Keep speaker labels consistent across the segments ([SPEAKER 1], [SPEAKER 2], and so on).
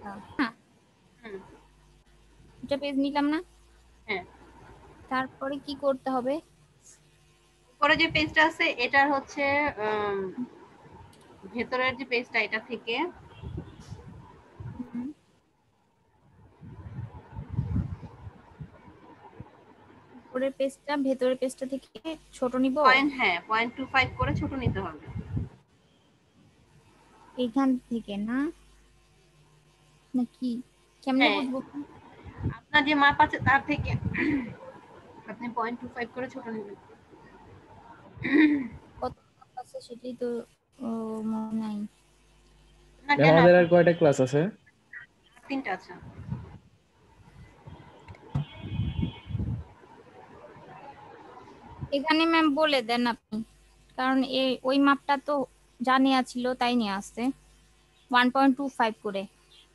[SPEAKER 1] হ্যাঁ,
[SPEAKER 2] হুম,
[SPEAKER 1] এটা পেজ নিলাম না,
[SPEAKER 2] হ্যাঁ।
[SPEAKER 1] তারপরে কি করতে হবে?
[SPEAKER 2] পরে যে পেজটা আছে এটার হচ্ছে ভেতরের যে পেজটা এটা থেকে
[SPEAKER 1] হুম, উপরের পেজটা ভেতরের পেজটা থেকে ছোট নিব
[SPEAKER 2] পয়েন্ট 25 করে ছোট নিতে হবে।
[SPEAKER 1] এইখান থেকে না, নাকি কেমনে
[SPEAKER 2] হ্যাঁ,
[SPEAKER 1] বুঝবো?
[SPEAKER 2] আপনার যে মাপ আছে তার থেকে আপনি 0.25 করে ছোট নেবেন।
[SPEAKER 1] কত আছে সেটাই তো মনে নাই।
[SPEAKER 2] না
[SPEAKER 3] ম্যাম
[SPEAKER 2] কেন,
[SPEAKER 3] আমাদের
[SPEAKER 2] আপনি
[SPEAKER 3] আর কয়টা ক্লাস আছে?
[SPEAKER 2] 3টা আছে।
[SPEAKER 1] এখানে ম্যাম বলে দেন আপনি, কারণ ওই মাপটা তো যা নেওয়া ছিল তাই নিয়ে আসছে 1.25 করে।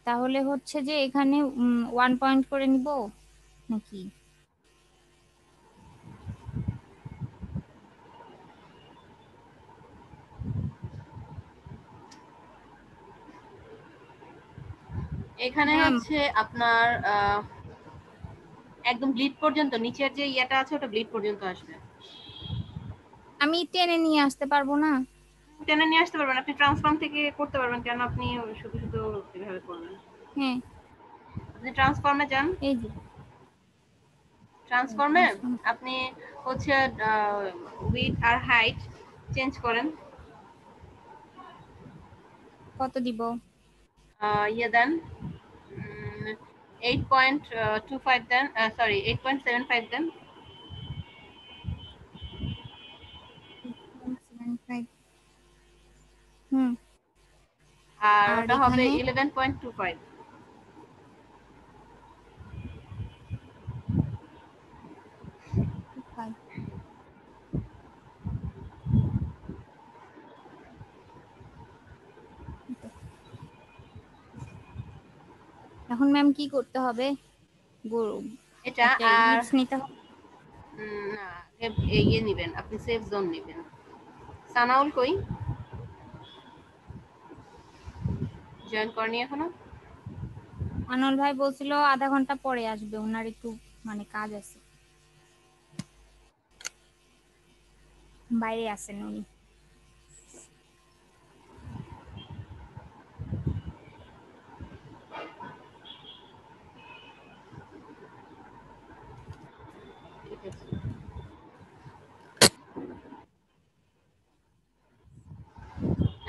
[SPEAKER 1] তাহলে হচ্ছে যে এখানে 1 পয়েন্ট করে নিব নাকি?
[SPEAKER 2] এখানে
[SPEAKER 1] ম্যাম
[SPEAKER 2] হচ্ছে আপনার একদম ব্লিড পর্যন্ত নিচের যে ইয়েটা আছে ওটা ব্লিড পর্যন্ত আসবে।
[SPEAKER 1] আমি টেনে নিয়ে আসতে পারবো না?
[SPEAKER 2] টেনে নিয়ে আসতে পারবেন, আপনি ট্রান্সফর্ম থেকে করতে পারবেন, কেন আপনি শুধু শুধু এভাবে করবেন?
[SPEAKER 1] হ্যাঁ,
[SPEAKER 2] আপনি ট্রান্সফর্মে যান।
[SPEAKER 1] এই যে
[SPEAKER 2] ট্রান্সফর্মে আপনি হচ্ছে উইডথ আর হাইট চেঞ্জ করেন।
[SPEAKER 1] কত দিব?
[SPEAKER 2] ইয়ে দেন 8.25 দেন, সরি 8.75 দেন।
[SPEAKER 1] 8.75। হুম,
[SPEAKER 2] আর
[SPEAKER 1] আর
[SPEAKER 2] ওটা হবে
[SPEAKER 1] এখানে
[SPEAKER 2] 11.25।
[SPEAKER 1] এখন ম্যাম কি করতে হবে?
[SPEAKER 2] এটা
[SPEAKER 1] একটা
[SPEAKER 2] আর
[SPEAKER 1] ইটস নিতে হবে।
[SPEAKER 2] না, ইয়ে নিবেন, আপনি সেফ জোন নিবেন। সানাউল কই, জয়েন করেনি এখনো?
[SPEAKER 1] আনল ভাই বলছিল আধা ঘন্টা পরে আসবে, ওনার একটু মানে কাজ আছে, বাইরে আছেন উনি।
[SPEAKER 2] ঠিক আছে।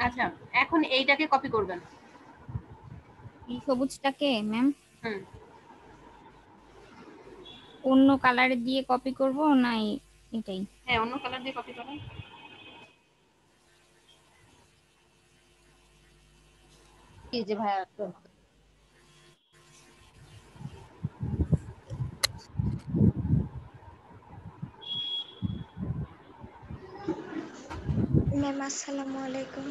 [SPEAKER 2] আচ্ছা, এখন এইটাকে কপি করবেন।
[SPEAKER 1] এই সবুজটাকে ম্যাম
[SPEAKER 2] হুম,
[SPEAKER 1] অন্য কালারে দিয়ে কপি করব না এটাই?
[SPEAKER 2] হ্যাঁ, অন্য কালার দিয়ে কপি করেন।
[SPEAKER 4] এই যে ভাইয়া তো
[SPEAKER 5] ম্যাম আসসালামু আলাইকুম।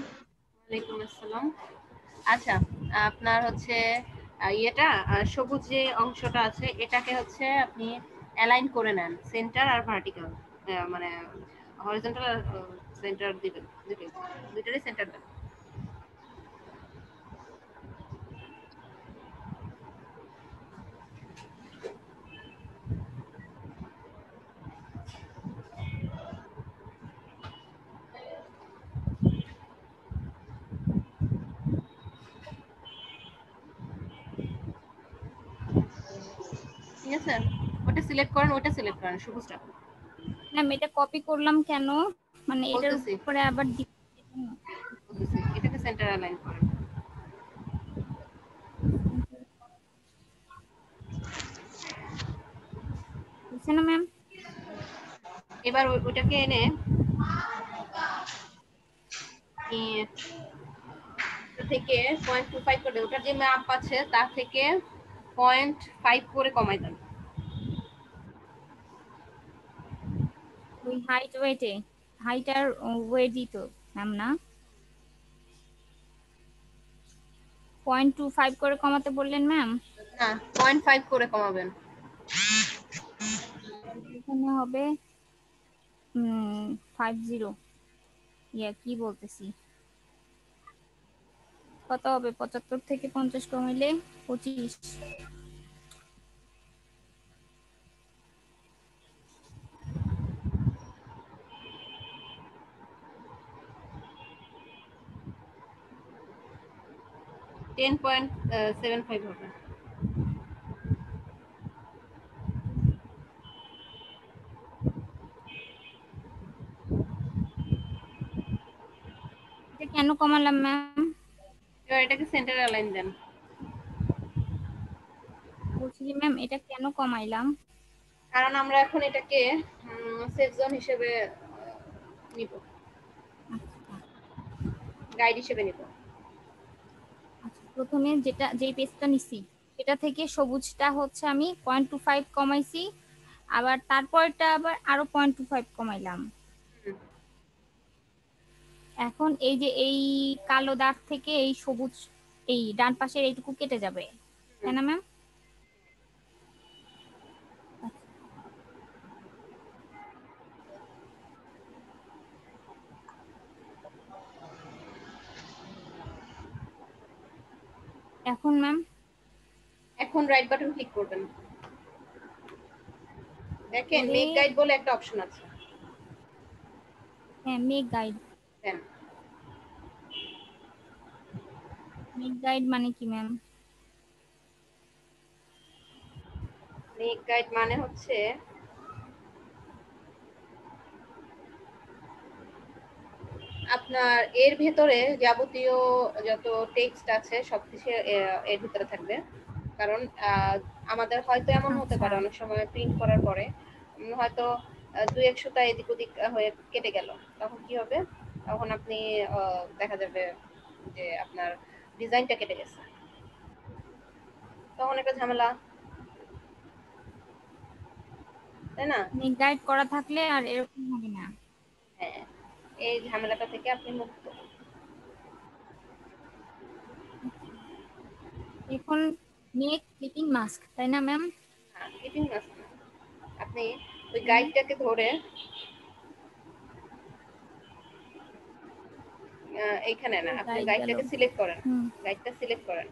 [SPEAKER 2] ওয়ালাইকুম আসসালাম। আচ্ছা, আপনার হচ্ছে ইয়েটা সবুজ যে অংশটা আছে এটাকে হচ্ছে আপনি অ্যালাইন করে নেন, সেন্টার আর ভার্টিক্যাল, মানে হরিজন্টাল আর সেন্টার দিবেন, দুইটারই সেন্টার দেন। ঠিক আছে, ওটা সিলেক্ট করেন সবুজটা।
[SPEAKER 1] ম্যাম এটা কপি করলাম কেন, মানে এটার
[SPEAKER 2] বলতেছি
[SPEAKER 1] উপরে আবার
[SPEAKER 2] বলতেছি এটাকে সেন্টার অ্যালাইন করেন।
[SPEAKER 1] বুঝছে না ম্যাম?
[SPEAKER 2] এবার ওটাকে এনে থেকে 0.25 করে, ওটার যে মাপ আছে তার থেকে 0.5 করে কমাই দেন।
[SPEAKER 1] ওই হাইট আর ওয়েটই তো ম্যাম, না 0.25 করে কমাতে বললেন ম্যাম?
[SPEAKER 2] না, 0.5 করে কমাবেন।
[SPEAKER 1] এখানে হবে 50, ইয়া কি বলতেছি, কত হবে? 75 থেকে 50 কমাইলে 25।
[SPEAKER 2] 10.75 হবে।
[SPEAKER 1] এটা কেন কমালাম ম্যাম?
[SPEAKER 2] এবার এটাকে সেন্টার অ্যালাইন দেন।
[SPEAKER 1] বলছি যে ম্যাম এটা কেন কমাইলাম?
[SPEAKER 2] কারণ আমরা এখন এটাকে সেফ জোন হিসেবে নিব, গাইড হিসেবে নিব।
[SPEAKER 1] আচ্ছা, প্রথমে যেই পেজটা নিছি সেটা থেকে সবুজটা হচ্ছে আমি 0.25 কমাইছি, আবার তারপরটা আবার আরো 0.25 কমাইলাম।
[SPEAKER 2] হুম,
[SPEAKER 1] এখন এই যে এই কালো দাগ থেকে এই সবুজ, এই ডান পাশের এইটুকু কেটে যাবে, তাই
[SPEAKER 2] হুম।
[SPEAKER 1] না ম্যাম? এখন ম্যাম
[SPEAKER 2] এখন রাইট বাটন ক্লিক করবেন, দেখেন
[SPEAKER 1] করে,
[SPEAKER 2] মেক গাইড বলে একটা অপশন আছে,
[SPEAKER 1] হ্যাঁ মেক গাইড।
[SPEAKER 2] দেন।
[SPEAKER 1] মেক গাইড মানে কি ম্যাম?
[SPEAKER 2] মেক গাইড মানে হচ্ছে আপনার এর ভেতরে যাবতীয় যত টেক্সট আছে সবকিছু এর ভিতরে থাকবে। কারণ আমাদের হয়তো এমন হতে
[SPEAKER 1] আচ্ছা
[SPEAKER 2] পারে অনেক সময় প্রিন্ট করার পরে হয়তো দুই এক সুতা এদিক ওদিক হয়ে কেটে গেল, তখন কি হবে? তখন আপনি দেখা যাবে যে আপনার ডিজাইনটা কেটে গেছে, তখন একটা ঝামেলা, তাই না?
[SPEAKER 1] মেক গাইড করা থাকলে আর এরকম হবে না।
[SPEAKER 2] হ্যাঁ, এই ঝামেলাটা থেকে আপনি মুক্ত।
[SPEAKER 1] এখন মেক ক্লিপিং মাস্ক, তাই না ম্যাম?
[SPEAKER 2] হ্যাঁ, ক্লিপিং মাস্ক না, আপনি ওই গাইডটাকে ধরে এইখানে না, আপনি
[SPEAKER 1] গাইড গেল।
[SPEAKER 2] গাইডটাকে সিলেক্ট করেন,
[SPEAKER 1] হুম,
[SPEAKER 2] গাইডটা সিলেক্ট করেন,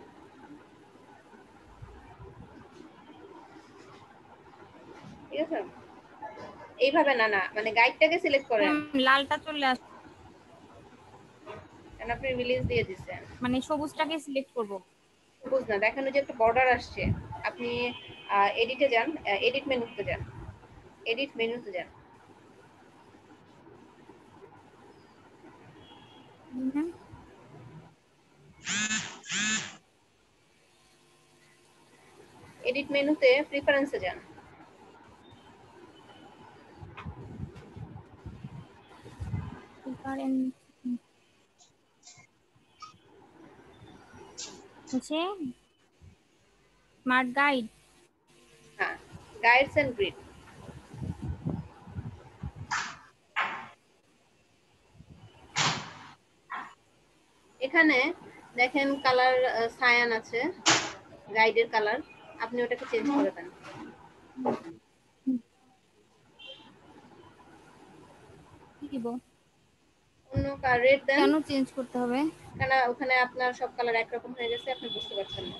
[SPEAKER 2] ঠিক আছে? এইভাবে না, না মানে গাইডটাকে সিলেক্ট করেন,
[SPEAKER 1] ম্যাম লালটা চলে আস,
[SPEAKER 2] কারণ আপনি রিলিজ দিয়ে দিচ্ছেন।
[SPEAKER 1] মানে সবুজটাকে সিলেক্ট করব।
[SPEAKER 2] সবুজ না, দেখেন ওই যে একটা বর্ডার আসছে, আপনি এডিটে যান, এডিট মেনুতে যান, এডিট মেনুতে যান,
[SPEAKER 1] ম্যাম
[SPEAKER 2] এডিট মেনুতে প্রিফারেন্সে যান।
[SPEAKER 1] হচ্ছে স্মার্ট গাইড।
[SPEAKER 2] হ্যাঁ, গাইডস এন্ড গ্রিড, এখানে দেখেন কালার সায়ান আছে, গাইডের কালার, আপনি ওটাকে চেঞ্জ করে দেন।
[SPEAKER 1] কি দিব?
[SPEAKER 2] অন্য রেড দেন,
[SPEAKER 1] কেন চেঞ্জ করতে হবে?
[SPEAKER 2] কেন ওখানে আপনার সব কালার একরকম হয়ে গেছে, আপনি বুঝতে পারছেন না।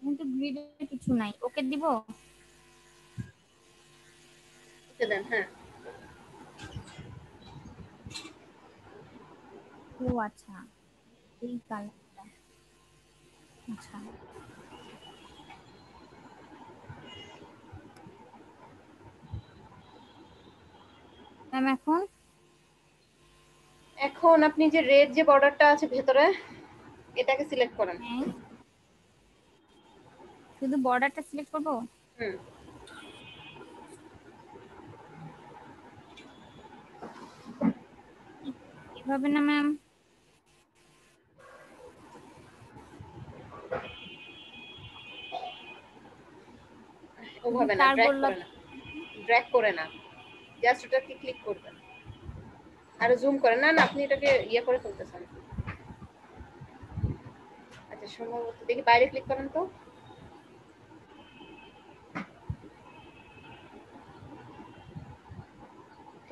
[SPEAKER 1] কিন্তু গ্রিডে কিছু নাই, ওকে দিব?
[SPEAKER 2] ওকে দেন, হ্যাঁ।
[SPEAKER 1] ও আচ্ছা, এই কালারটা। আচ্ছা ম্যাম এখন
[SPEAKER 2] এখন আপনি যে রেড যে বর্ডারটা আছে ভেতরে, এটাকে সিলেক্ট করেন।
[SPEAKER 1] হ্যাঁ, শুধু বর্ডারটা সিলেক্ট করব?
[SPEAKER 2] হুম,
[SPEAKER 1] এভাবে না ম্যাম?
[SPEAKER 2] ওভাবে না,
[SPEAKER 1] কার
[SPEAKER 2] ড্র্যাগ
[SPEAKER 1] বললা?
[SPEAKER 2] করে না, ড্র্যাগ করে না, জাস্ট ওটাকে ক্লিক করবেন আর জুম করেন। না না, আপনি এটাকে ইয়ে করে ফেলতেছেন। আচ্ছা সম্ভবত দেখি বাইরে ক্লিক করেন তো,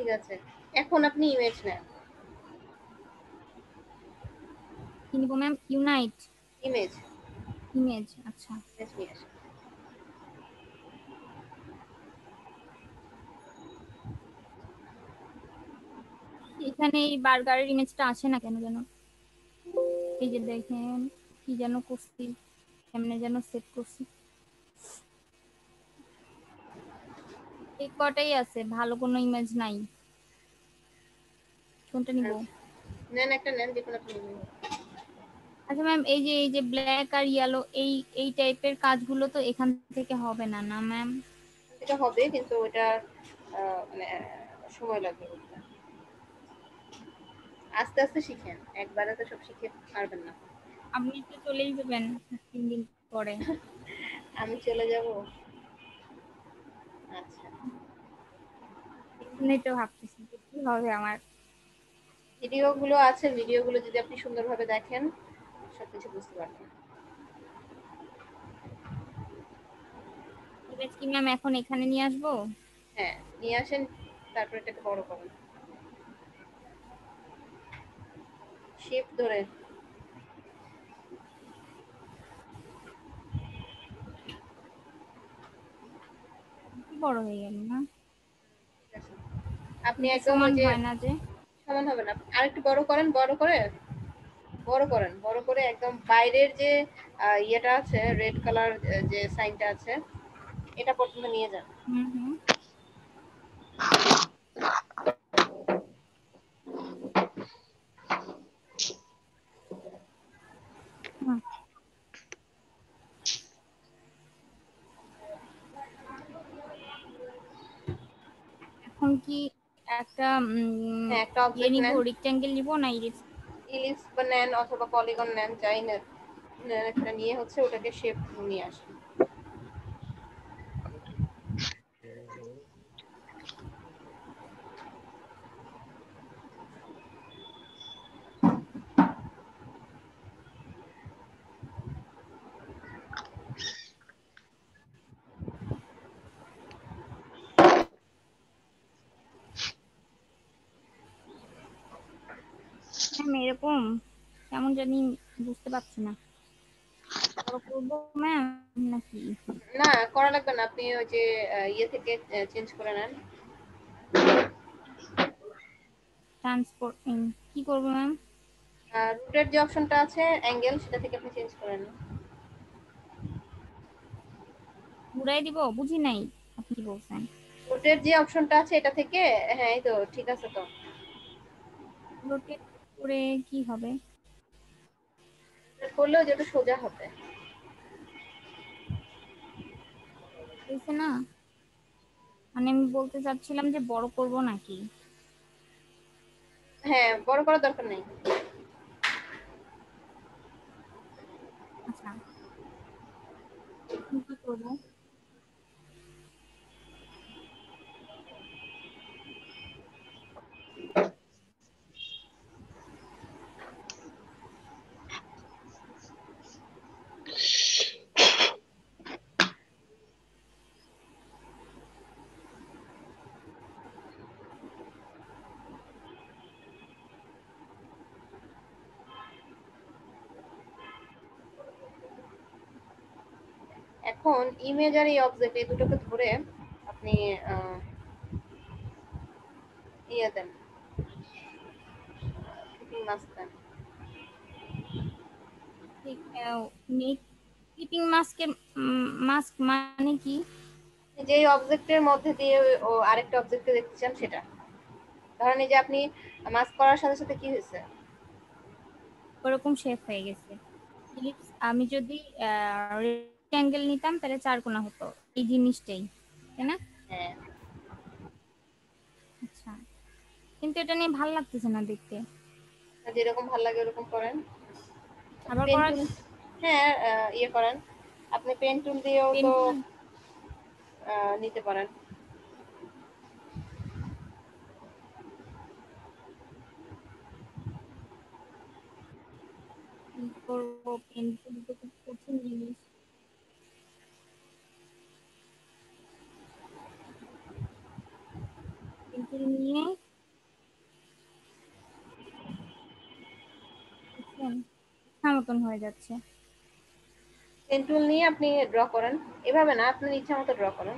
[SPEAKER 2] ঠিক আছে, এখন আপনি ইমেজ নেন।
[SPEAKER 1] কি নিব ম্যাম? ইউনাইট
[SPEAKER 2] ইমেজ
[SPEAKER 1] ইমেজ, আচ্ছা।
[SPEAKER 2] ইমেজ নিয়ে আসেন।
[SPEAKER 1] এখানে এই বার্গারের ইমেজটা আসে না কেন যেন? এই যে দেখেন কি যেন করছি, কেমনে যেন সেট করছি। এই কটাই আছে, ভালো কোনো ইমেজ নাই। কোনটা নিব?
[SPEAKER 2] আচ্ছা, নেন একটা নেন, যে কোনো আপনি নিন।
[SPEAKER 1] আচ্ছা ম্যাম, এই যে ব্ল্যাক আর ইয়েলো এই টাইপের কাজগুলো তো এখান থেকে হবে না, না ম্যাম?
[SPEAKER 2] এটা হবে, কিন্তু ওটা মানে সময় লাগবে করতে। আস্তে আস্তে শিখেন, একবারে তো সব শিখে পারবেন না।
[SPEAKER 1] আপনি তো চলেই যাবেন 3 দিন পরে।
[SPEAKER 2] আমি চলে যাব? আচ্ছা,
[SPEAKER 1] এজন্যই তো ভাবতেছি যে কি হবে আমার।
[SPEAKER 2] ভিডিওগুলো আছে, ভিডিওগুলো যদি আপনি সুন্দরভাবে দেখেন সবকিছু বুঝতে পারবেন।
[SPEAKER 1] ইমেজ কি ম্যাম এখন এখানে নিয়ে আসবো?
[SPEAKER 2] হ্যাঁ, নিয়ে আসেন, তারপর এটাকে বড় করুন, শিফট ধরে।
[SPEAKER 1] কি বড় হয়ে গেল না?
[SPEAKER 2] ঠিক আছে, আপনি
[SPEAKER 1] কিন্তু
[SPEAKER 2] একদম ওই
[SPEAKER 1] সমান
[SPEAKER 2] যে
[SPEAKER 1] হয় না যে।
[SPEAKER 2] সমান হবে না, আরেকটু বড় করেন, বড় করে বড় করেন, বড় করে একদম বাইরের যে ইয়েটা আছে, রেড কালার যে সাইনটা আছে, এটা পর্যন্ত নিয়ে যান।
[SPEAKER 1] হুম হুম। হুম। এখন কি একটা
[SPEAKER 2] হ্যাঁ, একটা
[SPEAKER 1] ইয়ে
[SPEAKER 2] অবজেক্ট
[SPEAKER 1] নিব,
[SPEAKER 2] নেন,
[SPEAKER 1] রেক্টেঙ্গেল নিব না ইলিপস?
[SPEAKER 2] ইলিপস বা নেন অথবা পলিগন নেন, যাই নেন, একটা নিয়ে হচ্ছে ওটাকে শেপ নিয়ে আসেন।
[SPEAKER 1] ম্যাম এরকম কেমন জানি বুঝতে পারছি না, বড় করবো ম্যাম নাকি?
[SPEAKER 2] না, করা লাগবে না, আপনি ওই যে ইয়ে থেকে চেঞ্জ করে নেন।
[SPEAKER 1] ট্রান্সপোর্ট কি করবো ম্যাম?
[SPEAKER 2] রুটের যে অপশনটা আছে অ্যাঙ্গেল, সেটা থেকে আপনি চেঞ্জ করে নেন।
[SPEAKER 1] ঘুরাই দিব? বুঝি নাই আপনি কি বলছেন।
[SPEAKER 2] রুটের যে অপশনটা আছে এটা থেকে, হ্যাঁ এই তো ঠিক আছে তো।
[SPEAKER 1] রোটেট করে কি হবে?
[SPEAKER 2] রোটেট করলেও যেটা সোজা হবে।
[SPEAKER 1] হয়েছে না? মানে আমি বলতে চাচ্ছিলাম যে বড় করব নাকি।
[SPEAKER 2] হ্যাঁ, বড় করার দরকার নেই।
[SPEAKER 1] আচ্ছা, এখন কি করবো?
[SPEAKER 2] এখন ইমেজ আর এই অবজেক্ট, এই দুটোকে ধরে আপনি ইয়ে দেন, মাস্ক দেন।
[SPEAKER 1] ক্লিপিং মাস্কের মাস্ক মানে কি?
[SPEAKER 2] যে অবজেক্টের মধ্যে দিয়ে ও আরেকটা অবজেক্টকে দেখতে চান সেটা। ধরেন এই যে আপনি মাস্ক করার সাথে সাথে কি হয়েছে?
[SPEAKER 1] ওরকম শেপ হয়ে গেছে। ইলিপস আমি যদি রেক্ট্যাঙ্গেল নিতাম তাহলে 4 কোণা হতো, এই জিনিসটাই, তাই না?
[SPEAKER 2] হ্যাঁ,
[SPEAKER 1] আচ্ছা, কিন্তু এটা নিয়ে ভালো লাগতেছে না দেখতে।
[SPEAKER 2] যেরকম ভালো লাগে ওরকম করেন।
[SPEAKER 1] আবার
[SPEAKER 2] পেন
[SPEAKER 1] করা?
[SPEAKER 2] টুল, হ্যাঁ ইয়ে করেন, আপনি পেন টুল দিয়েও
[SPEAKER 1] পেন
[SPEAKER 2] তো
[SPEAKER 1] টুল?
[SPEAKER 2] নিতে পারেন।
[SPEAKER 1] কি করবো, পেন টুল তো খুব কঠিন জিনিস। পেন টুল নিয়ে বুঝছেন, ইচ্ছা মতন হয়ে যাচ্ছে।
[SPEAKER 2] পেন টুল নিয়ে আপনি ড্র করেন, এভাবে না, আপনার ইচ্ছা মতো ড্র করেন।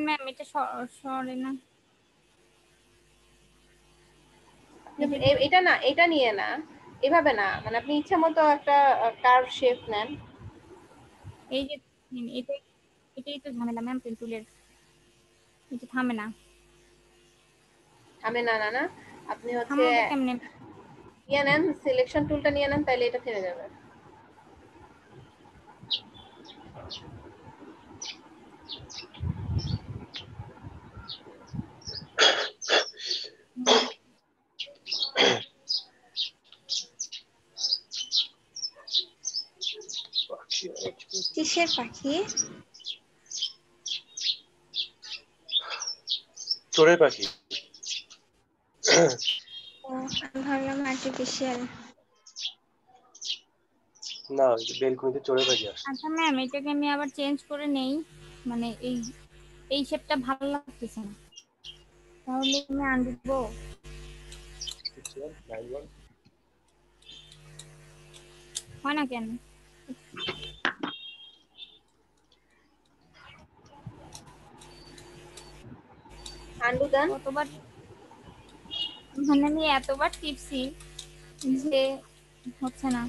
[SPEAKER 1] ম্যাম এটা সরে না।
[SPEAKER 2] এটা না, এটা নিয়ে না, এভাবে না, মানে আপনি ইচ্ছা মতো একটা কার্ভ শেপ নেন।
[SPEAKER 1] এই যে এটাই এটাই তো ঝামেলা ম্যাম, পেন্টুলের এটা থামে না।
[SPEAKER 2] থামে না? না না, আপনি হচ্ছে
[SPEAKER 1] থামাবো কেমনে?
[SPEAKER 2] ইয়ে নেন, সিলেকশন টুলটা নিয়ে নেন, তাহলে এটা থেমে যাবে।
[SPEAKER 5] কিসের পাখি?
[SPEAKER 3] চোরের পাখি।
[SPEAKER 5] ও, আমি ভাবলাম আর্টিফিশিয়াল।
[SPEAKER 3] না, বেলকুনিতে চোরের পাখি আসে।
[SPEAKER 1] আচ্ছা ম্যাম, এটাকে আমি আবার চেঞ্জ করে নেই, মানে এই শেপটা ভালো লাগতেছে না, তাহলে আমি আনবো। হয় না কেন?
[SPEAKER 2] আন্ডু দেন।
[SPEAKER 1] কতবার মানে আমি এতবার টিপছি যে হচ্ছে না।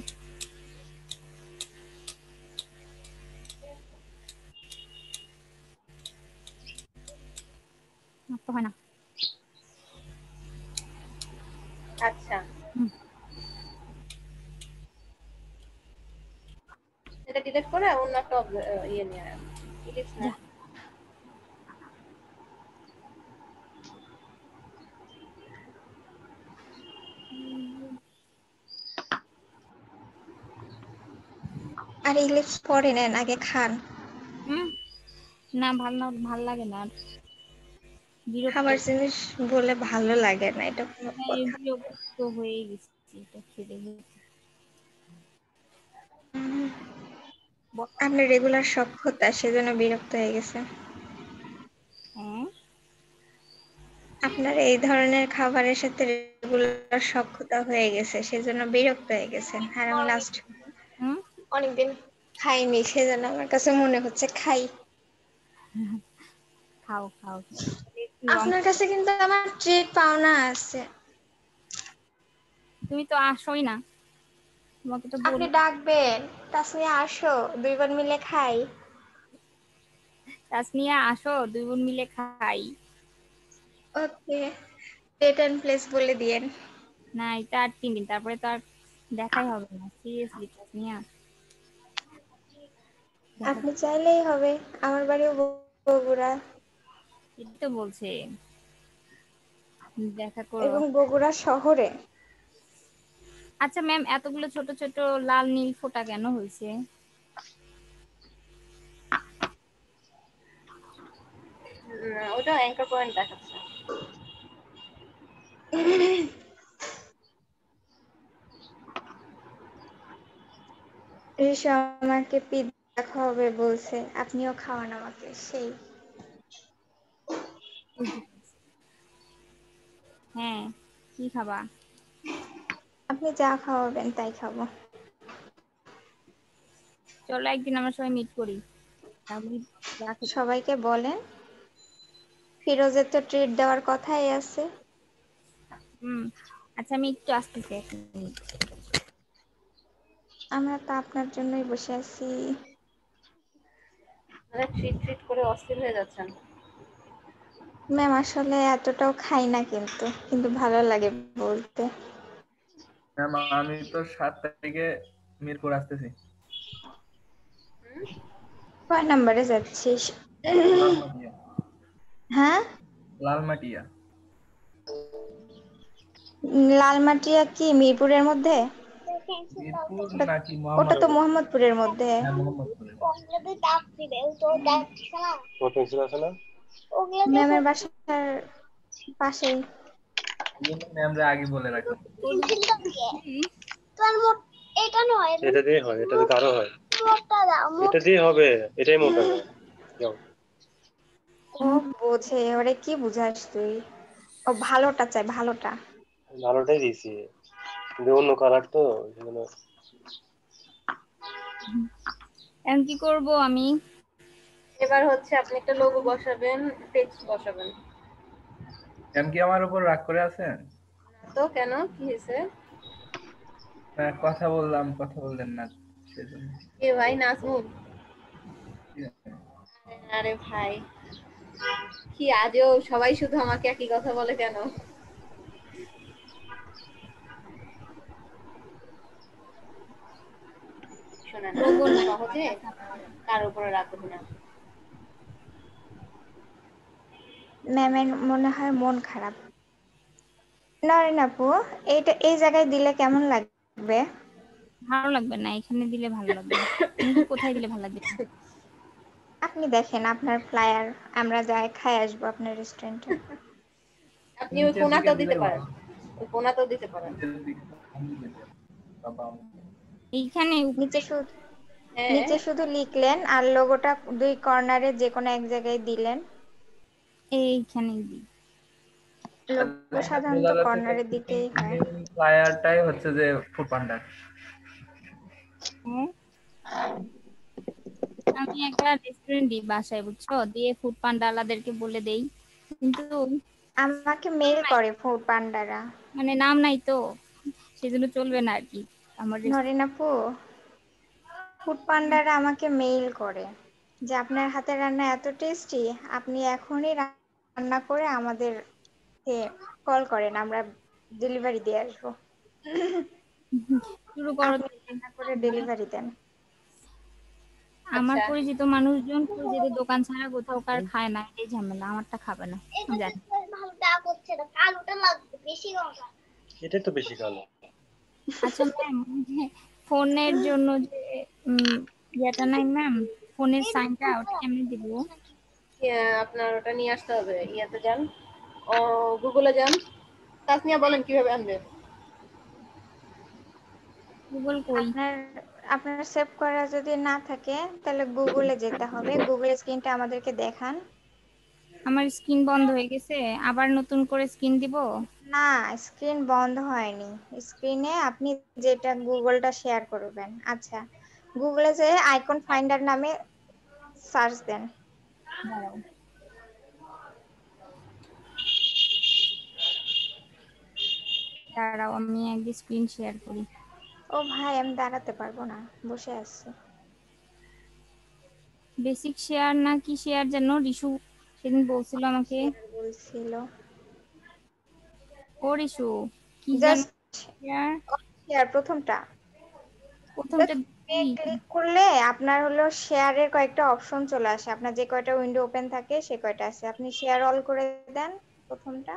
[SPEAKER 1] আর তো হয় না।
[SPEAKER 2] আচ্ছা,
[SPEAKER 1] হুম।
[SPEAKER 2] এটা ডিলিট করে অন্য একটা ইয়ে নিয়ে আয়, ইলিপস
[SPEAKER 1] যা।
[SPEAKER 2] নেন।
[SPEAKER 5] আর ইলিপস পরে নেন, আগে খান।
[SPEAKER 1] হুম, না ভাল লাগে না আর, বিরক্ত।
[SPEAKER 5] খাবার জিনিস বলে ভালো লাগে না, এটা কোনো
[SPEAKER 1] হ্যাঁ,
[SPEAKER 5] কথা?
[SPEAKER 1] বিরক্ত হয়ে গেছি এটা খেতে খেতে।
[SPEAKER 5] আপনার রেগুলার সক্ষতা, সেজন্য বিরক্ত হয়ে গেছে।
[SPEAKER 1] হ্যাঁ,
[SPEAKER 5] আপনার এই ধরনের খাবারের সাথে রেগুলার সক্ষতা হয়ে গেছে, সেজন্য বিরক্ত হয়ে গেছেন। আর আমি লাস্ট
[SPEAKER 1] হুম,
[SPEAKER 5] অনেকদিন খাইনি, সেজন্য আমার কাছে মনে হচ্ছে খাই।
[SPEAKER 1] খাও খাও। একটু রং,
[SPEAKER 5] আপনার কাছে কিন্তু আমার ট্রিট পাওনা আছে।
[SPEAKER 1] তুমি তো আসোই না, তোমাকে তো
[SPEAKER 5] আপনি
[SPEAKER 1] বলি।
[SPEAKER 5] ডাকবেন, তাসনিয়া আসো, দুই বোন মিলে খাই।
[SPEAKER 1] তাসনিয়া আসো, দুই বোন মিলে খাই।
[SPEAKER 5] ওকে, ডেট এন্ড প্লেস বলে দিয়েন।
[SPEAKER 1] না, এটা আর 3 দিন, তারপরে তো আর দেখাই হবে না। সিরিয়াসলি তাসনিয়া, দেখা।
[SPEAKER 5] আপনি চাইলেই হবে, আমার বাড়িও বগুড়া,
[SPEAKER 1] এই তো বলছে দেখা করো।
[SPEAKER 5] এবং বগুড়া শহরে।
[SPEAKER 1] আচ্ছা ম্যাম, এতগুলো ছোট ছোট লাল নীল ফোঁটা কেন হয়েছে?
[SPEAKER 2] ওটা অ্যাঙ্কার পয়েন্ট দেখাচ্ছে।
[SPEAKER 5] ঋষি আমাকে পিৎজা খাওয়াবে বলছে, আপনিও খাওয়ান আমাকে। সেই
[SPEAKER 1] হ্যাঁ, কি খাবা?
[SPEAKER 5] আপনি যা খাওয়াবেন তাই খাবো।
[SPEAKER 1] চলো একদিন আমরা সবাই মিট করি, তাহলে যা খেতে।
[SPEAKER 5] সবাইকে বলেন, ফিরোজের তো ট্রিট দেওয়ার কথাই আছে।
[SPEAKER 1] হুম, আচ্ছা আমি একটু আসতেছি, 1 মিনিট।
[SPEAKER 5] আমরা তো আপনার জন্যই বসে আছি।
[SPEAKER 2] মানে ট্রিট ট্রিট করে অস্থির হয়ে যাচ্ছেন।
[SPEAKER 5] ম্যাম আসলে এতটাও খাই না, কিন্তু কিন্তু ভালো লাগে বলতে।
[SPEAKER 6] ম্যাম আমি তো 7 তারিখে মিরপুর আসতেছি।
[SPEAKER 5] কয় নাম্বারে যাচ্ছিস?
[SPEAKER 6] লালমাটিয়া।
[SPEAKER 5] হ্যাঁ,
[SPEAKER 6] লালমাটিয়া।
[SPEAKER 5] লালমাটিয়া কি মিরপুরের মধ্যে?
[SPEAKER 6] মিরপুর
[SPEAKER 5] ওটা
[SPEAKER 6] নাকি
[SPEAKER 5] ওটা তো
[SPEAKER 6] মোহাম্মদপুর?
[SPEAKER 5] মোহাম্মদপুরের মধ্যে।
[SPEAKER 6] হ্যাঁ, মোহাম্মদপুরে।
[SPEAKER 3] তোমার পেন্সিল আছে না?
[SPEAKER 5] ম্যামের বাসার পাশেই।
[SPEAKER 6] এই জন্য ম্যামরে আগে বলে রাখলাম।
[SPEAKER 1] হুম,
[SPEAKER 3] এটা দিয়ে হয়, এটা দিয়ে কারো হয়, এটা দিয়ে হবে, এটাই মোটা হয়। যাও।
[SPEAKER 5] ও বোঝে, ওরে কি বুঝাস তুই? ও ভালোটা চাই, ভালোটা।
[SPEAKER 3] ভালোটাই দিয়েছি, কিন্তু অন্য কালার তো সেগুলো।
[SPEAKER 1] এখন কি করব আমি?
[SPEAKER 2] এবার হচ্ছে আপনি একটা লোগো বসাবেন, টেক্সট বসাবেন।
[SPEAKER 6] ম্যাম কি আমার উপর রাগ করে আছেন?
[SPEAKER 2] তো কেন, কি হয়েছে?
[SPEAKER 6] কথা বললাম, কথা বললেন না, সেজন্য।
[SPEAKER 2] কে ভাই, নাজমুল? আরে ভাই, কি আজও সবাই শুধু আমাকে একই কথা বলে কেন? শোনেন,
[SPEAKER 1] লোগো নাই
[SPEAKER 2] সহজে কার উপরে রাগ করি না।
[SPEAKER 5] ম্যামের মনে হয় মন খারাপ। নরেন আপু, এই জায়গায় দিলে কেমন লাগবে?
[SPEAKER 1] ভালো লাগবে না, এখানে দিলে ভালো লাগবে। কিন্তু কোথায় দিলে ভালো লাগবে?
[SPEAKER 5] আপনি দেখেন আপনার ফ্লায়ার, আমরা যাই খাই আসবো আপনার রেস্টুরেন্টে।
[SPEAKER 2] আপনি ওই
[SPEAKER 6] নিচের দিকে
[SPEAKER 2] কোনাতেও দিতে
[SPEAKER 6] দিলেই
[SPEAKER 2] পারেন,
[SPEAKER 6] ভালো।
[SPEAKER 2] ওই কোনাতেও দিতে পারেন।
[SPEAKER 6] নিচের দিকে বাবা।
[SPEAKER 1] এইখানে
[SPEAKER 5] নিচে শুধু
[SPEAKER 2] হ্যাঁ,
[SPEAKER 5] নিচে শুধু লিখলেন আর লোগোটা 2 কর্নারে যে কোনো এক জায়গায় দিলেন।
[SPEAKER 1] এইখানে দিই।
[SPEAKER 5] লোগো সাধারণত কর্নারের দিকেই হয়।
[SPEAKER 6] ফ্লায়ারটাই হচ্ছে যে ফুড পান্ডার।
[SPEAKER 1] হ্যাঁ, আমি একটা রেস্টুরেন্ট দিই বাসায়, বুঝছো, দিয়ে ফুড পান্ডালাদেরকে বলে দেই, কিন্তু
[SPEAKER 5] আমাকে মেইল করে ফুড পান্ডারা।
[SPEAKER 1] মানে নাম নাই তো, সেজন্য চলবে না আর কি আমার
[SPEAKER 5] নরেন আপু, ফুড পান্ডারা আমাকে মেইল করে যে আপনার হাতের রান্না এত টেস্টি, আপনি এখনই রান্না করে আমাদেরকে কল করেন, আমরা ডেলিভারি দিয়ে আসবো।
[SPEAKER 1] শুরু করো
[SPEAKER 5] আপনি
[SPEAKER 1] তাহলে।
[SPEAKER 5] রান্না করে ডেলিভারি দেন।
[SPEAKER 1] আমার
[SPEAKER 2] আচ্ছা,
[SPEAKER 1] পরিচিত মানুষজন পরিচিত দোকান ছাড়া কোথাও কার খায় না, এই ঝামেলা, আমারটা খাবে না, আমি জানি।
[SPEAKER 3] এটাই তো বেশি কালো।
[SPEAKER 1] আচ্ছা ম্যাম, ফোনের জন্য যে উম, ইয়েটা নাই ম্যাম, ফোনের সাইনটা ওটা কেমনে দিব?
[SPEAKER 2] আপনার ওটা নিয়ে আসতে হবে, ইয়াতে যান, ও গুগলে যান, তাসনিয়া বলেন কিভাবে আনবেন।
[SPEAKER 1] গুগল কই?
[SPEAKER 5] আপনার আপনার সেভ করা যদি না থাকে তাহলে গুগলে যেতে হবে, গুগল স্ক্রিনটা আমাদেরকে দেখান।
[SPEAKER 1] আমার স্ক্রিন বন্ধ হয়ে গেছে, আবার নতুন করে স্ক্রিন দিব?
[SPEAKER 5] না, স্ক্রিন বন্ধ হয়নি। স্ক্রিনে আপনি যেটা গুগলটা শেয়ার করবেন। আচ্ছা, গুগলে যে আইকন ফাইন্ডার নামে সার্চ দেন।
[SPEAKER 1] দাঁড়াও, দাঁড়াও, আমি একদিন স্ক্রিন শেয়ার করি।
[SPEAKER 5] ও ভাই, আমি দাঁড়াতে পারবো না, বসে আছি।
[SPEAKER 1] বেসিক শেয়ার না কি শেয়ার যেন রিশু সেদিন বলছিল আমাকে।
[SPEAKER 5] শেয়ার বলছিল।
[SPEAKER 1] ও রিশু, কি যেন
[SPEAKER 5] জাস্ট
[SPEAKER 1] শেয়ার,
[SPEAKER 5] শেয়ার প্রথমটা।
[SPEAKER 1] প্রথমটা কি?
[SPEAKER 5] ক্লিক করলে আপনার হলো শেয়ারের কয়েকটা অপশন চলে আসে, আপনার যে কয়টা উইন্ডো ওপেন থাকে সে কয়টা আছে, আপনি শেয়ার অল করে দেন প্রথমটা,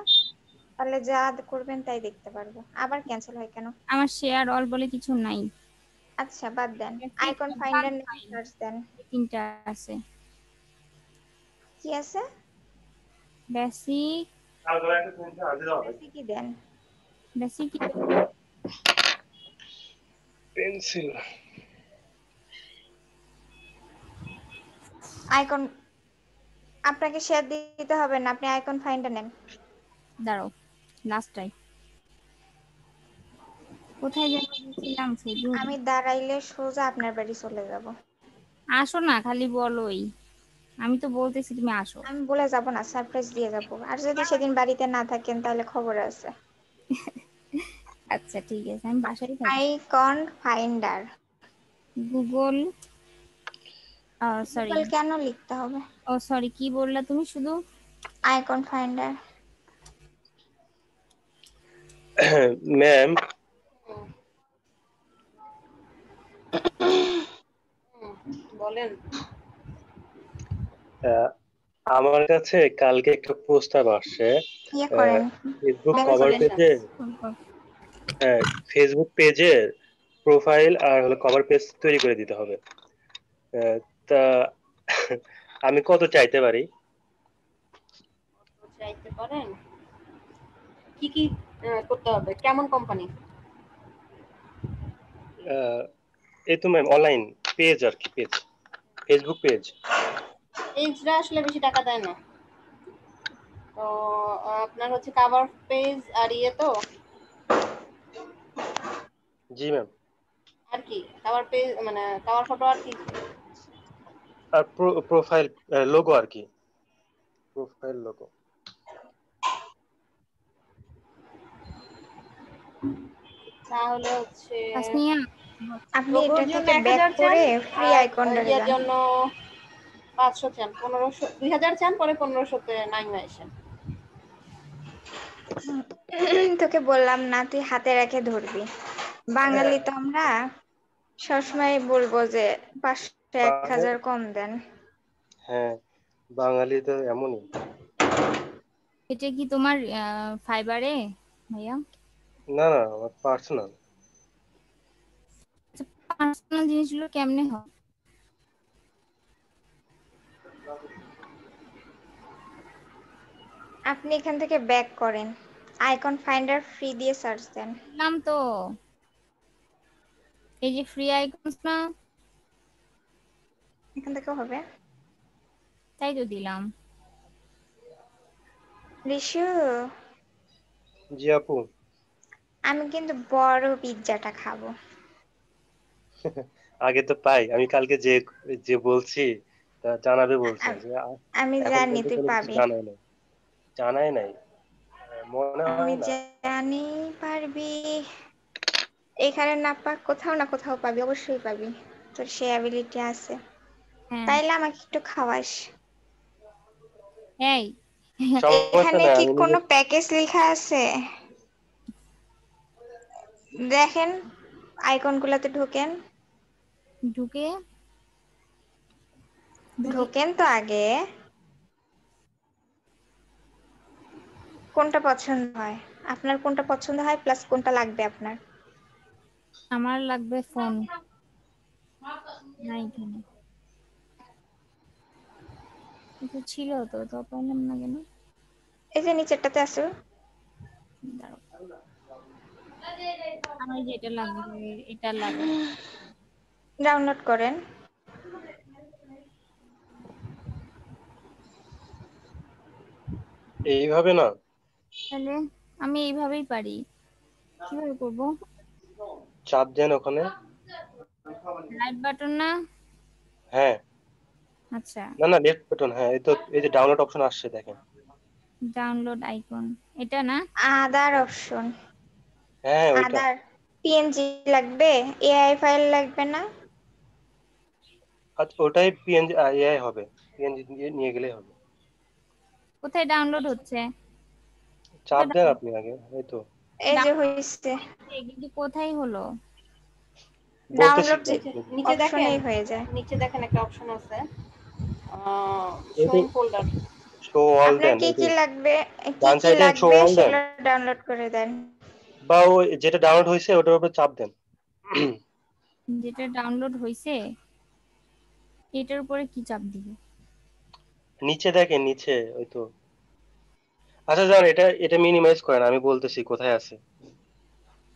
[SPEAKER 5] তাহলে যা করবেন তাই দেখতে পারবো। আবার ক্যান্সেল হয় কেন?
[SPEAKER 1] আমার শেয়ার অল বলে কিছু নাই।
[SPEAKER 5] আচ্ছা বাদ দেন,
[SPEAKER 1] বেসিক
[SPEAKER 5] আইকন ফাইন্ডার
[SPEAKER 1] অ্যাডভান্স
[SPEAKER 5] নিয়ে
[SPEAKER 1] নাই,
[SPEAKER 5] সার্চ দেন।
[SPEAKER 1] এই তিনটা আছে।
[SPEAKER 5] কি আছে?
[SPEAKER 1] বেসিক,
[SPEAKER 5] বেশি কি দেন?
[SPEAKER 1] Basic
[SPEAKER 3] pencil.
[SPEAKER 5] আইকন, আপনাকে শেয়ার দিতে হবে না, আপনি আইকন ফাইন্ডার নেন।
[SPEAKER 1] দাঁড়াও, লাস্টটাই কোথায় যেন গেছিলাম সেদিন।
[SPEAKER 5] আমি দাঁড়াইলে সোজা আপনার বাড়ি চলে যাব।
[SPEAKER 1] আসো না, খালি বলোই, আমি তো বলতেছি তুমি আসো।
[SPEAKER 5] আমি বলে যাব না, সারপ্রাইজ দিয়ে যাব, আর যদি সেদিন বাড়িতে না থাকেন তাহলে খবর আছে।
[SPEAKER 1] আচ্ছা ঠিক আছে, আমি বাসায় থাকি।
[SPEAKER 5] Icon finder.
[SPEAKER 1] Google, sorry,
[SPEAKER 5] Google কেন লিখতে হবে?
[SPEAKER 1] ও সরি, কি বললা তুমি শুধু?
[SPEAKER 5] Icon finder.
[SPEAKER 3] ম্যাম,
[SPEAKER 2] বলেন।
[SPEAKER 3] আমার কাছে কালকে একটা প্রস্তাব আসছে
[SPEAKER 5] ইয়ে করেন,
[SPEAKER 3] ফেসবুক কভার
[SPEAKER 2] কংগ্রাচুলেশন।
[SPEAKER 3] পেজে। হ্যাঁ, ফেসবুক পেজের প্রোফাইল আর হলো কভার পেজ তৈরি করে দিতে হবে। তা আমি কত চাইতে পারি?
[SPEAKER 2] চাইতে পারেন, কি কি করতে হবে, কেমন কোম্পানি?
[SPEAKER 3] আহ, এই তো ম্যাম অনলাইন পেজ আর কি, পেজ, ফেসবুক পেজ।
[SPEAKER 2] পেজরা আসলে বেশি টাকা দেয় না। তো আপনার হচ্ছে কাভার পেজ আর ইয়ে তো,
[SPEAKER 3] জি ম্যাম।
[SPEAKER 2] আর কি কাভার পেজ মানে কাভার ফটো আর কি?
[SPEAKER 3] আর প্রোফাইল লোগো আর কি, প্রোফাইল লোগো।
[SPEAKER 2] তাহলে হচ্ছে
[SPEAKER 1] তাসনিয়া,
[SPEAKER 5] আপনি
[SPEAKER 2] লোগোর
[SPEAKER 5] এটা
[SPEAKER 2] জন্য
[SPEAKER 5] থেকে ব্যাক
[SPEAKER 2] 1000 চান,
[SPEAKER 5] করে ফ্রি
[SPEAKER 2] আর
[SPEAKER 5] আইকনটারে
[SPEAKER 2] ইয়ের
[SPEAKER 5] যান।
[SPEAKER 2] জন্য 500 চান, 1500 2000 চান, পরে 1500-তে নাইমা আসেন।
[SPEAKER 5] তোকে বললাম না তুই হাতে রেখে ধরবি। বাঙালি তো আমরা, সবসময় বলবো যে 500 1000 কম দেন।
[SPEAKER 3] হ্যাঁ, বাঙালি তো এমনই।
[SPEAKER 1] এটা কি তোমার ফাইবারে ভাইয়া?
[SPEAKER 3] না না, আমার পার্সোনাল।
[SPEAKER 1] পার্সোনাল জিনিসগুলো কেমনে হয়?
[SPEAKER 5] আপনি এখান থেকে ব্যাক করেন, আইকন ফাইন্ডার ফ্রি দিয়ে সার্চ দেন।
[SPEAKER 1] দিলাম তো, এই যে ফ্রি আইকনস না,
[SPEAKER 5] এখান থেকে হবে।
[SPEAKER 1] তাই তো দিলাম।
[SPEAKER 5] রিশু,
[SPEAKER 3] জি আপু।
[SPEAKER 5] আমি কিন্তু বড় পিৎজাটা খাবো।
[SPEAKER 3] আগে তো পাই, আমি কালকে যে যে বলছি তা জানাবে বলছে
[SPEAKER 5] আম-
[SPEAKER 3] যে
[SPEAKER 5] আমি
[SPEAKER 3] এখন
[SPEAKER 5] জানি
[SPEAKER 3] পর্যন্ত
[SPEAKER 5] তুই
[SPEAKER 3] কোনো কিছু
[SPEAKER 5] পাবি,
[SPEAKER 3] জানাই নাই, জানাই নাই, মনে
[SPEAKER 5] আমি
[SPEAKER 3] হয় না।
[SPEAKER 5] জানি পারবি। এখানে না পাক কোথাও না কোথাও পাবি, অবশ্যই পাবি, তোর সে অ্যাবিলিটি আছে।
[SPEAKER 1] হ্যাঁ।
[SPEAKER 5] তাইলে আমাকে একটু খাওয়াস।
[SPEAKER 1] এই
[SPEAKER 3] সমস্যা
[SPEAKER 5] এখানে
[SPEAKER 3] নাই,
[SPEAKER 5] কি
[SPEAKER 3] আমি নিজে।
[SPEAKER 5] কোনো প্যাকেজ লেখা আছে? দেখেন, আইকন গুলাতে ঢোকেন।
[SPEAKER 1] ঢুকে ঢুকে
[SPEAKER 5] ঢোকেন তো আগে, কোনটা পছন্দ হয় আপনার, কোনটা পছন্দ হয় প্লাস কোনটা লাগবে আপনার।
[SPEAKER 1] আমার লাগবে ফোন, নাই এখানে। এটা ছিল তো, তো পাইলাম না কেন?
[SPEAKER 5] এই যে নিচেরটাতে আছে।
[SPEAKER 1] দাঁড়াও, আমার এই যে এটা লাগবে, এটা লাগবে।
[SPEAKER 5] ডাউনলোড করেন।
[SPEAKER 3] এইভাবে না,
[SPEAKER 1] তাহলে আমি এইভাবেই পারি, কিভাবে করবো?
[SPEAKER 3] চাপ দেন ওখানে।
[SPEAKER 1] রাইট বাটন না?
[SPEAKER 3] হ্যাঁ,
[SPEAKER 1] আচ্ছা,
[SPEAKER 3] না না, লেফট বাটন, হ্যাঁ, এই তো, এই যে ডাউনলোড অপশন আসছে দেখেন।
[SPEAKER 1] ডাউনলোড আইকন, এটা না?
[SPEAKER 5] আদার অপশন,
[SPEAKER 3] হ্যাঁ ওইটা।
[SPEAKER 5] আদার পিএনজি লাগবে, এআই ফাইল লাগবে না?
[SPEAKER 3] আচ্ছা, ওটাই পিএনজি এআই হবে, পিএনজি দিয়ে নিয়ে গেলেই হবে।
[SPEAKER 1] কোথায় ডাউনলোড হচ্ছে?
[SPEAKER 3] চাপ দেন আপনি আগে, এই তো
[SPEAKER 5] এই যে হইছে,
[SPEAKER 1] কিন্তু কোথায় হলো?
[SPEAKER 3] বলতেছি
[SPEAKER 5] ডাউনলোড
[SPEAKER 3] তো
[SPEAKER 2] নিচে
[SPEAKER 3] আপনাকে।
[SPEAKER 2] নিচে দেখেন,
[SPEAKER 5] অপশনেই হয়ে যায়।
[SPEAKER 2] নিচে দেখেন একটা অপশন আছে,
[SPEAKER 3] এই
[SPEAKER 2] শো
[SPEAKER 3] তো
[SPEAKER 2] ইন ফোল্ডার।
[SPEAKER 3] শো অল
[SPEAKER 5] আপনার
[SPEAKER 3] দেন,
[SPEAKER 5] কি
[SPEAKER 3] এই তো
[SPEAKER 5] কি লাগবে, কি
[SPEAKER 3] ডান
[SPEAKER 5] কি
[SPEAKER 3] সাইডে শো
[SPEAKER 5] লাগবে
[SPEAKER 3] অল দেন,
[SPEAKER 5] সেগুলো ডাউনলোড করে দেন।
[SPEAKER 3] বা ওই যেটা ডাউনলোড হয়েছে ওটার উপরে চাপ দেন।
[SPEAKER 1] যেটা ডাউনলোড হয়েছে এটার উপরে কি চাপ দিব?
[SPEAKER 3] নিচে দেখেন, নিচে ওই তো। আচ্ছা যান, এটা এটা মিনিমাইজ করেন, আমি বলতেছি কোথায় আছে।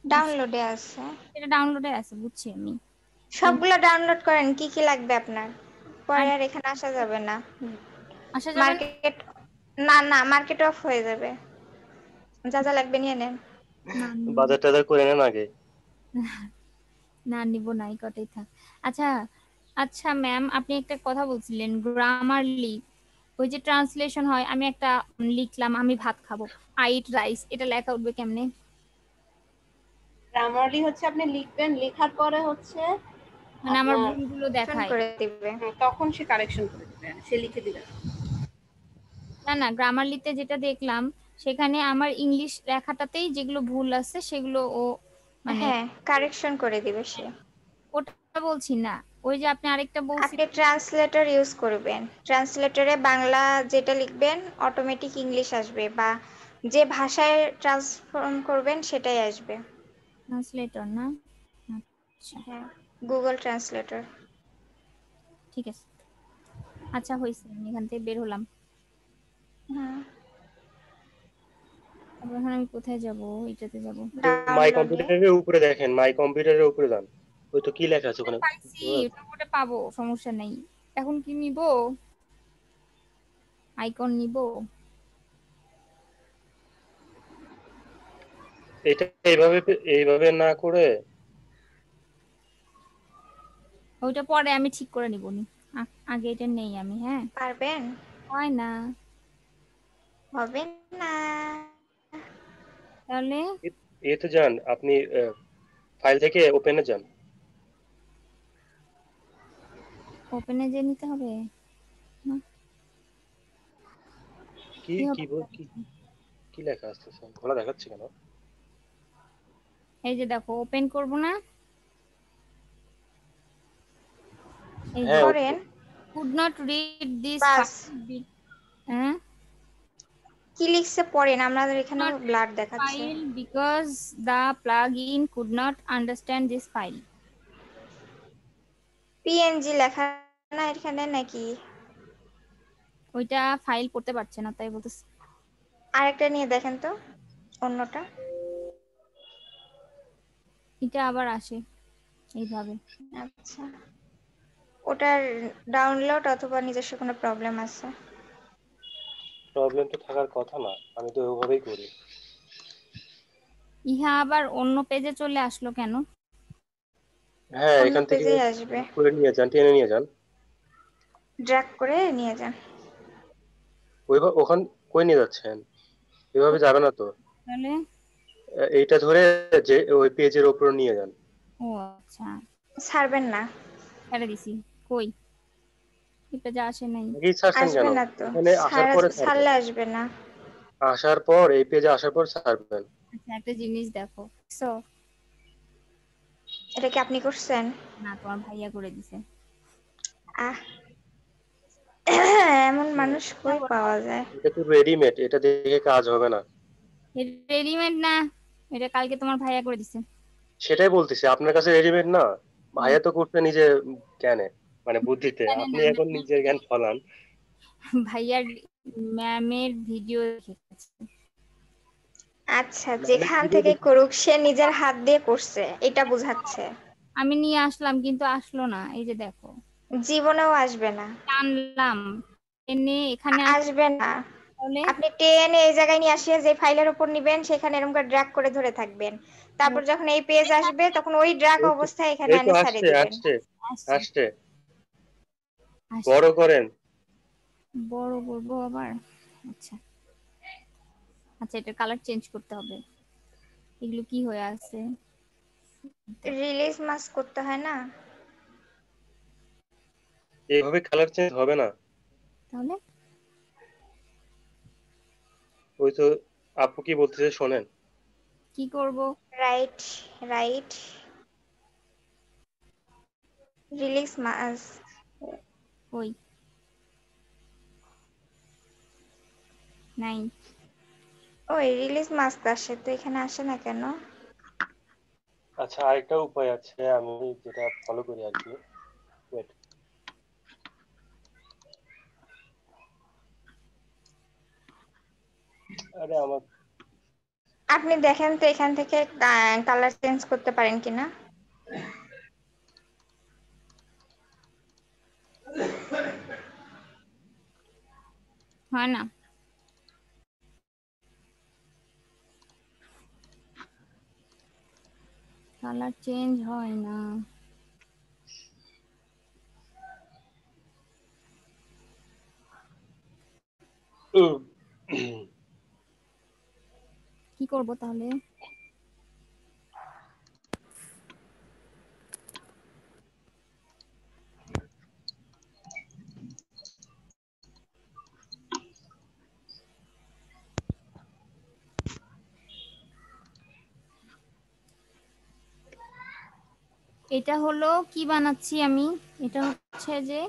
[SPEAKER 5] ডাউনলোডে আছে।
[SPEAKER 1] এটা ডাউনলোডে আছে, বুঝছি আমি।
[SPEAKER 5] সবগুলো ডাউনলোড করেন, কি কি লাগবে আপনার,
[SPEAKER 1] আর
[SPEAKER 5] পরে আর এখানে আসা যাবে না।
[SPEAKER 1] আসা যাবে না?
[SPEAKER 5] মার্কেট, না না, মার্কেট অফ হয়ে যাবে। যা যা লাগবে নিয়ে নেন।
[SPEAKER 1] না নিব
[SPEAKER 3] বাজার টাজার করে নেন আগে।
[SPEAKER 1] না, নিব না, এই কটাই থাক। আচ্ছা আচ্ছা ম্যাম, আপনি একটা কথা বলছিলেন গ্রামারলি, ওই যে ট্রান্সলেশন হয়, আমি একটা লিখলাম আমি ভাত খাবো, আই ইট রাইস, এটা লেখা উঠবে কেমনে?
[SPEAKER 2] গ্রামারলি হচ্ছে আপনি লিখবেন, লেখার পরে হচ্ছে
[SPEAKER 1] মানে আমার
[SPEAKER 2] আপনার
[SPEAKER 1] ভুলগুলো
[SPEAKER 5] Option
[SPEAKER 1] দেখায়।
[SPEAKER 5] করে দিবে।
[SPEAKER 2] তখন সে কারেকশন করে দিবে, সে লিখে দিবে।
[SPEAKER 1] না না, গ্রামারলিতে যেটা দেখলাম সেখানে আমার ইংলিশ লেখাটাতেই যেগুলো ভুল আছে সেগুলো ও মানে,
[SPEAKER 5] হ্যাঁ, কারেকশন করে দিবে সে।
[SPEAKER 1] ওটা বলছি না, ওই যে আপনি আরেকটা
[SPEAKER 5] আপনি
[SPEAKER 1] বলছিলেন।
[SPEAKER 5] ট্রান্সলেটর ইউজ করবেন, ট্রান্সলেটরে বাংলা যেটা লিখবেন অটোমেটিক ইংলিশ আসবে, বা যে ভাষায় ট্রান্সফর্ম করবেন সেটাই আসবে।
[SPEAKER 1] ট্রান্সলেটর না? আচ্ছা,
[SPEAKER 5] হ্যাঁ, গুগল ট্রান্সলেটর।
[SPEAKER 1] ঠিক আছে। আচ্ছা হয়েছে, আমি এখান থেকে বের হলাম।
[SPEAKER 5] হুম,
[SPEAKER 1] তারপর এখন আমি কোথায় যাব? এটাতে যাব।
[SPEAKER 3] মাই
[SPEAKER 5] ডাউনলোডে।
[SPEAKER 3] কম্পিউটারের উপরে দেখেন, মাই কম্পিউটারের উপরে যান। ওই তো কি লেখা আছে ওখানে?
[SPEAKER 1] পাইছি, ওটা ওটা পাবো, সমস্যা নেই। এখন কি নিব? আইকন নিব?
[SPEAKER 3] এটা এইভাবে না করে
[SPEAKER 1] ওইটা পরে আমি ঠিক করে নিব নি। আগে এটা নেই আমি। হ্যাঁ,
[SPEAKER 5] পারবেন?
[SPEAKER 1] হয় না
[SPEAKER 5] হবে না।
[SPEAKER 1] তাহলে?
[SPEAKER 3] এতে যান আপনি, ফাইল থেকে ওপেনে যান।
[SPEAKER 1] ওপেনে যে নিতে হবে না?
[SPEAKER 3] কি
[SPEAKER 1] কি
[SPEAKER 3] কি
[SPEAKER 1] হবে?
[SPEAKER 3] কি কি লেখা আছে খোলা দেখাচ্ছে কেন?
[SPEAKER 1] এই যে দেখো, ওপেন করব না, এই যে
[SPEAKER 3] হ্যাঁ
[SPEAKER 5] করেন।
[SPEAKER 1] could not read this
[SPEAKER 5] bus
[SPEAKER 1] file. হ্যাঁ,
[SPEAKER 5] কি লিখছে পড়েন, আমাদের
[SPEAKER 1] could
[SPEAKER 5] এখানেও
[SPEAKER 1] not read
[SPEAKER 5] ব্লাড
[SPEAKER 1] this
[SPEAKER 5] দেখাচ্ছে।
[SPEAKER 1] file because the plugin could not understand this file.
[SPEAKER 5] PNG লেখা না এখানে নাকি?
[SPEAKER 1] ওইটা ফাইল পড়তে পারছে না, তাই বলতেছে।
[SPEAKER 5] আরেকটা নিয়ে দেখেন তো, অন্যটা।
[SPEAKER 1] এটা আবার আসে এইভাবে।
[SPEAKER 5] আচ্ছা, ওটার ডাউনলোড অথবা নিজস্ব কোনো প্রবলেম আছে?
[SPEAKER 3] প্রবলেম তো থাকার কথা না, আমি তো ওইভাবেই করি।
[SPEAKER 1] ইহা আবার অন্য পেজে চলে আসলো কেন?
[SPEAKER 3] হ্যাঁ,
[SPEAKER 5] অন্য
[SPEAKER 3] এখান থেকে
[SPEAKER 5] পেজেই আসবে,
[SPEAKER 3] করে নিয়ে যান, টেনে নিয়ে যান।
[SPEAKER 5] ড্র্যাগ করে নিয়ে যান।
[SPEAKER 3] ওইভাবে ওখান কই নিয়ে যাচ্ছেন? এভাবে যাবে না তো।
[SPEAKER 1] তাহলে?
[SPEAKER 3] এইটা ধরে যে ওই পেজের ওপর নিয়ে যান।
[SPEAKER 1] ও আচ্ছা,
[SPEAKER 5] ছাড়বেন না?
[SPEAKER 1] ছেড়ে দিছি। কই, এই পেজে আসে নাই।
[SPEAKER 3] আগেই ছাড়ছেন কেন?
[SPEAKER 5] আসবে না তো,
[SPEAKER 3] এখানে আসার পরে ছাড়বেন।
[SPEAKER 5] ছাড়লে আসবে না।
[SPEAKER 3] আসার পর এই পেজে আসার পর ছাড়বেন।
[SPEAKER 1] আচ্ছা, একটা জিনিস দেখো। সো
[SPEAKER 5] এটা কি আপনি করছেন?
[SPEAKER 1] না, তোমার ভাইয়া করে দিছে।
[SPEAKER 5] আহ এমন মানুষ কই পাওয়া যায়?
[SPEAKER 3] এটা তো রেডিমেড, এটা দেখে কাজ হবে না।
[SPEAKER 1] রেডিমেড না, এটা কালকে তোমার ভাইয়া করে দিছে।
[SPEAKER 3] সেটাই বলতেছি, আপনার কাছে রেডিমেড না।
[SPEAKER 1] হুম,
[SPEAKER 3] ভাইয়া তো করতে নিজে জ্ঞানে, মানে বুদ্ধিতে,
[SPEAKER 1] জানে
[SPEAKER 3] আপনি
[SPEAKER 1] না,
[SPEAKER 3] এখন নিজের জ্ঞান ফলান।
[SPEAKER 1] ভাইয়ার ম্যামের ভিডিও দেখেছে।
[SPEAKER 5] আচ্ছা,
[SPEAKER 3] মানে
[SPEAKER 5] যেখান
[SPEAKER 3] ভিডিও
[SPEAKER 5] থেকে করুক সে নিজের হাত দিয়ে করছে, এটা বুঝাচ্ছে।
[SPEAKER 1] আমি নিয়ে আসলাম কিন্তু আসলো না, এই যে দেখো,
[SPEAKER 5] জীবনেও আসবে না।
[SPEAKER 1] টানলাম, এনে এখানে
[SPEAKER 5] আসবে না।
[SPEAKER 1] তাহলে
[SPEAKER 5] আপনি টেনে এই জায়গায় নিয়ে আসিয়ে যে ফাইলের উপর নিবেন, সেখানে এরকম করে ড্র্যাগ করে ধরে থাকবেন। তারপর যখন এই পেজ আসবে তখন ওই ড্র্যাগ
[SPEAKER 3] এই তো,
[SPEAKER 5] অবস্থায় এখানে
[SPEAKER 3] এই তো
[SPEAKER 5] এনে ছেড়ে
[SPEAKER 3] আসছে
[SPEAKER 5] দিবেন।
[SPEAKER 3] আসছে
[SPEAKER 1] আসছে
[SPEAKER 3] আসছে।
[SPEAKER 1] আসছে
[SPEAKER 3] বড় করেন।
[SPEAKER 1] বড় করবো আবার। আচ্ছা আচ্ছা, এটা কালার চেঞ্জ করতে হবে। এগুলো কি হয়ে আছে?
[SPEAKER 5] রিলিজ মাস্ক করতে হয় না?
[SPEAKER 3] এইভাবে কালার চেঞ্জ হবে না।
[SPEAKER 1] তাহলে
[SPEAKER 3] ওই তো আপু কি বলতেছে শোনেন।
[SPEAKER 1] কি করব?
[SPEAKER 5] Right, right, release mask.
[SPEAKER 1] ওই নাই।
[SPEAKER 5] ওই রিলিজ মাস্ক আসে তো, এখানে আসে না কেন?
[SPEAKER 3] আচ্ছা, আরেকটা উপায় আছে আমি যেটা ফলো করি আর কি। Wait, আরে আমার
[SPEAKER 5] আপনি দেখেন তো এখান থেকে কালার চেঞ্জ করতে পারেন কিনা।
[SPEAKER 1] হয় না, কালার চেঞ্জ হয় না।
[SPEAKER 3] উম,
[SPEAKER 1] কি করব তাহলে? এটা হলো কি বানাচ্ছি আমি, এটা হচ্ছে যে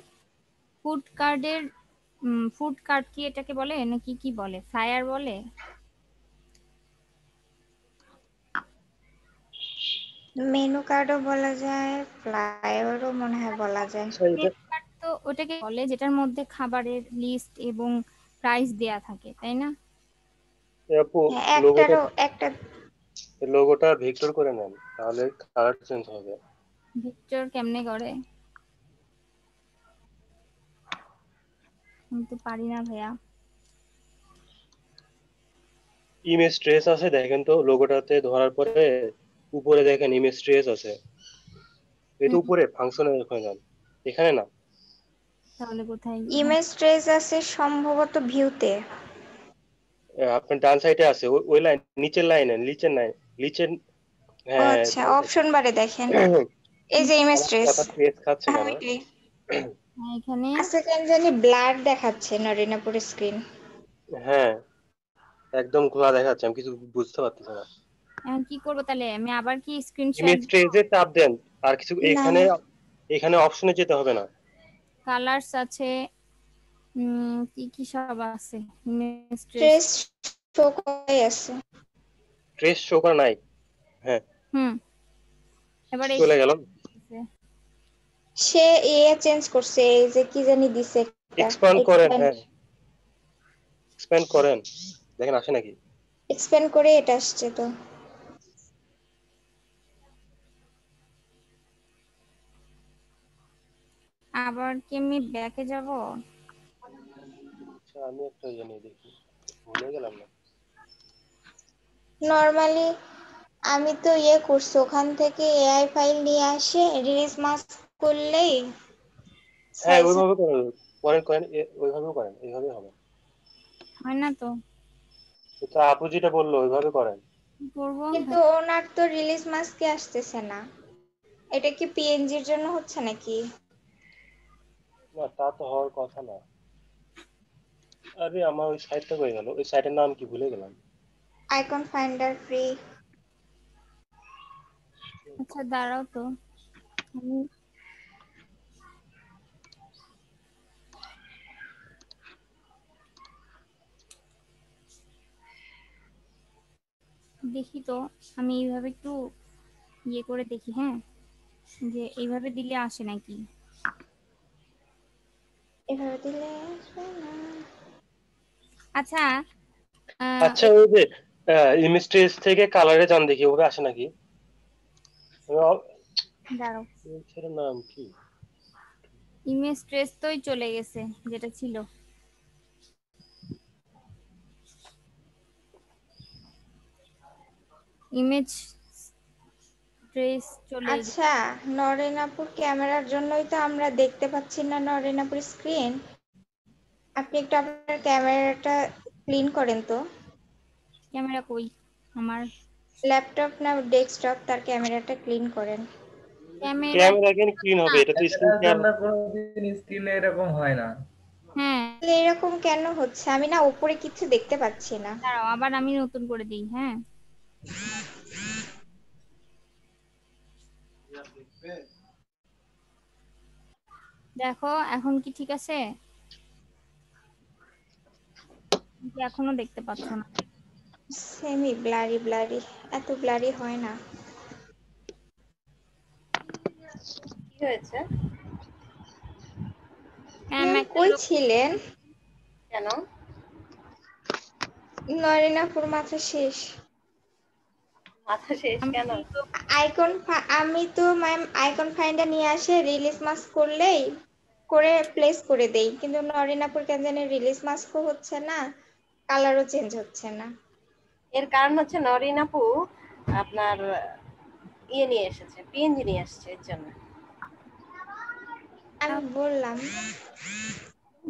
[SPEAKER 1] ফুড কার্ডের, ফুড কার্ড কি এটাকে বলে নাকি কি বলে, ফ্লায়ার বলে?
[SPEAKER 5] মেনু কার্ডও বলা যায়, ফ্লায়ারও মনে হয় বলা যায়।
[SPEAKER 3] আচ্ছা এটা
[SPEAKER 1] মেনু কার্ড তো ওটাকে বলে যেটার মধ্যে খাবারের লিস্ট এবং প্রাইস দেয়া থাকে, তাই না?
[SPEAKER 3] আপু
[SPEAKER 5] হ্যাঁ,
[SPEAKER 3] লোগোটা
[SPEAKER 5] একটারও একটা।
[SPEAKER 3] লোগোটা ভেক্টর করে নেন, তাহলে কালার চেঞ্জ হবে।
[SPEAKER 1] ভিক্টর কেমনে করে? আমি তো পারি না ভাইয়া।
[SPEAKER 3] ইমেজ ট্রেস আছে, দেখেন তো লোগোটাতে ধরার পরে উপরে দেখেন ইমেজ ট্রেস আছে, এই তো
[SPEAKER 1] হুম,
[SPEAKER 3] উপরে ফাংশনের ওখানে যান, এখানে না।
[SPEAKER 1] তাহলে কোথায়?
[SPEAKER 5] ইমেজ ট্রেস আছে সম্ভবত ভিউতে।
[SPEAKER 3] আপনার ডান সাইডে আছে, ওই লাইন, নিচের লাইনে, নিচের।
[SPEAKER 5] ও
[SPEAKER 3] হ্যাঁ
[SPEAKER 5] আচ্ছা,
[SPEAKER 3] ডান side।
[SPEAKER 5] অপশন বারে দেখেন, এই যে ইমেজ
[SPEAKER 3] আমার
[SPEAKER 5] ট্রেস।
[SPEAKER 3] কথা ট্রেস খাচ্ছে
[SPEAKER 5] হ্যাঁ
[SPEAKER 3] কেন?
[SPEAKER 5] ওইটাই।
[SPEAKER 1] হ্যাঁ, এখানে
[SPEAKER 5] আচ্ছা কেন জানি ব্লার দেখাচ্ছে নরিনাপুর স্ক্রিন।
[SPEAKER 3] হ্যাঁ, একদম খোলা দেখাচ্ছে, আমি কিছু বুঝতে পারতেছি না।
[SPEAKER 1] এখন কি করবো তাহলে? আমি আবার কি স্ক্রিন শেয়ার?
[SPEAKER 3] ইমেজ ট্রেসে চাপ দেন, আর কিছু
[SPEAKER 5] না
[SPEAKER 3] এখানে,
[SPEAKER 5] না,
[SPEAKER 3] এখানে অপশনে যেতে হবে না।
[SPEAKER 1] কালার্স আছে, কি কি সব আছে, ইমেজ ট্রেস।
[SPEAKER 5] ট্রেস শো করাই আছে।
[SPEAKER 3] ট্রেস শো করা নাই। হ্যাঁ,
[SPEAKER 1] হুম, এবার এই
[SPEAKER 3] চলে গেল।
[SPEAKER 5] সে চেঞ্জ করছে, এই যে কি জানি দিছে একটা
[SPEAKER 3] এক্সপ্যান্ড করেন,
[SPEAKER 5] এক্সপ্যান্ড।
[SPEAKER 3] হ্যাঁ এক্সপ্যান্ড করেন, দেখেন আসে নাকি।
[SPEAKER 5] এক্সপ্যান্ড করে এটা আসছে তো।
[SPEAKER 1] আবার কি আমি ব্যাকে যাব?
[SPEAKER 3] আচ্ছা আমি একটা জানি দেখি, ভুলে গেলাম না।
[SPEAKER 5] নরমালি আমি তো করছি, ওখান থেকে এআই ফাইল নিয়ে আসে রিলিজ মাস্ক করলেই
[SPEAKER 3] হ্যাঁ
[SPEAKER 5] সাইজ।
[SPEAKER 3] ওইভাবে করেন, করেন করেন, ওইভাবেও করেন, এইভাবে হবে।
[SPEAKER 1] হয় না তো,
[SPEAKER 3] তো আপু যেটা বললো ওইভাবে করেন।
[SPEAKER 1] কি করবো
[SPEAKER 5] কিন্তু ওনার তো রিলিজ মাস্কে আসতেছে না। এটা কি পিএনজির জন্য হচ্ছে নাকি?
[SPEAKER 3] না তা তো হওয়ার কথা না। আরে আমার ওই সাইটটা হয়ে গেল, ওই সাইটের নাম কি ভুলে গেলাম।
[SPEAKER 5] Icon finder free.
[SPEAKER 1] আচ্ছা দাঁড়াও তো, আমি দেখি তো, আমি এইভাবে একটু করে দেখি, হ্যাঁ, যে এইভাবে দিলে আসে নাকি।
[SPEAKER 5] এভাবে দিলে আসবে না।
[SPEAKER 1] আচ্ছা,
[SPEAKER 3] আচ্ছা ওই যে ইমেজ ট্রেস থেকে কালারে যান দেখি, ওভাবে আসে নাকি।
[SPEAKER 1] দাঁড়াও,
[SPEAKER 3] সেটার নাম কি?
[SPEAKER 1] ইমেজ ট্রেস তোই চলে গেছে, যেটা ছিল ইমেজ ট্রেস চলে গেছে।
[SPEAKER 5] আচ্ছা, নরেনাপুর ক্যামেরার জন্যই তো আমরা দেখতে পাচ্ছি না নরেনাপুর স্ক্রিন। আপনি একটু আপনার ক্যামেরাটা ক্লিন করেন তো।
[SPEAKER 1] ক্যামেরা কই আমার?
[SPEAKER 5] ল্যাপটপ না ডেস্কটপ, তার ক্যামেরাটা ক্লিন করেন।
[SPEAKER 1] ক্যামেরা
[SPEAKER 3] ক্যামেরা কেন ক্লিন হবে, এটা তো স্ক্রিন
[SPEAKER 6] ক্যামেরার
[SPEAKER 3] শেয়ার।
[SPEAKER 6] জন্য কোনোদিন স্ক্রিনে এরকম হয় না।
[SPEAKER 1] হ্যাঁ,
[SPEAKER 5] তাহলে এরকম কেন হচ্ছে? আমি না উপরে কিছু দেখতে পাচ্ছি না।
[SPEAKER 1] দাঁড়াও আবার আমি নতুন করে দিই, হ্যাঁ। দেখো এখন কি ঠিক আছে? কি এখনো দেখতে পাচ্ছ না?
[SPEAKER 5] সেমি ব্লারি ব্লারি, এত ব্লারি হয় না।
[SPEAKER 2] কি হয়েছে?
[SPEAKER 1] ম্যাম একটা
[SPEAKER 5] কই
[SPEAKER 1] লোক,
[SPEAKER 5] ছিলেন?
[SPEAKER 2] কেন?
[SPEAKER 5] নরেনাপুর মাথা শেষ।
[SPEAKER 2] মাথা শেষ
[SPEAKER 1] আমি
[SPEAKER 2] কেন?
[SPEAKER 1] লোক,
[SPEAKER 5] আমি তো ম্যাম আইকন ফাইন্ডার নিয়ে আসে রিলিজ মাস্ক করলেই করে প্লেস করে দেই, কিন্তু নরিনাপুর কেন জানি রিলিজ মাস্কও হচ্ছে না, কালারও চেঞ্জ হচ্ছে না।
[SPEAKER 2] এর কারণ হচ্ছে নরিন আপু আপনার ইয়ে নিয়ে এসেছে, পিএনজি নিয়ে আসছে, এর জন্য।
[SPEAKER 5] আমি বললাম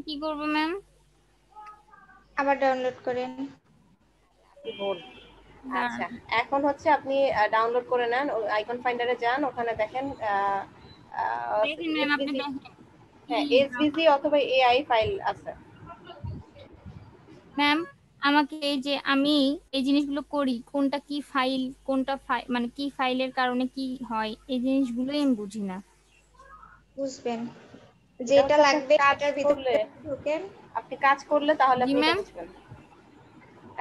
[SPEAKER 1] কি করবো ম্যাম?
[SPEAKER 5] আবার ডাউনলোড করেন।
[SPEAKER 2] কি বল।
[SPEAKER 1] দাঁড়ান,
[SPEAKER 2] আচ্ছা, এখন হচ্ছে আপনি ডাউনলোড করে নেন, আইকন ফাইন্ডারে যান, ওখানে দেখেন
[SPEAKER 1] দেখেন ম্যাম, আপনি
[SPEAKER 2] এসভিজি,
[SPEAKER 1] দেখেন কি।
[SPEAKER 2] হ্যাঁ এসভিজি অথবা এআই ফাইল আছে।
[SPEAKER 1] ম্যাম, আমাকে এই যে আমি এই জিনিসগুলো করি, কোনটা কি ফাইল, কোনটা মানে কি ফাইলের কারণে কি হয়, এই জিনিসগুলোই আমি বুঝি না।
[SPEAKER 5] বুঝবেন,
[SPEAKER 2] এটা
[SPEAKER 5] যেটা
[SPEAKER 2] হচ্ছে আপনি
[SPEAKER 5] লাগবে
[SPEAKER 2] কাজ
[SPEAKER 5] সেটার
[SPEAKER 2] করলে,
[SPEAKER 5] ভিতরে ঢোকেন।
[SPEAKER 2] আপনি কাজ করলে তাহলে
[SPEAKER 1] জি
[SPEAKER 2] আপনি এটা
[SPEAKER 1] ম্যাম,
[SPEAKER 2] বুঝবেন।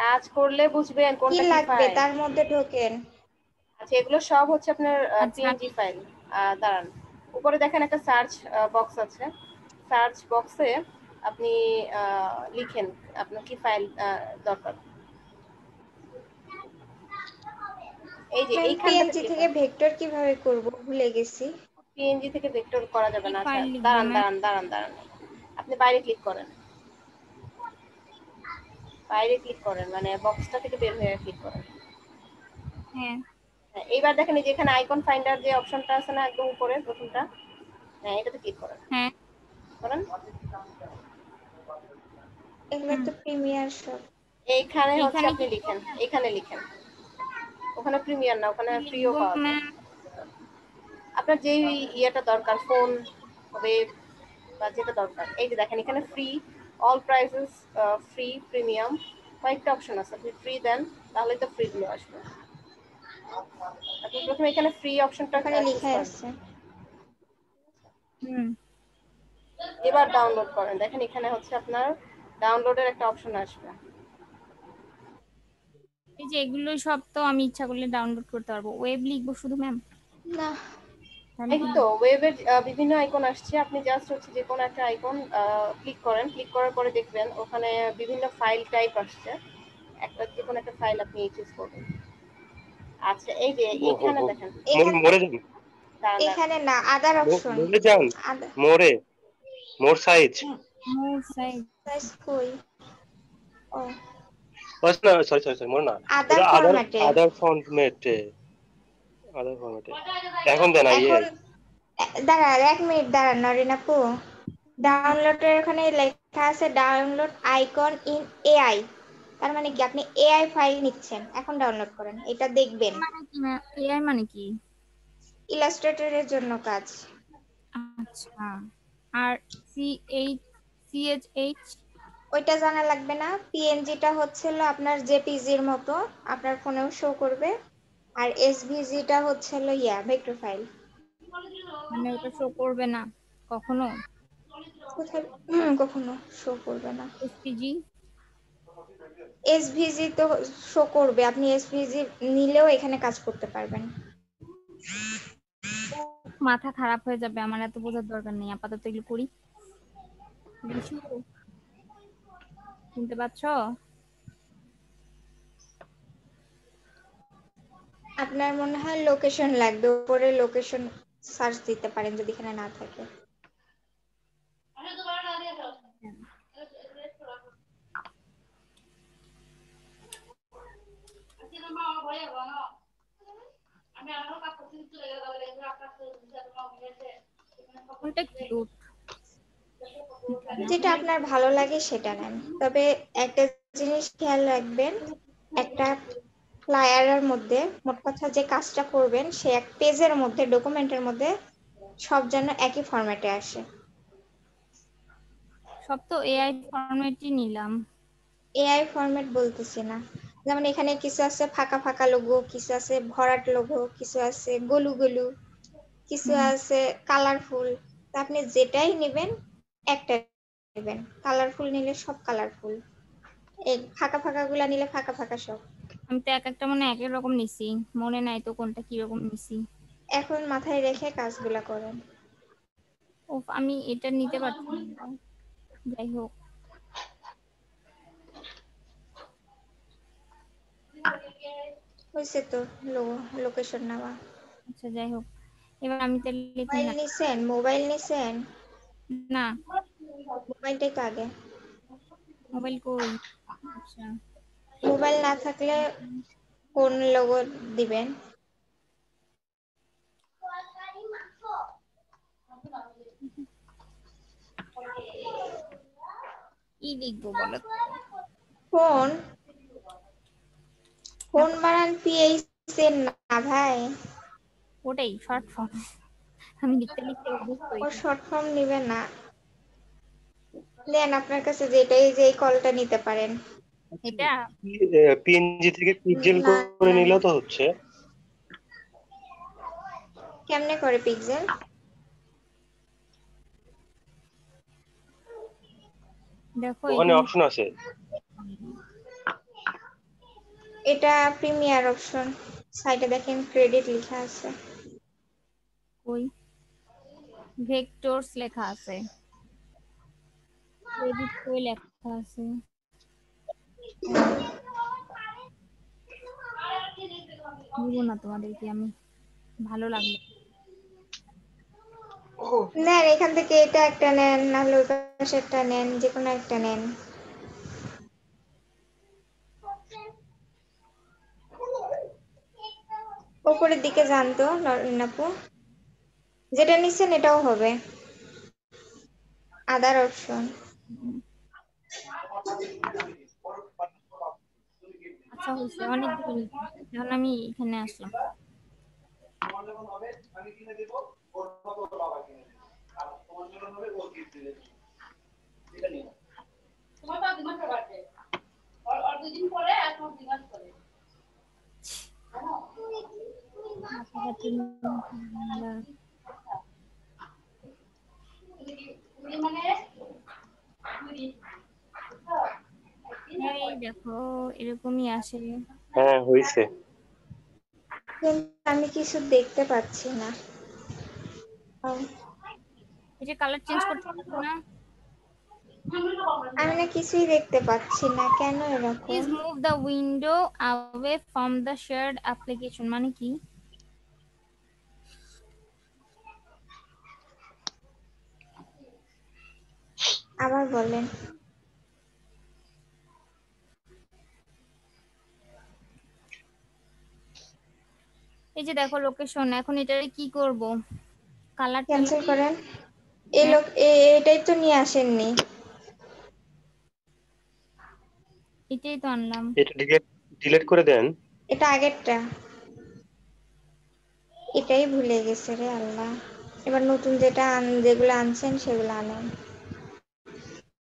[SPEAKER 2] কাজ করলে বুঝবেন
[SPEAKER 5] কি
[SPEAKER 2] কোনটা কি
[SPEAKER 5] লাগবে
[SPEAKER 2] ফাইল।
[SPEAKER 5] তার মধ্যে ঢোকেন।
[SPEAKER 2] আচ্ছা, এগুলো সব হচ্ছে আপনার
[SPEAKER 1] আচ্ছা
[SPEAKER 2] পিএনজি ফাইল। দাঁড়ান, উপরে দেখেন একটা সার্চ বক্স আছে, সার্চ বক্সে আপনি লিখেন আপনার কি ফাইল দরকার, এই যে
[SPEAKER 5] ম্যাম
[SPEAKER 2] এইখানটাতে
[SPEAKER 5] পিএনজি থেকে
[SPEAKER 2] লিখেন।
[SPEAKER 5] ভেক্টর কিভাবে করব ভুলে গেছি।
[SPEAKER 2] পিএনজি থেকে ভেক্টর করা যাবে
[SPEAKER 1] কি
[SPEAKER 2] না। আচ্ছা
[SPEAKER 1] ফাইল লিখবো
[SPEAKER 2] দাঁড়ান
[SPEAKER 1] ম্যাম?
[SPEAKER 2] দাঁড়ান দাঁড়ান দাঁড়ান, আপনি বাইরে ক্লিক করেন, বাইরে ক্লিক করেন, মানে বক্সটা থেকে বের হয়ে ক্লিক করেন।
[SPEAKER 1] হ্যাঁ
[SPEAKER 2] হ্যাঁ, এইবার দেখেন এই যে এখানে আইকন ফাইন্ডার যে অপশনটা আছে না একদম উপরে প্রথমটা, হ্যাঁ এটাতে ক্লিক করেন,
[SPEAKER 1] হ্যাঁ
[SPEAKER 2] করেন।
[SPEAKER 5] এগুলো
[SPEAKER 1] হুম।
[SPEAKER 5] তো প্রিমিয়ার সব।
[SPEAKER 2] এইখানে হচ্ছে
[SPEAKER 1] এইখানে
[SPEAKER 2] আপনি
[SPEAKER 1] কি
[SPEAKER 2] লিখেন, এখানে লিখেন, ওখানে প্রিমিয়ার না, ওখানে ফ্রিও
[SPEAKER 1] লিখবো
[SPEAKER 2] পাওয়া যায়।
[SPEAKER 1] ম্যাম?
[SPEAKER 2] আপনার যেই ইয়েটা দরকার, ফোন, ওয়েব বা যেটা দরকার, এই যে দেখেন এখানে free, all prices, free, premium, কয়েকটা অপশন আছে। আপনি ফ্রি দেন তাহলে তো ফ্রি গুলো আসবে। আপনি প্রথমে এখানে ফ্রি অপশনটা
[SPEAKER 5] ওখানে
[SPEAKER 2] চুজ
[SPEAKER 5] লেখাই
[SPEAKER 2] করেন,
[SPEAKER 5] আছে।
[SPEAKER 1] হুম।
[SPEAKER 2] এবার ডাউনলোড করেন। দেখেন এখানে হচ্ছে আপনার ডাউনলোডের একটা অপশন আসবে।
[SPEAKER 1] এই যে এগুলো সব তো আমি ইচ্ছা করলে ডাউনলোড করতে পারবো। ওয়েব লিখবো শুধু ম্যাম?
[SPEAKER 5] না,
[SPEAKER 1] তাহলে
[SPEAKER 2] এই
[SPEAKER 1] কি
[SPEAKER 2] তো
[SPEAKER 1] লিখবো?
[SPEAKER 2] ওয়েবের বিভিন্ন আইকন আসছে, আপনি জাস্ট হচ্ছে যে কোনো একটা আইকন ক্লিক করেন, ক্লিক করার পরে দেখবেন ওখানে বিভিন্ন ফাইল টাইপ আসছে, একটা যে কোনো একটা ফাইল আপনি চুজ করবেন। আচ্ছা এই যে
[SPEAKER 3] ও হো
[SPEAKER 2] এইখানে
[SPEAKER 3] হো,
[SPEAKER 2] দেখেন,
[SPEAKER 5] এখানে
[SPEAKER 3] মরে যান,
[SPEAKER 2] দাঁড়ান দাঁড়ান,
[SPEAKER 5] এখানে না, আদার অপশন।
[SPEAKER 3] মরে যান,
[SPEAKER 5] আদার
[SPEAKER 3] মোরে, মোর সাইজ।
[SPEAKER 1] মোর সাইজ।
[SPEAKER 5] সাইজ কই? ও,
[SPEAKER 3] না সরি সরি সরি, মোর না,
[SPEAKER 5] আদার
[SPEAKER 3] এটা আদার,
[SPEAKER 5] ফরম্যাটে।
[SPEAKER 3] আদার ফরম্যাটে, আদার ফরম্যাটে। এখন দেন
[SPEAKER 5] এখন
[SPEAKER 3] আইএল।
[SPEAKER 5] দাঁড়ান 1 মিনিট, দাঁড়ান নরিন আপু। ডাউনলোডের ওখানে লেখা আছে ডাউনলোড আইকন ইন এআই। তার মানে কি আপনি এআই ফাইল নিচ্ছেন, এখন ডাউনলোড করেন, এটা দেখবেন।
[SPEAKER 1] মানে কি ম্যাম? এআই মানে কি?
[SPEAKER 5] ইলাস্ট্রেটরের জন্য কাজ।
[SPEAKER 1] আচ্ছা। আর সিএইচ?
[SPEAKER 5] ওইটা জানা লাগবে না। পিএনজিটা হচ্ছিল আপনার জেপিজির মতো, আপনার ফোনেও শো করবে। আর এসভিজিটা হচ্ছিল ভেক্টর ফাইল।
[SPEAKER 1] মানে ওটা শো করবে না কখনো?
[SPEAKER 5] কোথায়? কখনো শো করবে না।
[SPEAKER 1] এসপিজি?
[SPEAKER 5] এসভিজি তো শো করবে, আপনি এসভিজি নিলেও এখানে কাজ করতে পারবেন।
[SPEAKER 1] মাথা খারাপ হয়ে যাবে, আমার এত বোঝার দরকার নেই, আপাতত এগুলো করি। বিশু, শুনতে পাচ্ছ?
[SPEAKER 5] আপনার মনে হয় লোকেশন লাগবে, উপরে লোকেশন সার্চ দিতে পারেন যদি এখানে না থাকে।
[SPEAKER 1] কোনটা কিউট?
[SPEAKER 5] যেটা আপনার ভালো লাগে সেটা নেন, তবে একটা জিনিস খেয়াল রাখবেন, একটা ফ্লায়ারের মধ্যে মোট কথা যে কাজটা করবেন সে এক পেজের মধ্যে, ডকুমেন্টের মধ্যে সব যেন একই ফরম্যাটে আসে।
[SPEAKER 1] সব তো এআই ফরম্যাটই নিলাম।
[SPEAKER 5] এআই ফরম্যাট বলতেছি না, যেমন এখানে কিছু আছে ফাঁকা ফাঁকা লোগো, কিছু আছে ভরাট লোগো, কিছু আছে গলু গলু, কিছু
[SPEAKER 1] হুম।
[SPEAKER 5] আছে কালারফুল। তা আপনি যেটাই নেবেন একটা নেবেন, কালারফুল নিলে সব কালারফুল, এই ফাঁকা ফাঁকা গুলা নিলে ফাঁকা ফাঁকা সব।
[SPEAKER 1] আমি তো এক একটা মনে এক এক রকম নিছি, মনে নাই তো কোনটা কি রকম নিছি।
[SPEAKER 5] এখন মাথায় রেখে কাজগুলা করেন।
[SPEAKER 1] ও, আমি এটা নিতে পারছি না। যাই হোক।
[SPEAKER 5] হয়েছে তো লোকেশন নেওয়া।
[SPEAKER 1] আচ্ছা যাই হোক, এবার আমি তাহলে লিখি
[SPEAKER 5] মোবাইল
[SPEAKER 1] না?
[SPEAKER 5] নিছেন? মোবাইল নিছেন?
[SPEAKER 1] না,
[SPEAKER 5] মোবাইলটাই তো আগে।
[SPEAKER 1] মোবাইল কই? আচ্ছা।
[SPEAKER 5] মোবাইল না থাকলে কোন লোগো দিবেন?
[SPEAKER 1] কি লিখবো বলো তো?
[SPEAKER 5] ফোন ফোন বানান পিএইচ এর না ভাই।
[SPEAKER 1] ওটাই শর্ট ফর্ম। আমি লিখতে লিখতে অভ্যস্ত
[SPEAKER 5] ও
[SPEAKER 1] হয়েছি।
[SPEAKER 5] শর্ট ফর্ম নিবেন না, নেন আপনার কাছে যেটাই, যে এই কলটা নিতে পারেন।
[SPEAKER 1] এটা
[SPEAKER 3] পিএনজি থেকে পিক্সেল
[SPEAKER 5] না
[SPEAKER 3] করে
[SPEAKER 5] না না,
[SPEAKER 3] নিলেও তো হচ্ছে।
[SPEAKER 5] কেমনে করে পিক্সেল?
[SPEAKER 1] দেখো
[SPEAKER 3] ওখানে
[SPEAKER 1] এখানে
[SPEAKER 3] অপশন আছে।
[SPEAKER 5] এটা প্রিমিয়ার অপশন, সাইডে দেখেন ক্রেডিট লেখা আছে।
[SPEAKER 1] কই ভেক্টরস লেখা আছে, ক্রেডিট কই লেখা আছে? দিব না তোমাদেরকে আমি, ভালো লাগলো।
[SPEAKER 5] নেন এখান থেকে এটা একটা নেন, নাহলে ওই পাশেরটা নেন, যে কোনো একটা নেন। উপরের দিকে যান তো নরিন আপু, যেটা নিচ্ছেন এটাও হবে, আদার অপশন।
[SPEAKER 1] আচ্ছা হয়েছে, অনেক দূরে নিয়েছি। এখন আমি এখানে আসলাম। মাথাঘাটে হ্যাঁ, এই দেখো এরকমই আসে।
[SPEAKER 3] হ্যাঁ হয়েছে।
[SPEAKER 5] কিন্তু আমি কিছু দেখতে পাচ্ছি না।
[SPEAKER 1] এই যে কালার চেঞ্জ করতে পারছো না,
[SPEAKER 5] আমি না কিছুই দেখতে পাচ্ছি না, কেন এরকম?
[SPEAKER 1] Please move the window away from the shared application, মানে কি?
[SPEAKER 5] আবার বলেন।
[SPEAKER 1] এই যে দেখো লোকেশন, এখন এটা কি করব? কালারটা
[SPEAKER 5] ক্যান্সেল করেন। এই লোক এটাই তো নিয়ে আসেননি।
[SPEAKER 1] এটাই তো আনলাম।
[SPEAKER 3] এটা ডিলিট করে দেন।
[SPEAKER 5] এটা আগেরটা, এটাই ভুলে গেছে রে আল্লাহ। এবার নতুন যেগুলো আনছেন সেগুলো আনেন।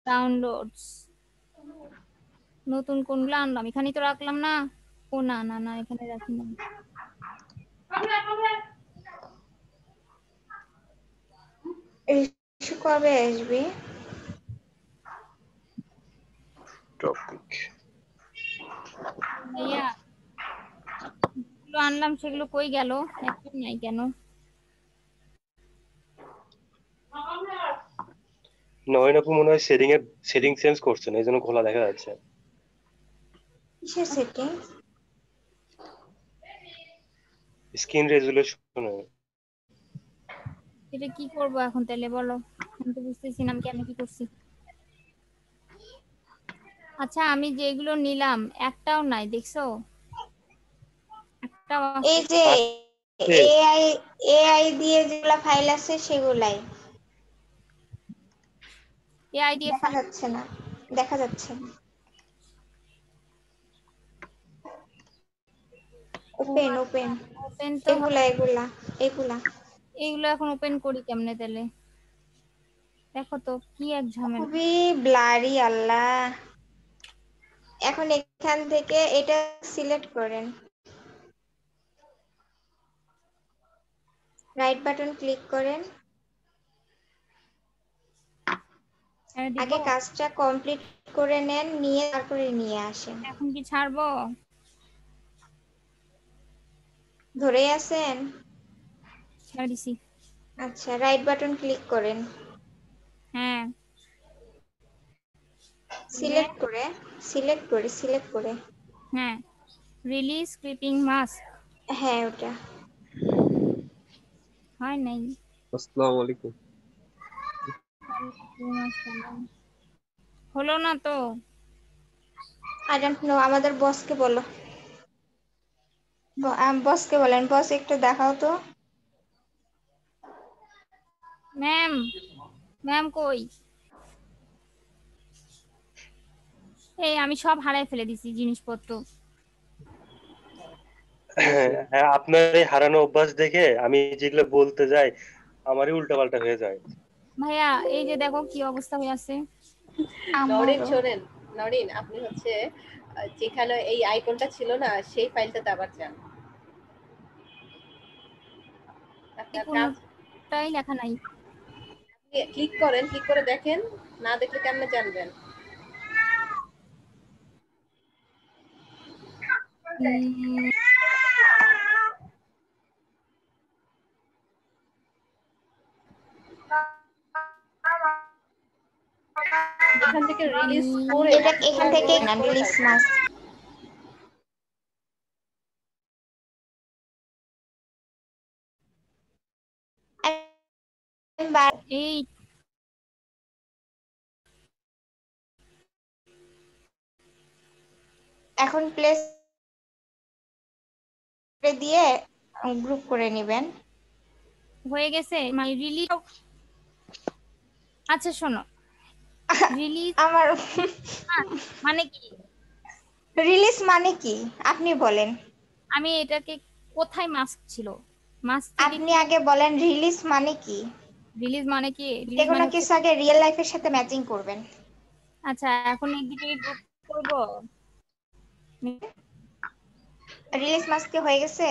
[SPEAKER 1] ডাউনলোডস, নতুন কোনগুলো আনলাম? এখানেই তো রাখলাম না। ও না না না, এখানে রাখি না।
[SPEAKER 5] ইস্যু কবে আসবে?
[SPEAKER 3] টপিক
[SPEAKER 1] ভাইয়া, যেগুলো আনলাম সেগুলো কই গেল? একটাও নাই কেন?
[SPEAKER 3] নয়ন আপু মনে হয় সেটিং চেঞ্জ করছেন, এই জন্য খোলা দেখা যাচ্ছে।
[SPEAKER 5] কিসের সেটিং?
[SPEAKER 3] Screen resolution.
[SPEAKER 1] এটা কি করব এখন তাহলে বলো? আমি তো বুঝতেছি না আমি কেন কি করছি। আচ্ছা, আমি যেগুলো নিলাম একটাও নাই, দেখছো? একটাও
[SPEAKER 5] এই
[SPEAKER 1] আসছে।
[SPEAKER 5] যে এআই এআই দিয়ে যেগুলা ফাইল আছে সেগুলাই
[SPEAKER 1] এআই দিয়ে
[SPEAKER 5] দেখা যাচ্ছে না, দেখা যাচ্ছে না। ওপেন ওপেন,
[SPEAKER 1] ওপেন তো
[SPEAKER 5] এগুলা এগুলা এগুলা
[SPEAKER 1] এইগুলো এখন ওপেন করি কেমনে তাহলে? দেখো তো কি এক ঝামেলা।
[SPEAKER 5] খুবই ব্লারি আল্লাহ। এখন এখান থেকে এটা সিলেক্ট করেন, রাইট বাটন ক্লিক করেন।
[SPEAKER 1] হ্যাঁ, দিব।
[SPEAKER 5] আগে কাজটা কমপ্লিট করে নেন, নিয়ে তারপরে নিয়ে আসেন।
[SPEAKER 1] এখন কি ছাড়বো?
[SPEAKER 5] ধরে আছেন?
[SPEAKER 1] ছেড়ে দিছি।
[SPEAKER 5] আচ্ছা, রাইট বাটন ক্লিক করেন,
[SPEAKER 1] হ্যাঁ,
[SPEAKER 5] সিলেক্ট করে
[SPEAKER 1] হ্যাঁ, রিলিজ ক্লিপিং মাস্ক।
[SPEAKER 5] হ্যাঁ ওটা।
[SPEAKER 1] হয় নাই।
[SPEAKER 7] আসসালামু আলাইকুম।
[SPEAKER 1] ওয়ালাইকুম আসসালাম। হলো না তো।
[SPEAKER 5] আই ডোন্ট নো, আমাদের বসকে বলো। বসকে বলেন, বস একটু দেখাও তো।
[SPEAKER 1] ম্যাম, ম্যাম কই? এই আমি সব হারাই ফেলে দিছি জিনিসপত্র।
[SPEAKER 3] হ্যাঁ, আপনার এই হারানো অভ্যাস দেখে আমি যেগুলো বলতে যাই আমারই উল্টাপাল্টা হয়ে যায়।
[SPEAKER 1] ভাইয়া এই যে দেখো কি অবস্থা হয়ে আছে।
[SPEAKER 2] নরিন
[SPEAKER 5] আমারও।
[SPEAKER 2] শোনেন, নরিন আপনি হচ্ছে যেখানে এই আইকনটা ছিল না সেই ফাইলটাতে আবার যান। আপনার কাজ
[SPEAKER 1] কোনটাই লেখা নাই।
[SPEAKER 2] ক্লিক করেন, ক্লিক করে দেখেন, না দেখলে কেমনে জানবেন?
[SPEAKER 1] উম,
[SPEAKER 2] এখান থেকে রিলিজ করে
[SPEAKER 5] এটা এখান থেকে না, রিলিজ মাস্ক।
[SPEAKER 1] এই
[SPEAKER 5] এখন প্লেস দিয়ে গ্রুপ করে নেবেন।
[SPEAKER 1] হয়ে গেছে মানে রিলিজ। আচ্ছা শোনো, রিলিজ
[SPEAKER 5] আমার
[SPEAKER 1] মানে কি?
[SPEAKER 5] রিলিজ মানে কি আপনি বলেন।
[SPEAKER 1] আমি এটাকে কোথায় মাস্ক ছিল, মাস্ক থেকে
[SPEAKER 5] আপনি আগে বলেন রিলিজ মানে কি।
[SPEAKER 1] রিলিজ মানে কি? রিলিজ
[SPEAKER 5] যেকোনো
[SPEAKER 1] মানে হচ্ছে,
[SPEAKER 5] কিছু আগে রিয়েল লাইফের সাথে ম্যাচিং করবেন।
[SPEAKER 1] আচ্ছা এখন একদিকে গ্রুপ করব।
[SPEAKER 5] রিলিজ মাস্ক কি হয়ে গেছে?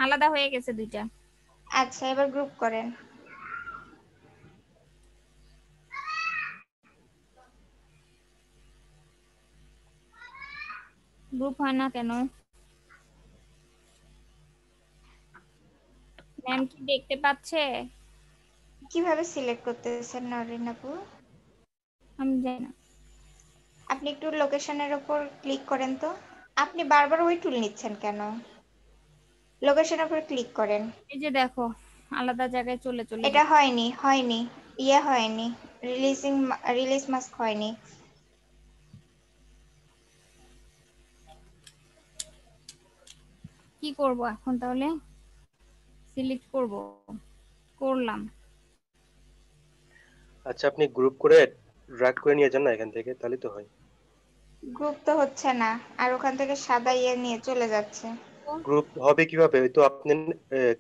[SPEAKER 1] আলাদা হয়ে গেছে দুইটা।
[SPEAKER 5] আচ্ছা এবার গ্রুপ করেন।
[SPEAKER 1] গ্রুপ হয় না কেন? ম্যাম কি দেখতে পাচ্ছে?
[SPEAKER 5] কিভাবে সিলেক্ট করতেছেন নরিন আপু?
[SPEAKER 1] আমি জানি না।
[SPEAKER 5] আপনি একটু লোকেশনের উপর ক্লিক করেন তো। আপনি বারবার ওই টুল নিচ্ছেন কেন? লোকেশনের উপর ক্লিক করেন।
[SPEAKER 1] এই যে দেখো, আলাদা জায়গায় চলে চলে
[SPEAKER 5] এটা
[SPEAKER 1] যাচ্ছে।
[SPEAKER 5] হয়নি হয়নি, রিলিজ মাস্ক হয়নি।
[SPEAKER 1] কি করব এখন তাহলে? সিলেক্ট করব, করলাম।
[SPEAKER 3] আচ্ছা আপনি গ্রুপ করে ড্র্যাগ করে নিয়ে যান না এখান থেকে, তাহলে তো হয়।
[SPEAKER 5] গ্রুপ তো হচ্ছে না, আর ওখান থেকে সাদা ইয়ে নিয়ে চলে যাচ্ছে।
[SPEAKER 3] গ্রুপ হবে কিভাবে? ওই তো আপনি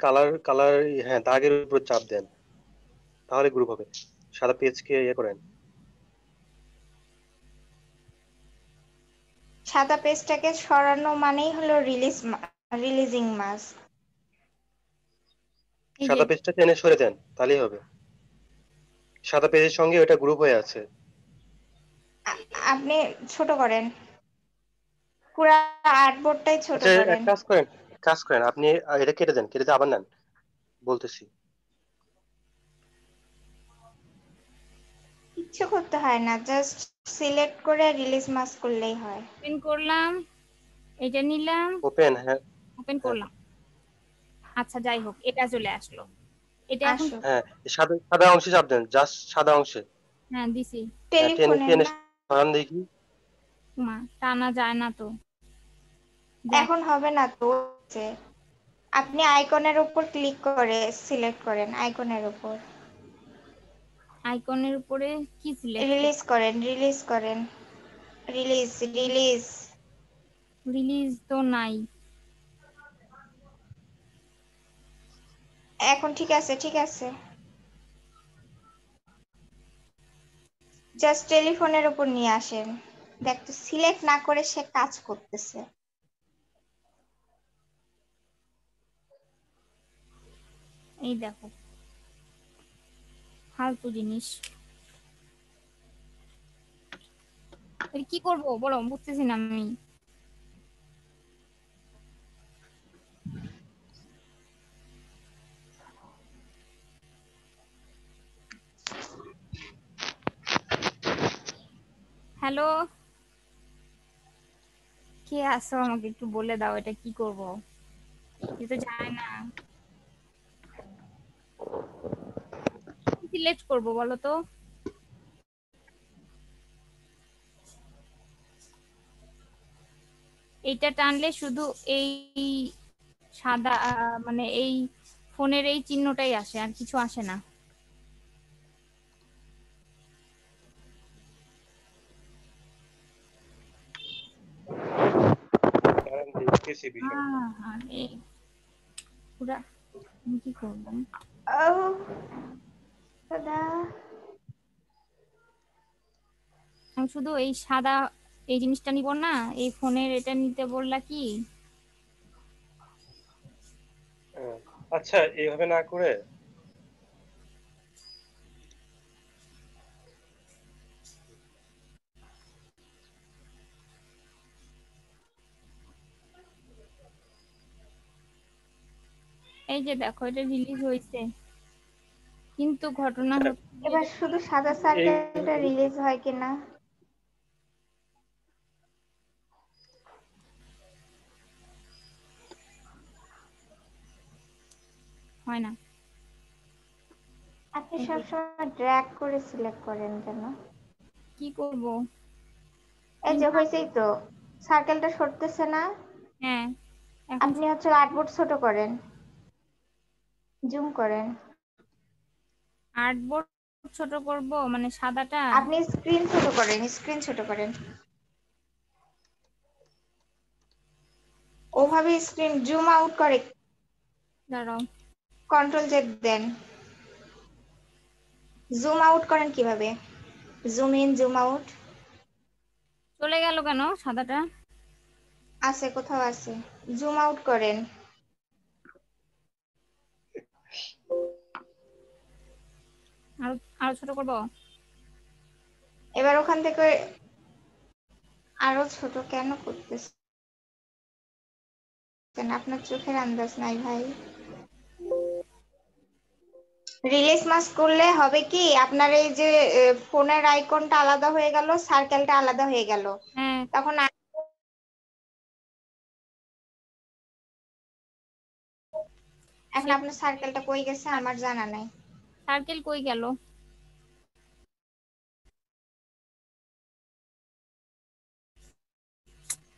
[SPEAKER 3] কালার কালার, হ্যাঁ দাগের উপর চাপ দেন, তাহলে গ্রুপ হবে। সাদা পেজকে ইয়ে করেন।
[SPEAKER 5] সাদা পেজটাকে সরানো মানেই হলো রিলিজিং মাস্ক।
[SPEAKER 1] এই যে
[SPEAKER 3] সাদা পেজটা টেনে সরে দেন, তাহলেই হবে। সাদা পেজের সঙ্গে ওটা গ্রুপ হয়ে আছে।
[SPEAKER 5] আপনি ছোট করেন, পুরা আর্টবোর্ডটাই ছোট
[SPEAKER 3] আচ্ছা
[SPEAKER 5] করেন।
[SPEAKER 3] এক কাজ করেন আপনি, এটা কেটে দেন, কেটে দিয়ে আবার নেন, বলতেছি।
[SPEAKER 5] কিচ্ছু করতে হয় না, জাস্ট সিলেক্ট করে রিলিজ মাস্ক করলেই হয়।
[SPEAKER 1] ওপেন করলাম, এটা নিলাম,
[SPEAKER 3] ওপেন, হ্যাঁ।
[SPEAKER 1] ওপেন
[SPEAKER 3] হ্যাঁ
[SPEAKER 1] করলাম। আচ্ছা যাই হোক, এটা চলে আসলো। এটা এখন
[SPEAKER 5] আসো
[SPEAKER 3] হ্যাঁ, সাদা সাদা অংশে চাপ দেন, জাস্ট সাদা অংশে।
[SPEAKER 1] হ্যাঁ দিছি।
[SPEAKER 3] হ্যাঁ টেনে
[SPEAKER 5] টেলিফোনের
[SPEAKER 3] টেনে
[SPEAKER 5] না।
[SPEAKER 3] সরান দেখি।
[SPEAKER 1] মা টানা যায় না তো, যাক।
[SPEAKER 5] এখন হবে না তো হচ্ছে। আপনি আইকনের উপর ক্লিক করে সিলেক্ট করেন, আইকনের উপর
[SPEAKER 1] আইকনের উপরে কি সিলেক্ট করব?
[SPEAKER 5] রিলিজ করেন, রিলিজ।
[SPEAKER 1] রিলিজ তো নাই।
[SPEAKER 5] এখন ঠিক আছে। জাস্ট টেলিফোনের উপর নিয়ে আসেন। দেখতো সিলেক্ট না করে সে কাজ করতেছে।
[SPEAKER 1] এই দেখো, ফালতু জিনিস। এর কি করব বলো, বুঝতেছি না আমি। হ্যালো, কে আছো? আমাকে একটু বলে দাও এটা কি করব, এ তো যায় না। সিলেক্ট করব বলো তো? এইটা টানলে শুধু এই সাদা মানে এই ফোনের এই চিহ্নটাই আসে, আর কিছু আসে না।
[SPEAKER 3] দাঁড়ান দেখতেছি বিষয়টা।
[SPEAKER 1] আরে পুরা, আমি কি করবো?
[SPEAKER 5] ও খোদা।
[SPEAKER 1] আমি শুধু এই সাদা এই জিনিসটা নিব না, এই ফোনের এটা নিতে বললা কি?
[SPEAKER 3] হ্যাঁ, আচ্ছা এইভাবে না করে
[SPEAKER 1] এই যে দেখো, এটা রিলিজ হয়েছে, কিন্তু ঘটনা
[SPEAKER 3] আচ্ছা,
[SPEAKER 1] হচ্ছে যে
[SPEAKER 5] এবার শুধু সাদা
[SPEAKER 3] এই
[SPEAKER 5] সার্কেলটা রিলিজ হয় কিনা।
[SPEAKER 1] হয় না।
[SPEAKER 5] আপনি সবসময় ড্র্যাগ করে সিলেক্ট করেন কেন?
[SPEAKER 1] কি করব?
[SPEAKER 5] এই যে হয়েছেই তো, সার্কেলটা সরতেছে না।
[SPEAKER 1] হ্যাঁ, এখন
[SPEAKER 5] আপনি হচ্ছে আর্টবোর্ড ছোট করেন, জুম করেন।
[SPEAKER 1] আর্টবোর্ড ছোট করব মানে সাদাটা?
[SPEAKER 5] আপনি স্ক্রিন ছোট করেন, স্ক্রিন ছোট করেন। ওভাবে স্ক্রিন জুম আউট করে,
[SPEAKER 1] দাঁড়াও।
[SPEAKER 5] কন্ট্রোল জেড দেন। জুম আউট করেন কিভাবে? Zoom in, zoom out.
[SPEAKER 1] চলে গেল কেন সাদাটা?
[SPEAKER 5] আছে, কোথাও আছে। জুম আউট করেন।
[SPEAKER 1] আরো আরো ছোট করব?
[SPEAKER 5] এবার ওখান থেকে আরো ছোট কেন করতেছেন? আপনার চোখের আন্দাজ নাই ভাই। রিলিজ মাস্ক করলে হবে কি, আপনার এই যে ফোনের আইকনটা আলাদা হয়ে গেল, সার্কেলটা আলাদা হয়ে গেল।
[SPEAKER 1] হ্যাঁ,
[SPEAKER 5] তখন এখন আপনার সার্কেলটা কই গেছে আমার জানা নাই।
[SPEAKER 1] সার্কেল কই গেল?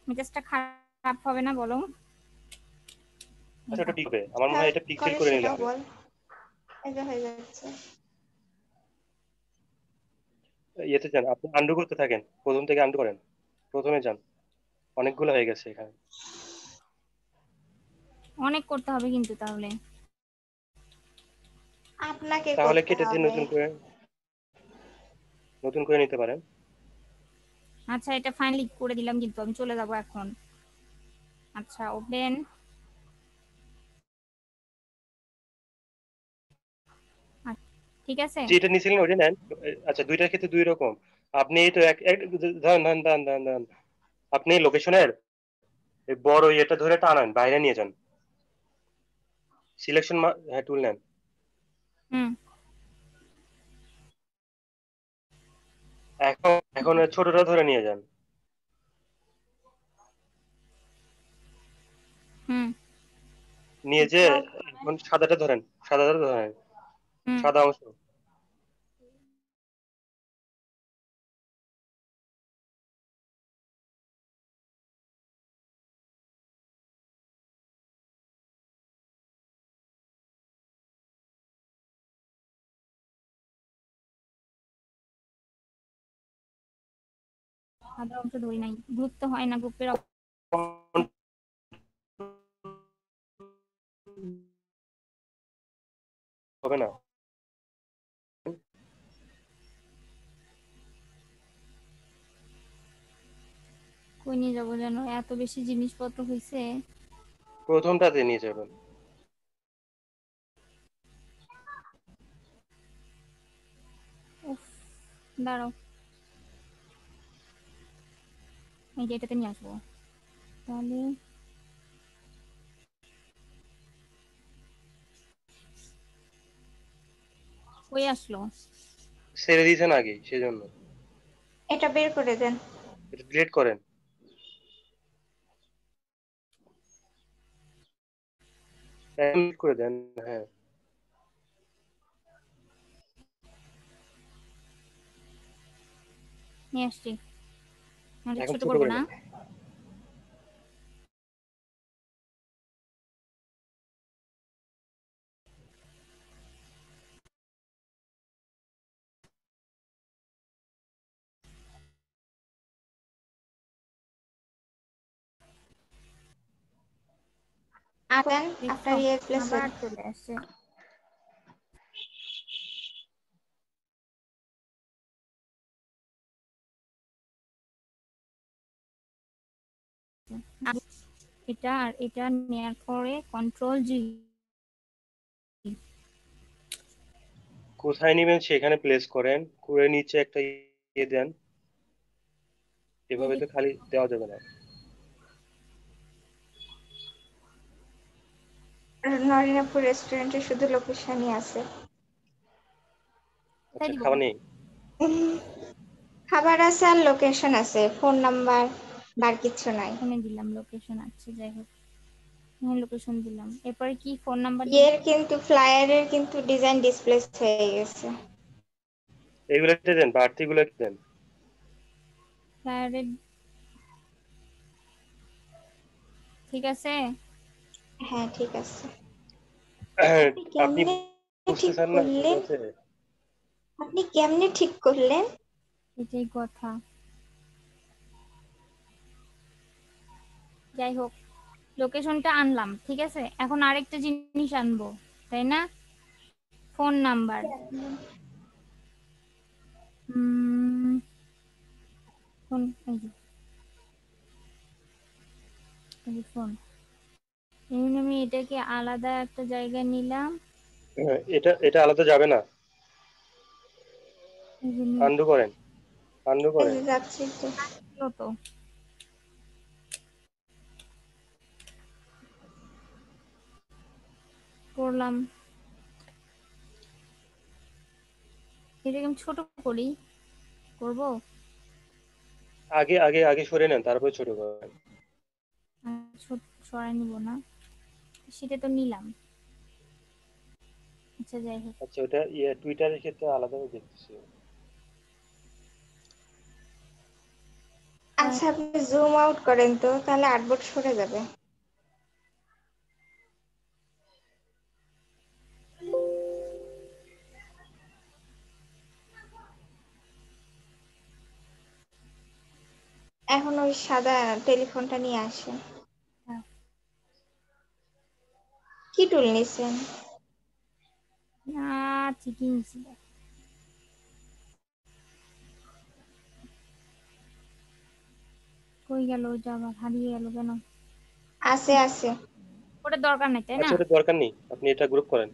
[SPEAKER 1] মেজাজটা খারাপ হবে না বলো?
[SPEAKER 3] আচ্ছা, ওটা টিকবে, আমার মনে হয় এটা পিক্সেল করে নিলে
[SPEAKER 5] সেটাও
[SPEAKER 3] হবে।
[SPEAKER 5] বল। এই যে হয়ে যাচ্ছে।
[SPEAKER 3] ইয়েতে যান, আপনি আন্ডু করতে থাকেন, প্রথম থেকে আন্ডু করেন, প্রথমে যান, অনেকগুলো হয়ে গেছে এখানে।
[SPEAKER 1] অনেক করতে হবে কিন্তু তাহলে।
[SPEAKER 5] আপনাকে
[SPEAKER 3] তাহলে
[SPEAKER 5] করতে
[SPEAKER 3] কেটে দিয়ে
[SPEAKER 5] হবে।
[SPEAKER 3] নতুন করে নিতে পারেন।
[SPEAKER 1] আচ্ছা, এটা ফাইনালি করে দিলাম কিন্তু আমি চলে যাব এখন। আচ্ছা, ওপেন। ঠিক আছে।
[SPEAKER 3] যেটা নিয়েছিলেন ওইটা নেন। আচ্ছা, দুইটার ক্ষেত্রে দুই রকম। আপনি তো ধরেন ধরেন ধরেন ধরেন ধরেন, আপনি লোকেশনের বড় ইয়েটা ধরে টানান, বাইরে নিয়ে যান, সিলেকশন হ্যাঁ টুল নেন।
[SPEAKER 1] হুম।
[SPEAKER 3] এখন এখন ওই ছোটটা ধরে নিয়ে যান,
[SPEAKER 1] হুম।
[SPEAKER 3] নিয়ে যে এখন সাদাটা ধরেন, সাদাটা ধরেন,
[SPEAKER 1] হুম।
[SPEAKER 3] সাদা অংশ।
[SPEAKER 1] সাদা অংশ ধরি নাই, গ্রুপ তো হয় না, গ্রুপের
[SPEAKER 3] হবে না।
[SPEAKER 1] কই নিয়ে যাবো যেন, এত বেশি জিনিসপত্র হয়েছে।
[SPEAKER 3] প্রথমটাতে নিয়ে যাবেন।
[SPEAKER 1] উফ, দাঁড়াও, এই যে এটাতে নিয়ে আসবো তাহলে। কই আসলো?
[SPEAKER 3] ছেড়ে দিয়েছেন আগেই সেজন্য।
[SPEAKER 5] এটা বের করে দেন।
[SPEAKER 3] এটা ডিলিট করেন। ডিলিট করে দেন। হ্যাঁ,
[SPEAKER 1] নিয়ে আসছি। আমাদের
[SPEAKER 3] এখন
[SPEAKER 1] ছোট
[SPEAKER 3] ছোট
[SPEAKER 1] করবো
[SPEAKER 3] করে
[SPEAKER 1] না?
[SPEAKER 3] নেন।
[SPEAKER 5] আসেন
[SPEAKER 1] দেখছো,
[SPEAKER 5] আপনার ইয়ে প্লেসে।
[SPEAKER 1] আবার চলে আসছে। এটা আর এটা নেয়ার পরে কন্ট্রোল জি।
[SPEAKER 3] কোথায় নেবেন সেখানে প্লেস করেন, করে নিচে একটা ইয়ে দেন। এভাবে তো খালি দেওয়া যাবে না।
[SPEAKER 5] নরিনাপুর রেস্টুরেন্টে শুধু লোকেশনই আছে।
[SPEAKER 1] তাই
[SPEAKER 3] আচ্ছা,
[SPEAKER 1] দিব।
[SPEAKER 3] খাওয়া নেই।
[SPEAKER 5] খাবার আছে আর লোকেশন আছে, ফোন নাম্বার বার কিচ্ছু নাই।
[SPEAKER 1] ফোনে দিলাম লোকেশন, আছে যাই হোক। হ্যাঁ লোকেশন দিলাম, এরপরে কি ফোন নাম্বার দিব?
[SPEAKER 5] ইয়ের কিন্তু ফ্লায়ারের কিন্তু ডিজাইন ডিসপ্লেস হয়ে গেছে।
[SPEAKER 3] এগুলো কেটে দেন, বাড়তিগুলো কেটে দেন।
[SPEAKER 1] ফ্লায়ারের ঠিক আছে।
[SPEAKER 5] হ্যাঁ ঠিক আছে। আপনি
[SPEAKER 3] আপনি
[SPEAKER 5] কেমনে ঠিক
[SPEAKER 3] বুঝতেছেন না ঠিক
[SPEAKER 5] করলেন?
[SPEAKER 3] আছে?
[SPEAKER 5] আপনি কেমনে ঠিক করলেন?
[SPEAKER 1] এটাই কথা। যাই হোক, লোকেশনটা আনলাম, ঠিক আছে, এখন আরেকটা জিনিস আনবো, তাই না? Phone number. ফোন, এই যে ফোন। এমনি আমি এটাকে আলাদা একটা জায়গায় নিলাম।
[SPEAKER 3] এটা এটা আলাদা যাবে না,
[SPEAKER 1] এই যে
[SPEAKER 3] আন্ডু করেন, আন্ডু
[SPEAKER 5] এই
[SPEAKER 3] করেন।
[SPEAKER 5] যে যাচ্ছি তো।
[SPEAKER 1] নিলো তো। করলাম। এটাকে আমি ছোট করি, করবো।
[SPEAKER 3] আগে আগে আগে সরে নেন, তারপর ছোট করেন।
[SPEAKER 1] ছোট সরাই নিব না, সেটা তো নিলাম। আচ্ছা যাই হোক।
[SPEAKER 3] আচ্ছা, ওটা টুইটারের ক্ষেত্রে আলাদাভাবে দেখতেছি।
[SPEAKER 5] আচ্ছা আপনি জুম আউট করেন তো, তাহলে আর্টবোর্ড সরে যাবে। এখন ওই সাদা টেলিফোনটা নিয়ে আসেন।
[SPEAKER 1] হ্যাঁ।
[SPEAKER 5] কি টুল নিছেন?
[SPEAKER 1] না, ঠিকই নিছিল। কই গেল ওইটা, আবার হারিয়ে গেল কেন?
[SPEAKER 5] আছে আছে।
[SPEAKER 1] ওটা দরকার নাই, তাই না?
[SPEAKER 3] আচ্ছা, ওটা দরকার নেই, আপনি এটা গ্রুপ করেন।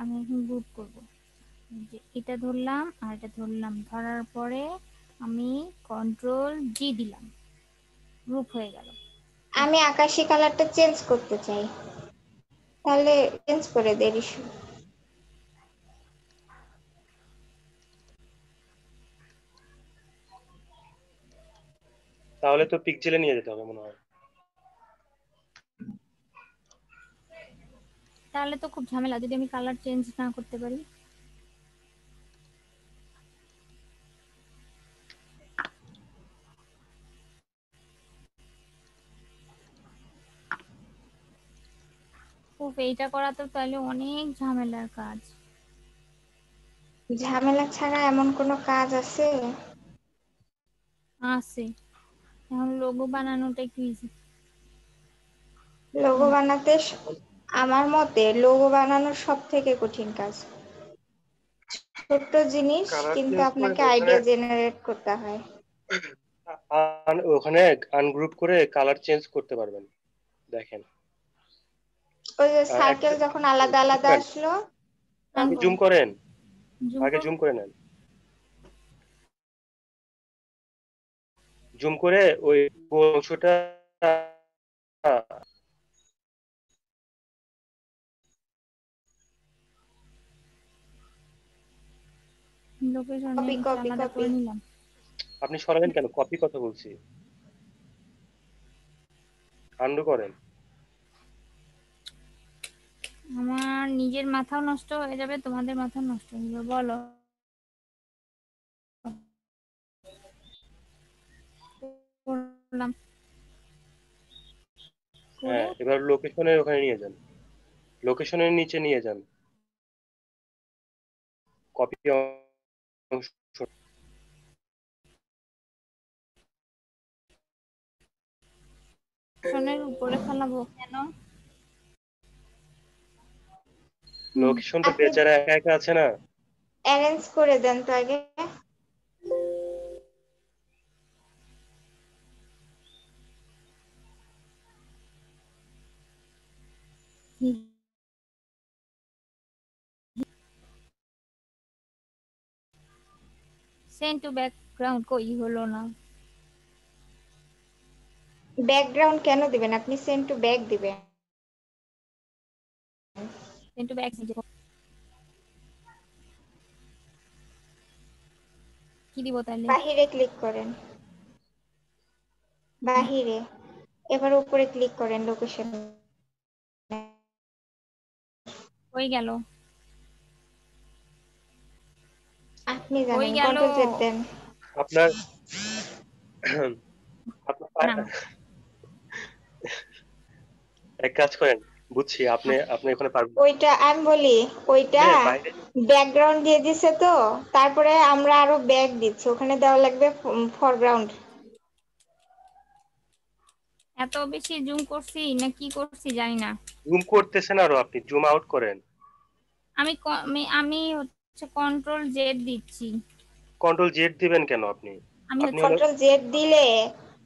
[SPEAKER 1] আমি এখন গ্রুপ করব। যে এটা ধরলাম আর এটা ধরলাম, ধরার পরে আমি কন্ট্রোল জি দিলাম, গ্রুপ হয়ে গেল।
[SPEAKER 5] আমি আকাশি কালারটা চেঞ্জ করতে চাই, তাহলে চেঞ্জ করে দেই ইস্যু।
[SPEAKER 3] তাহলে তো পিকজেলে নিয়ে যেতে হবে মনে হয়।
[SPEAKER 1] তাহলে তো খুব ঝামেলা যদি আমি কালার চেঞ্জ না করতে পারি। এইটা করা তো তাহলে অনেক ঝামেলার কাজ।
[SPEAKER 5] ঝামেলা ছাড়া এমন কোনো কাজ আছে?
[SPEAKER 1] আছে, এখন লোগো বানানোটা একটু ইজি।
[SPEAKER 5] লোগো বানাতে আমার মতে লোগো বানানো সব থেকে কঠিন কাজ। ছোট্ট জিনিস
[SPEAKER 3] কালার
[SPEAKER 5] কিন্তু
[SPEAKER 3] চেঞ্জ করে
[SPEAKER 5] আপনাকে
[SPEAKER 3] ওখানে
[SPEAKER 5] আইডিয়া জেনারেট করতে হয়।
[SPEAKER 3] ওখানে আনগ্রুপ করে কালার চেঞ্জ করতে পারবেন, দেখেন।
[SPEAKER 5] ওই যে সার্কেল
[SPEAKER 3] একটা
[SPEAKER 5] যখন আলাদা আলাদা
[SPEAKER 3] বুঝবেন,
[SPEAKER 5] আসলো
[SPEAKER 3] আপনি
[SPEAKER 5] তখন।
[SPEAKER 3] জুম করেন,
[SPEAKER 1] জুম
[SPEAKER 3] আগে
[SPEAKER 1] করব।
[SPEAKER 3] জুম করে নেন। জুম করে ওই গোল অংশটা
[SPEAKER 1] লোকেশন
[SPEAKER 5] কপি কপি
[SPEAKER 1] আলাদা
[SPEAKER 5] কপি।
[SPEAKER 1] করে নিলাম।
[SPEAKER 3] আপনি সরাবেন কেন? কপি কথা বলছি, আন্ডু করেন।
[SPEAKER 1] আমার নিজের মাথাও নষ্ট হয়ে যাবে, তোমাদের মাথাও নষ্ট হয়ে যাবে, বলো। করলাম, করে
[SPEAKER 3] হ্যাঁ, এবার লোকেশনের ওখানে নিয়ে যান, লোকেশনের নিচে নিয়ে যান, কপি অংশ।
[SPEAKER 1] লোকেশনের উপরে ফেলাবো কেন?
[SPEAKER 3] লোকেশনটা
[SPEAKER 5] আপনি
[SPEAKER 3] বেচারা একা একা আছে না।
[SPEAKER 5] অ্যারেঞ্জ করে দেন তো আগে।
[SPEAKER 1] সেন্ড টু ব্যাকগ্রাউন্ড কই হলো না।
[SPEAKER 5] ব্যাকগ্রাউন্ড কেন দিবেন? আপনি সেন্ড টু ব্যাক দিবেন।
[SPEAKER 1] সেন্ড টু ব্যাক, কি দিব তাহলে?
[SPEAKER 5] বাহিরে ক্লিক করেন, বাহিরে। এবার উপরে ক্লিক করেন লোকেশন।
[SPEAKER 1] হয়ে গেল,
[SPEAKER 5] আপনি
[SPEAKER 1] হয়ে
[SPEAKER 5] জানেন,
[SPEAKER 1] গেল।
[SPEAKER 5] কন্ট্রোল জেড দেন।
[SPEAKER 3] আপনার আপনার
[SPEAKER 1] না
[SPEAKER 3] এক কাজ করেন, বুঝছি আপনি আপনি এখানে পারবেন না।
[SPEAKER 5] ওইটা আমি বলি, ওইটা
[SPEAKER 3] বাইরে
[SPEAKER 5] ব্যাকগ্রাউন্ড দিয়ে দিছে তো, তারপরে আমরা আরো ব্যাক দিচ্ছি, ওখানে দেওয়া লাগবে ফরগ্রাউন্ড।
[SPEAKER 1] এত বেশি জুম করছি না কি করছি জানি না।
[SPEAKER 3] জুম করতেছেন, আরো আপনি জুম আউট করেন।
[SPEAKER 1] আমি হচ্ছে কন্ট্রোল জেড দিচ্ছি।
[SPEAKER 3] কন্ট্রোল জেড দিবেন কেন আপনি?
[SPEAKER 1] আমি
[SPEAKER 3] আপনি
[SPEAKER 1] হচ্ছে
[SPEAKER 3] হলো
[SPEAKER 5] কন্ট্রোল জেড দিলে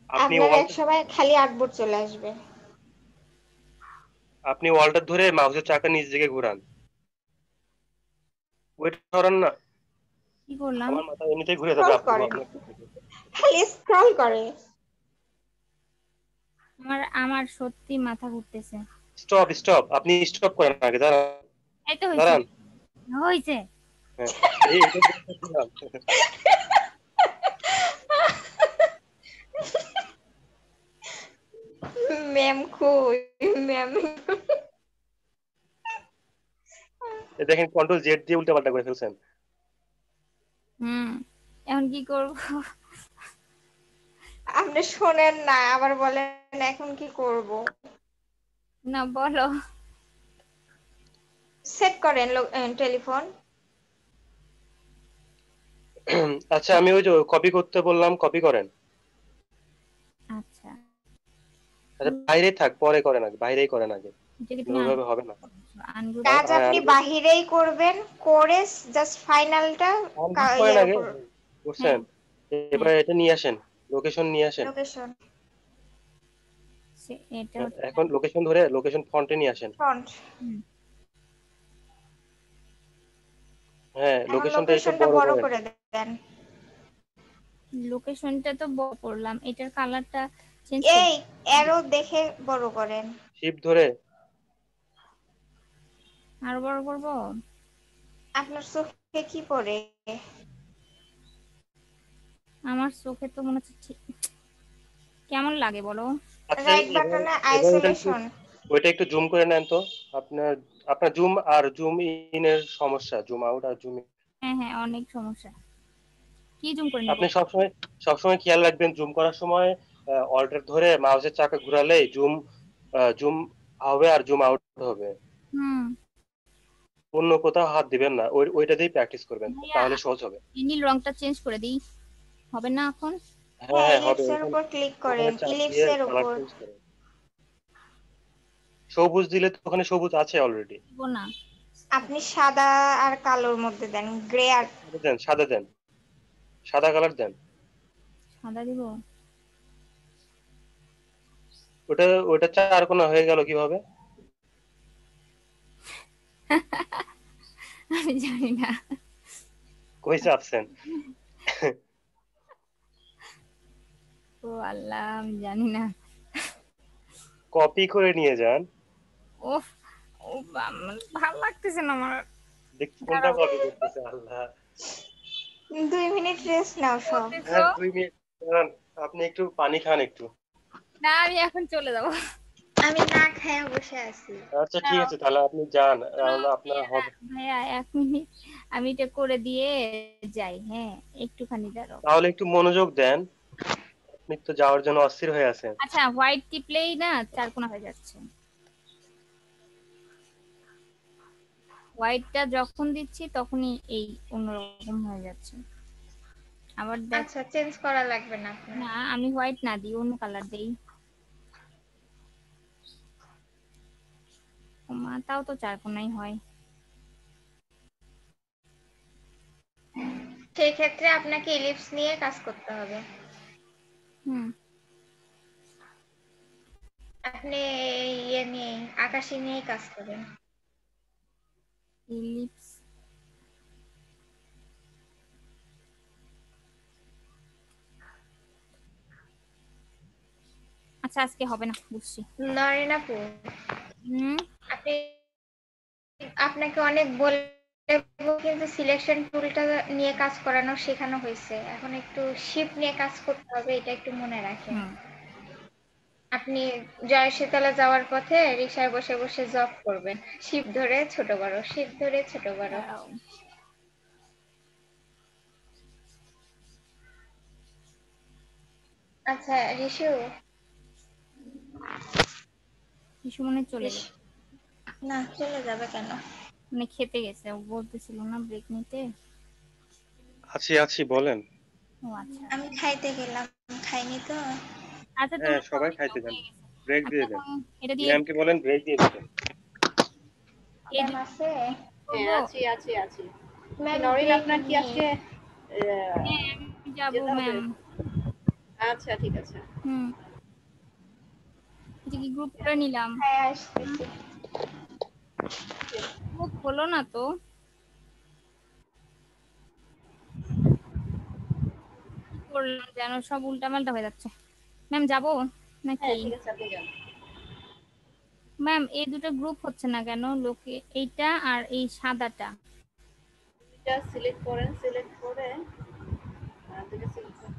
[SPEAKER 3] আপনি
[SPEAKER 5] আপনার
[SPEAKER 3] ওয়াল
[SPEAKER 5] এক সময় খালি আর্টবোর্ড চলে আসবে।
[SPEAKER 3] আপনি ওয়ালটা ধরে মাউসের চাকা নিচ দিকে ঘোরান। ওয়েট করেন না,
[SPEAKER 1] কি করলাম?
[SPEAKER 3] আমার মাথা এমনিতেই ঘুরে যাবে
[SPEAKER 5] স্ক্রল
[SPEAKER 3] আপনি
[SPEAKER 5] করেন,
[SPEAKER 3] আপনার।
[SPEAKER 5] খালি স্ক্রল করে।
[SPEAKER 1] আমার সত্যি মাথা ঘুরতেছে।
[SPEAKER 3] স্টপ স্টপ, আপনি স্টপ করেন আগে, দাঁড়ান
[SPEAKER 1] এই তো হয়েছে,
[SPEAKER 3] দাঁড়ান।
[SPEAKER 1] হয়েছে।
[SPEAKER 3] হ্যাঁ, এটা বলতেছিলাম।
[SPEAKER 5] ম্যাম খুই ম্যাম।
[SPEAKER 3] এই দেখেন কন্ট্রোল জেড দিয়ে উল্টা পাল্টা করে ফেলছেন।
[SPEAKER 1] হুম, এখন কি করব?
[SPEAKER 5] আপনি শোনেন না, আবার বলেন এখন কি করব।
[SPEAKER 1] না বলো।
[SPEAKER 5] সেট করেন টেলিফোন।
[SPEAKER 3] আচ্ছা, আমি ওই যে কপি করতে বললাম, কপি করেন।
[SPEAKER 1] আচ্ছা,
[SPEAKER 3] আচ্ছা বাইরেই থাক, পরে করেন আগে, বাইরেই করেন আগে,
[SPEAKER 1] এটাকে তুমি
[SPEAKER 3] ওইভাবে হবে না।
[SPEAKER 1] আনগ্রুপ।
[SPEAKER 5] কাজ
[SPEAKER 3] হ্যাঁ
[SPEAKER 5] আপনি
[SPEAKER 3] আনগ্রুপ,
[SPEAKER 5] বাহিরেই করবেন, করে জাস্ট ফাইনালটা
[SPEAKER 3] আনগ্রুপ করেন
[SPEAKER 5] ইয়ের
[SPEAKER 3] আগে,
[SPEAKER 5] উপর।
[SPEAKER 1] হ্যাঁ
[SPEAKER 3] বুঝছেন?
[SPEAKER 1] হ্যাঁ,
[SPEAKER 3] এবারে এটা নিয়ে আসেন, লোকেশন নিয়ে আসেন।
[SPEAKER 5] লোকেশন
[SPEAKER 1] এটা হচ্ছে
[SPEAKER 3] এখন লোকেশন ধরে লোকেশন ফন্টে নিয়ে আসেন।
[SPEAKER 5] ফন্ট।
[SPEAKER 3] হ্যাঁ,
[SPEAKER 5] এখন
[SPEAKER 3] লোকেশনটা একটু
[SPEAKER 5] লোকেশনটা
[SPEAKER 3] বড়
[SPEAKER 5] বড়
[SPEAKER 3] করেন।
[SPEAKER 5] করে দেন।
[SPEAKER 1] লোকেশনটা তো বড় করলাম, এটার কালারটা চেঞ্জ
[SPEAKER 5] এই
[SPEAKER 1] করব।
[SPEAKER 5] অ্যারো দেখে বড় করেন।
[SPEAKER 3] শিফট ধরে
[SPEAKER 1] আরো বড় করব?
[SPEAKER 5] আপনার চোখে কি পড়ে?
[SPEAKER 1] আমার চোখে তো মনে হচ্ছে কেমন লাগে বলো?
[SPEAKER 3] আচ্ছা,
[SPEAKER 5] রাইট
[SPEAKER 3] এবার
[SPEAKER 5] বাটনে
[SPEAKER 3] এবার ওটা একটু
[SPEAKER 5] আইসোলেশন।
[SPEAKER 3] ওইটা একটু জুম করে নেন তো। আপনার আপনার জুম আর জুম ইন এর সমস্যা, জুম আউট আর জুম ইন।
[SPEAKER 1] হ্যাঁ হ্যাঁ, অনেক সমস্যা। কি জুম করে নিব?
[SPEAKER 3] আপনি সবসময় সবসময় খেয়াল রাখবেন, জুম করার সময় অল্টার ধরে মাউসের চাকা ঘোরালেই জুম জুম হবে আর জুম আউট হবে।
[SPEAKER 1] হুম।
[SPEAKER 3] অন্য কোথাও হাত দিবেন না, ওইটা দিয়েই প্র্যাকটিস করবেন,
[SPEAKER 1] ভাইয়া,
[SPEAKER 3] তাহলে সহজ হবে।
[SPEAKER 1] এই নীল রংটা চেঞ্জ করে দিই, হবে না এখন?
[SPEAKER 3] হ্যাঁ
[SPEAKER 5] হ্যাঁ,
[SPEAKER 3] হ্যাঁ হবে,
[SPEAKER 5] ইলিপসের
[SPEAKER 3] ওখানে
[SPEAKER 5] উপর ক্লিক
[SPEAKER 3] ওখানে
[SPEAKER 5] করেন,
[SPEAKER 3] চাপ দিয়ে
[SPEAKER 5] ইলিপসের
[SPEAKER 3] কালার
[SPEAKER 5] উপর।
[SPEAKER 3] চেঞ্জ করেন। সবুজ দিলে তো ওখানে সবুজ আছে অলরেডি।
[SPEAKER 1] দিব না।
[SPEAKER 5] আপনি সাদা আর কালোর মধ্যে দেন, গ্রে আর
[SPEAKER 3] সাদা দেন, সাদা দেন, সাদা কালার দেন।
[SPEAKER 1] সাদা দিব?
[SPEAKER 3] ওটা ওটা চার কোনা হয়ে গেল কিভাবে?
[SPEAKER 1] আমি জানি না।
[SPEAKER 3] কই চাপছেন?
[SPEAKER 1] ও আল্লাহ, আমি জানি না।
[SPEAKER 3] কপি করে নিয়ে যান।
[SPEAKER 1] ওফ, ও ভালো লাগতেছে না আমার।
[SPEAKER 3] দেখ কোনটা
[SPEAKER 1] দাঁড়াও,
[SPEAKER 3] কপি করতেছে, আল্লাহ।
[SPEAKER 5] 2 মিনিট রেস্ট নাও সব।
[SPEAKER 1] করতেছো?
[SPEAKER 3] হ্যাঁ 2 মিনিট দাঁড়ান, আপনি একটু পানি খান একটু।
[SPEAKER 1] না, আমি এখন চলে যাবো।
[SPEAKER 5] আমি না খেয়ে বসে আছি।
[SPEAKER 3] আচ্ছা ঠিক
[SPEAKER 1] দাঁড়াও,
[SPEAKER 3] আছে, তাহলে আপনি যান,
[SPEAKER 1] শোনো,
[SPEAKER 3] কারণ আপনার
[SPEAKER 1] ভাইয়া,
[SPEAKER 3] হবে।
[SPEAKER 1] ভাইয়া 1 মিনিট, আমি এটা করে দিয়ে যাই। হ্যাঁ, একটুখানি দাঁড়াও।
[SPEAKER 3] তাহলে একটু মনোযোগ দেন, আপনি তো যাওয়ার জন্য অস্থির হয়ে আছেন।
[SPEAKER 1] আচ্ছা, হোয়াইট টিপলেই না চারকোনা হয়ে যাচ্ছে। হোয়াইটটা যখন দিচ্ছি তখনই এই অন্যরকম হয়ে যাচ্ছে। আবার দেখ,
[SPEAKER 5] আচ্ছা, চেঞ্জ করা লাগবে না আপনার।
[SPEAKER 1] না আমি হোয়াইট না দিই, অন্য কালার দেই। ও মা, তাও তো চারকোনাই হয়।
[SPEAKER 5] সেই ক্ষেত্রে আপনাকে ইলিপস নিয়ে কাজ করতে হবে।
[SPEAKER 1] হুম।
[SPEAKER 5] আপনি ইয়ে নিয়ে, আকাশি নিয়ে কাজ করেন।
[SPEAKER 1] ইলিপস। আচ্ছা, আজকে হবে না, বুঝছি।
[SPEAKER 5] নরেন আপু,
[SPEAKER 1] হুম।
[SPEAKER 5] আপনি, আপনাকে অনেক বলে কিন্তু সিলেকশন টুলটা নিয়ে কাজ করানো শেখানো হয়েছে, এখন একটু শিপ নিয়ে কাজ করতে হবে, এটা একটু মনে রাখেন।
[SPEAKER 1] হুম।
[SPEAKER 5] আপনি জয়সীতলা যাওয়ার পথে রিক্সায় বসে বসে জব করবেন, শিপ ধরে ছোট বড়, শিপ ধরে ছোট বড়।
[SPEAKER 1] দাঁড়াও,
[SPEAKER 5] আচ্ছা রিশু,
[SPEAKER 1] কিছু মনে হয় চলে গেছে,
[SPEAKER 5] না চলে যাবে কেন?
[SPEAKER 1] মানে খেতে গেছে, ও বলতেছিল না ব্রেক নিতে।
[SPEAKER 3] আছি আছি, বলেন।
[SPEAKER 1] ও আচ্ছা
[SPEAKER 5] আমি খাইতে গেলাম, খাইনি তো।
[SPEAKER 1] আচ্ছা,
[SPEAKER 3] হ্যাঁ,
[SPEAKER 1] তোমরা
[SPEAKER 3] সবাই
[SPEAKER 1] খাওনি তো,
[SPEAKER 3] খাইতে যান,
[SPEAKER 1] হয়ে গেছে।
[SPEAKER 3] ব্রেক
[SPEAKER 1] আচ্ছা
[SPEAKER 3] দিয়ে দেন।
[SPEAKER 1] এখন এটা দিয়ে
[SPEAKER 3] ম্যামকে বলেন ব্রেক দিয়ে দিতে।
[SPEAKER 1] এই
[SPEAKER 5] ম্যাম আছে?
[SPEAKER 2] হ্যাঁ,
[SPEAKER 1] করবো।
[SPEAKER 2] আছি আছি আছি। কি
[SPEAKER 5] ম্যাম
[SPEAKER 2] নরিন,
[SPEAKER 5] ব্রেক
[SPEAKER 2] আপনার কি
[SPEAKER 5] নেই।
[SPEAKER 2] আজকে
[SPEAKER 1] হ্যাঁ আমি যাবো
[SPEAKER 2] যেতে হবে?
[SPEAKER 1] ম্যাম।
[SPEAKER 2] আচ্ছা, ঠিক আছে।
[SPEAKER 1] হুম, এটা কি গ্রুপ করে নিলাম?
[SPEAKER 5] হ্যাঁ আসতেছি।
[SPEAKER 1] গ্রুপ হলো না তো। কি করলাম যেন, সব উল্টাপাল্টা হয়ে যাচ্ছে। ম্যাম যাবো নাকি?
[SPEAKER 2] হ্যাঁ, ঠিক আছে, আপনি যান।
[SPEAKER 1] ম্যাম এই দুটো গ্রুপ হচ্ছে না কেন, লোকে এইটা আর এই সাদাটা।
[SPEAKER 2] দুইটা সিলেক্ট করেন, সিলেক্ট করে দুইটা সিলেক্ট করেন।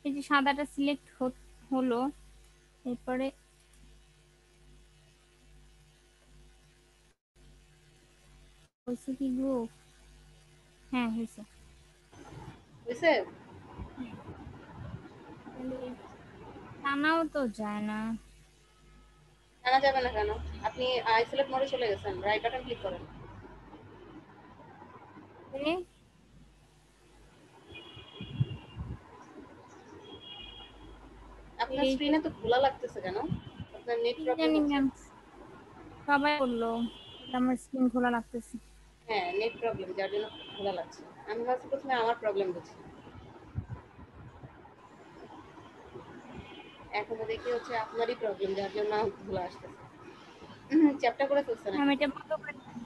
[SPEAKER 1] এই যে সাদাটা সিলেক্ট হলো, এরপরে হয়েছে কি গ্রুপ? হ্যাঁ হয়েছে।
[SPEAKER 2] হয়েছে?
[SPEAKER 1] তাহলে টানাও তো যায় না।
[SPEAKER 2] জানা যাবে না কেন? আপনি আইসোলেট মোডে চলে গেছেন, রাইট বাটন ক্লিক করেন।
[SPEAKER 1] এ,
[SPEAKER 2] আপনার
[SPEAKER 1] এই
[SPEAKER 2] স্ক্রিনে তো খোলা লাগতেছে কেন? আপনার নেট
[SPEAKER 1] কি
[SPEAKER 2] প্রবলেম
[SPEAKER 1] জানি
[SPEAKER 2] হচ্ছে।
[SPEAKER 1] ম্যাম, সবাই বললো এটা আমার স্ক্রিন খোলা লাগতেছে।
[SPEAKER 2] হ্যাঁ, নেট প্রবলেম, যার জন্য খোলা লাগছে। আমি ভাবছি প্রথমে আমার প্রবলেম বুঝছি, এখন তো দেখি হচ্ছে আপনারই প্রবলেম, যার জন্য খোলা আসতেছে। চ্যাপ্টার করে ফেলছে
[SPEAKER 1] ম্যাম
[SPEAKER 2] নাকি?
[SPEAKER 1] এটা বন্ধ করে দেন।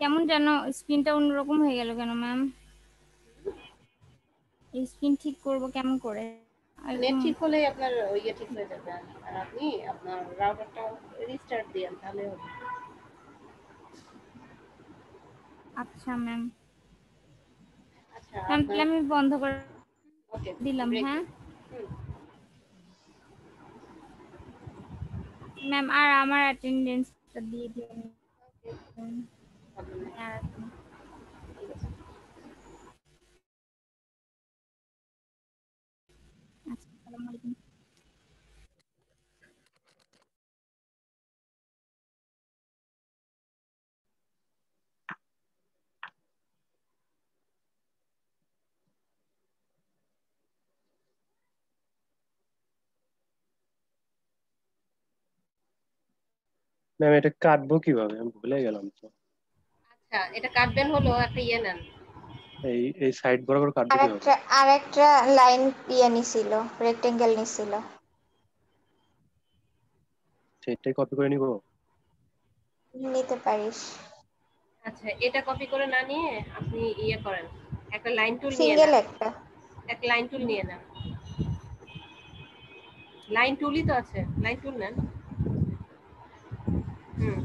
[SPEAKER 1] কেমন যেন স্ক্রিনটা অন্যরকম হয়ে গেল কেন ম্যাম? এই স্ক্রিন ঠিক করব কেমন করে?
[SPEAKER 2] নেট
[SPEAKER 1] একদম।
[SPEAKER 2] ঠিক হলেই আপনার ইয়ে ঠিক হয়ে যাবে। আর আপনি আপনার রাউটারটা রিস্টার্ট দিয়েন, তাহলে হবে।
[SPEAKER 1] আচ্ছা ম্যাম।
[SPEAKER 2] আচ্ছা,
[SPEAKER 1] ম্যাম
[SPEAKER 2] আপনার
[SPEAKER 1] তাহলে আমি বন্ধ করে
[SPEAKER 2] ওকে,
[SPEAKER 1] দিলাম,
[SPEAKER 2] ব্রেক
[SPEAKER 1] হ্যাঁ
[SPEAKER 2] দিন। হুম,
[SPEAKER 1] ম্যাম। আর আমার অ্যাটেন্ডেন্সটা দিয়ে দিন।
[SPEAKER 2] ওকে, প্রবলেম নেই,
[SPEAKER 1] আর
[SPEAKER 2] ঠিক আছে।
[SPEAKER 1] আচ্ছা, আসসালামু আলাইকুম।
[SPEAKER 3] ম্যাম এটা কাটবো কিভাবে, আমি ভুলে গেলাম তো।
[SPEAKER 2] আচ্ছা, এটা কাটবেন হলো একটা ইয়ে নেন।
[SPEAKER 3] এই সাইড বরাবর কাটবো কিভাবে?
[SPEAKER 5] আর একটা লাইন নিছিল, রেক্টেঙ্গেল নিছিল।
[SPEAKER 3] সেটাই কপি করে নিবো।
[SPEAKER 5] নিতে পারিস।
[SPEAKER 2] আচ্ছা, এটা কপি করে না নিয়ে আপনি ইয়ে করেন, একটা লাইন টুল নিয়ে
[SPEAKER 5] সিঙ্গেল
[SPEAKER 2] নেন।
[SPEAKER 5] একটা।
[SPEAKER 2] একটা লাইন টুল নিয়ে নেন। লাইন টুলই তো আছে, লাইন টুল নেন। হুম,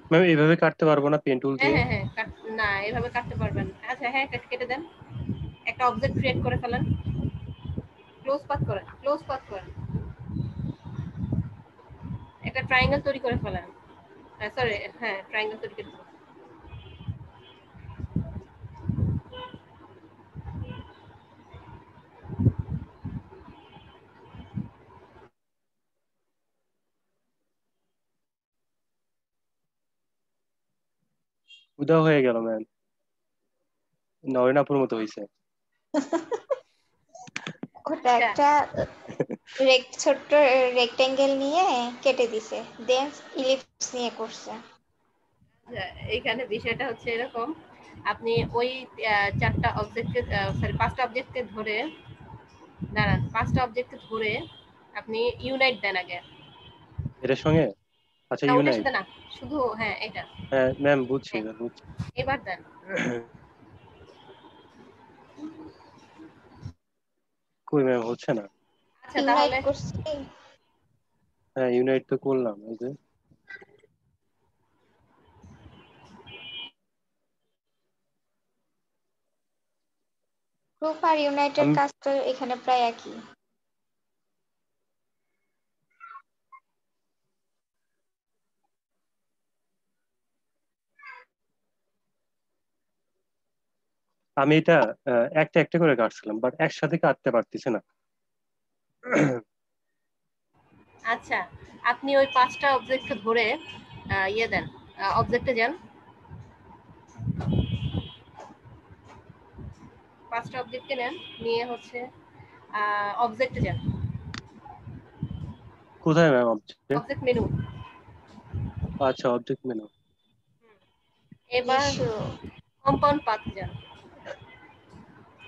[SPEAKER 3] ম্যাম এইভাবে কাটতে পারবো না পেন টুল
[SPEAKER 2] হ্যাঁ
[SPEAKER 3] দিয়ে?
[SPEAKER 2] হ্যাঁ হ্যাঁ, না এভাবে কাটতে পারবেন। আচ্ছা হ্যাঁ, কেটে দেন। একটা অবজেক্ট ক্রিয়েট করে ফেলেন। ক্লোজ পাথ করেন, ক্লোজ পাথ করেন। একটা ট্রায়াঙ্গেল তৈরি করে ফেলেন। সরি, হ্যাঁ, ট্রায়াঙ্গেল তৈরি করে ফেলেন।
[SPEAKER 3] উদাও হয়ে গেল ম্যাম, নয়নাপুর মতো হয়েছে।
[SPEAKER 5] ওটা
[SPEAKER 2] আচ্ছা,
[SPEAKER 5] একটা ছোট্ট রেক্টেঙ্গেল নিয়ে কেটে দিছে, দেন ইলিপস নিয়ে করছে।
[SPEAKER 2] এইখানে বিষয়টা হচ্ছে এরকম, আপনি ওই চারটা অবজেক্টকে, সরি পাঁচটা অবজেক্টকে ধরে, দাঁড়ান, পাঁচটা অবজেক্টকে ধরে আপনি ইউনাইট দেন আগে।
[SPEAKER 3] এটার সঙ্গে? আচ্ছা,
[SPEAKER 2] না, ওটার
[SPEAKER 3] ইউনাইট।
[SPEAKER 2] সাথে না, শুধু হ্যাঁ এটা।
[SPEAKER 3] হ্যাঁ ম্যাম, বুঝছি
[SPEAKER 2] হ্যাঁ,
[SPEAKER 3] এবার বুঝছি।
[SPEAKER 2] এবার দেন।
[SPEAKER 3] কই ম্যাম, হচ্ছে না।
[SPEAKER 2] আচ্ছা
[SPEAKER 5] ইউনাইট
[SPEAKER 2] তাহলে
[SPEAKER 5] করছি।
[SPEAKER 3] হ্যাঁ, ইউনাইট তো করলাম, এই যে।
[SPEAKER 5] গ্রুপ আর ইউনাইটের
[SPEAKER 3] আমি
[SPEAKER 5] কাজ তো এখানে প্রায় একই।
[SPEAKER 3] আমি এটা একটা একটা করে কাটছিলাম, বাট একসাথে কাটতে পারতেছি না।
[SPEAKER 2] আচ্ছা, আপনি ওই 5টা অবজেক্টকে ধরে ইয়ে দেন, অবজেক্টে যান। 5টা অবজেক্টকে নেন, নিয়ে হচ্ছে অবজেক্টে যান,
[SPEAKER 3] কোথায় ম্যাম অবজেক্ট?
[SPEAKER 2] Object menu.
[SPEAKER 3] আচ্ছা, অবজেক্ট মেনু।
[SPEAKER 2] এবার
[SPEAKER 5] ইস্যু।
[SPEAKER 2] কম্পাউন্ড পাথ যান,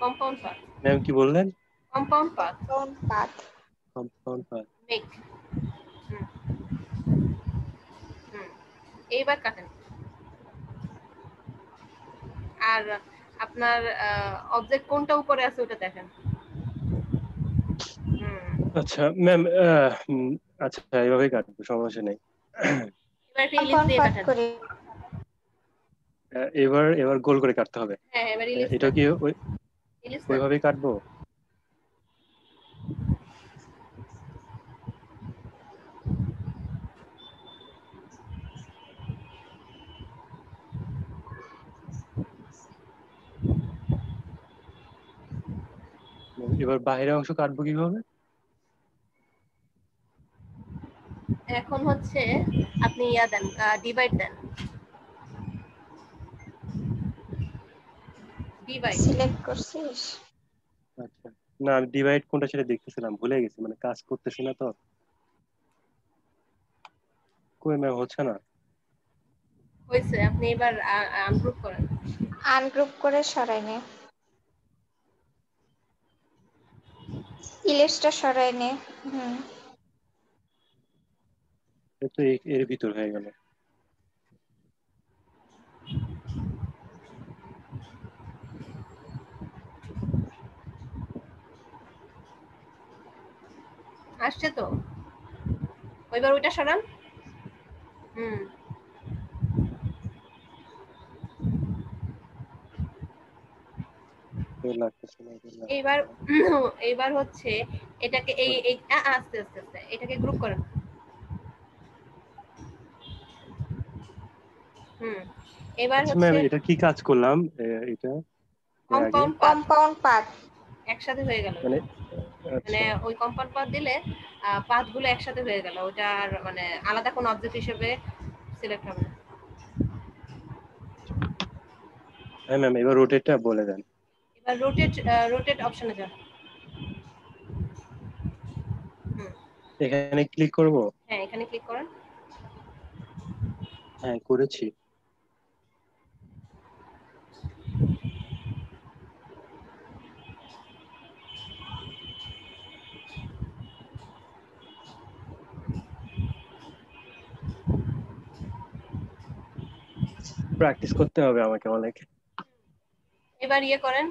[SPEAKER 2] কম্পাউন্ড পাথ,
[SPEAKER 3] ম্যাম কি বললেন?
[SPEAKER 2] কম্পাউন্ড পাথ,
[SPEAKER 5] কোন পাথ?
[SPEAKER 3] Compound path.
[SPEAKER 2] মেক। এইবার কাটেন। আর আপনার অবজেক্ট কোনটা উপরে আছে ওটা দেখেন।
[SPEAKER 3] আচ্ছা ম্যাম, আচ্ছা এইভাবেই কাটবো, সমস্যা নেই।
[SPEAKER 2] এবার একটা ইলিশ
[SPEAKER 5] কম্পাউন্ড
[SPEAKER 2] দিয়ে
[SPEAKER 5] পাথ
[SPEAKER 2] কাটেন।
[SPEAKER 5] করে।
[SPEAKER 3] এবার এবার গোল করে কাটতে হবে।
[SPEAKER 2] হ্যাঁ, এবার ইলিশ
[SPEAKER 3] এটা
[SPEAKER 2] দেন,
[SPEAKER 3] কি
[SPEAKER 2] ইলিশ দেন।
[SPEAKER 3] ওইভাবেই কাটবো? এবার বাইরের অংশ কাটবো কিভাবে?
[SPEAKER 2] এখন হচ্ছে আপনি ইয়া দেন, ডিভাইড দেন, ডিভাইড।
[SPEAKER 5] সিলেক্ট করছিস?
[SPEAKER 3] আচ্ছা, না আমি ডিভাইড কোনটা সেটা দেখতেছিলাম, ভুলে গেছি, মানে কাজ করতেছি না তো। কই ম্যাম, হচ্ছে না।
[SPEAKER 2] হয়েছে, আপনি এবার আনগ্রুপ করেন।
[SPEAKER 5] আনগ্রুপ করে সরাই নে। ইলিশটা সরাই নে। হুম।
[SPEAKER 3] এ তো এর ভিতর হয়ে গেল।
[SPEAKER 2] আসছে তো, এবার ওইটা সরান। হুম,
[SPEAKER 3] লাগতেছে না,
[SPEAKER 2] এইবার এইবার হচ্ছে এটাকে এই এই আস্তে আস্তে আস্তে এটাকে গ্রুপ করেন। হুম, এবার
[SPEAKER 3] আচ্ছা ম্যাম,
[SPEAKER 2] হচ্ছে
[SPEAKER 3] এটা কি কাজ করলাম? এটা এর আগে
[SPEAKER 2] কম্পাউন্ড পাথ
[SPEAKER 5] কম্পাউন্ড পাথ।
[SPEAKER 2] একসাথে হয়ে গেল।
[SPEAKER 3] মানে,
[SPEAKER 2] মানে
[SPEAKER 3] আচ্ছা
[SPEAKER 2] ওই কম্পাউন্ড পাথ দিলে পাথগুলো একসাথে হয়ে গেল, ওটা আর মানে আলাদা কোনো অবজেক্ট হিসেবে সিলেক্ট হবে না।
[SPEAKER 3] হ্যাঁ ম্যাম, এবার রোটেটটা বলে দেন।
[SPEAKER 2] এবার রোটেট, রোটেট অপশনে যান। হুম,
[SPEAKER 3] এখানে ক্লিক করব?
[SPEAKER 2] হ্যাঁ এখানে ক্লিক করেন।
[SPEAKER 3] হ্যাঁ করেছি। প্র্যাকটিস করতে হবে আমাকে অনেক।
[SPEAKER 2] এবার ইয়ে করেন,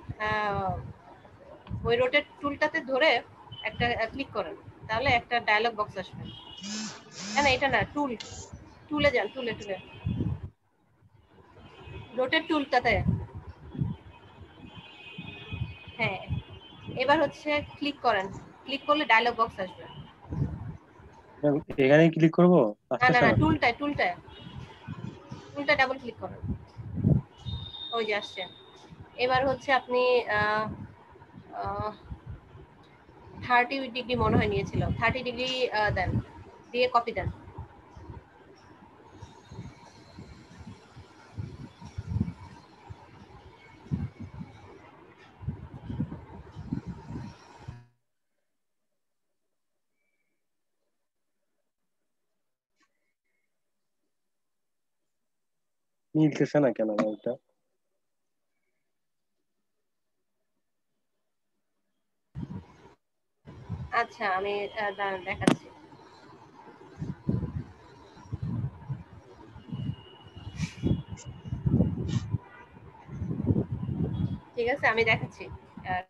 [SPEAKER 2] ওই রোটেট টুলটাতে ধরে একটা ক্লিক করেন, তাহলে একটা ডায়লগ বক্স আসবে। না না, এটা না, টুল, টুলে যান, টুলে টুলে, রোটেট টুলটাতে। হ্যাঁ, এবার হচ্ছে ক্লিক করেন, ক্লিক করলে ডায়লগ বক্স আসবে।
[SPEAKER 3] ম্যাম এখানে ক্লিক করব?
[SPEAKER 2] না না
[SPEAKER 3] আসতেছে
[SPEAKER 2] না,
[SPEAKER 3] না।
[SPEAKER 2] টুলটায় টুলটায়, টুলটা ডাবল ক্লিক করেন, ওই যে আসছে। এবার হচ্ছে আপনি 30 ডিগ্রি মনে হয় নিয়েছিল, 30 ডিগ্রি দেন, দিয়ে কপি দেন।
[SPEAKER 3] মিলতেছে না কেন এটা?
[SPEAKER 2] আচ্ছা, আমি দাঁড়ান দেখাচ্ছি। ঠিক আছে, আমি দেখাচ্ছি। আহ,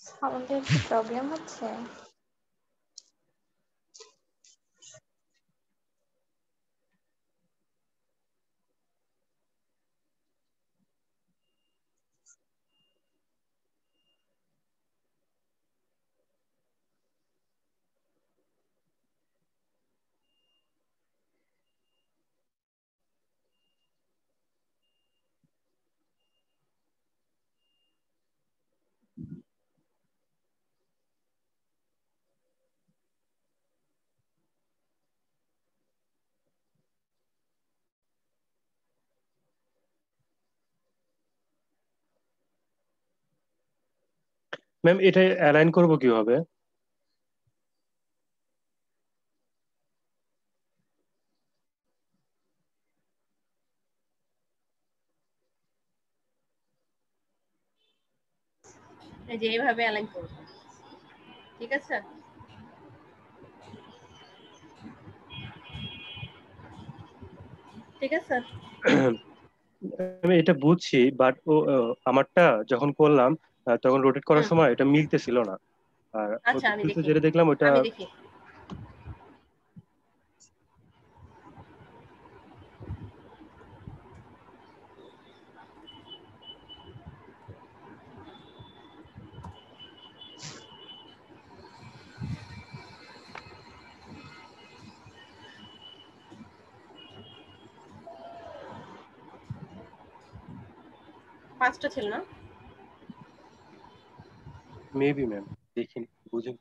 [SPEAKER 5] সাউন্ডের কি প্রবলেম হচ্ছে?
[SPEAKER 3] ম্যাম এটা অ্যালাইন করব কিভাবে?
[SPEAKER 2] এই যে এইভাবে অ্যালাইন করব, ঠিক আছে? ঠিক আছে।
[SPEAKER 3] আমি এটা বুঝছি, বাট আমারটা যখন করলাম তখন রোটেট করার
[SPEAKER 2] হুম,
[SPEAKER 3] সময় এটা মিলতেছিল না। আর
[SPEAKER 2] আচ্ছা আমি
[SPEAKER 3] ওটিপিতে
[SPEAKER 2] দেখি,
[SPEAKER 3] যেটা দেখলাম ওটা
[SPEAKER 2] আমি দেখি। পাঁচটা ছিল না?
[SPEAKER 3] মেবি ম্যাম, দেখিনি, বুঝিনি।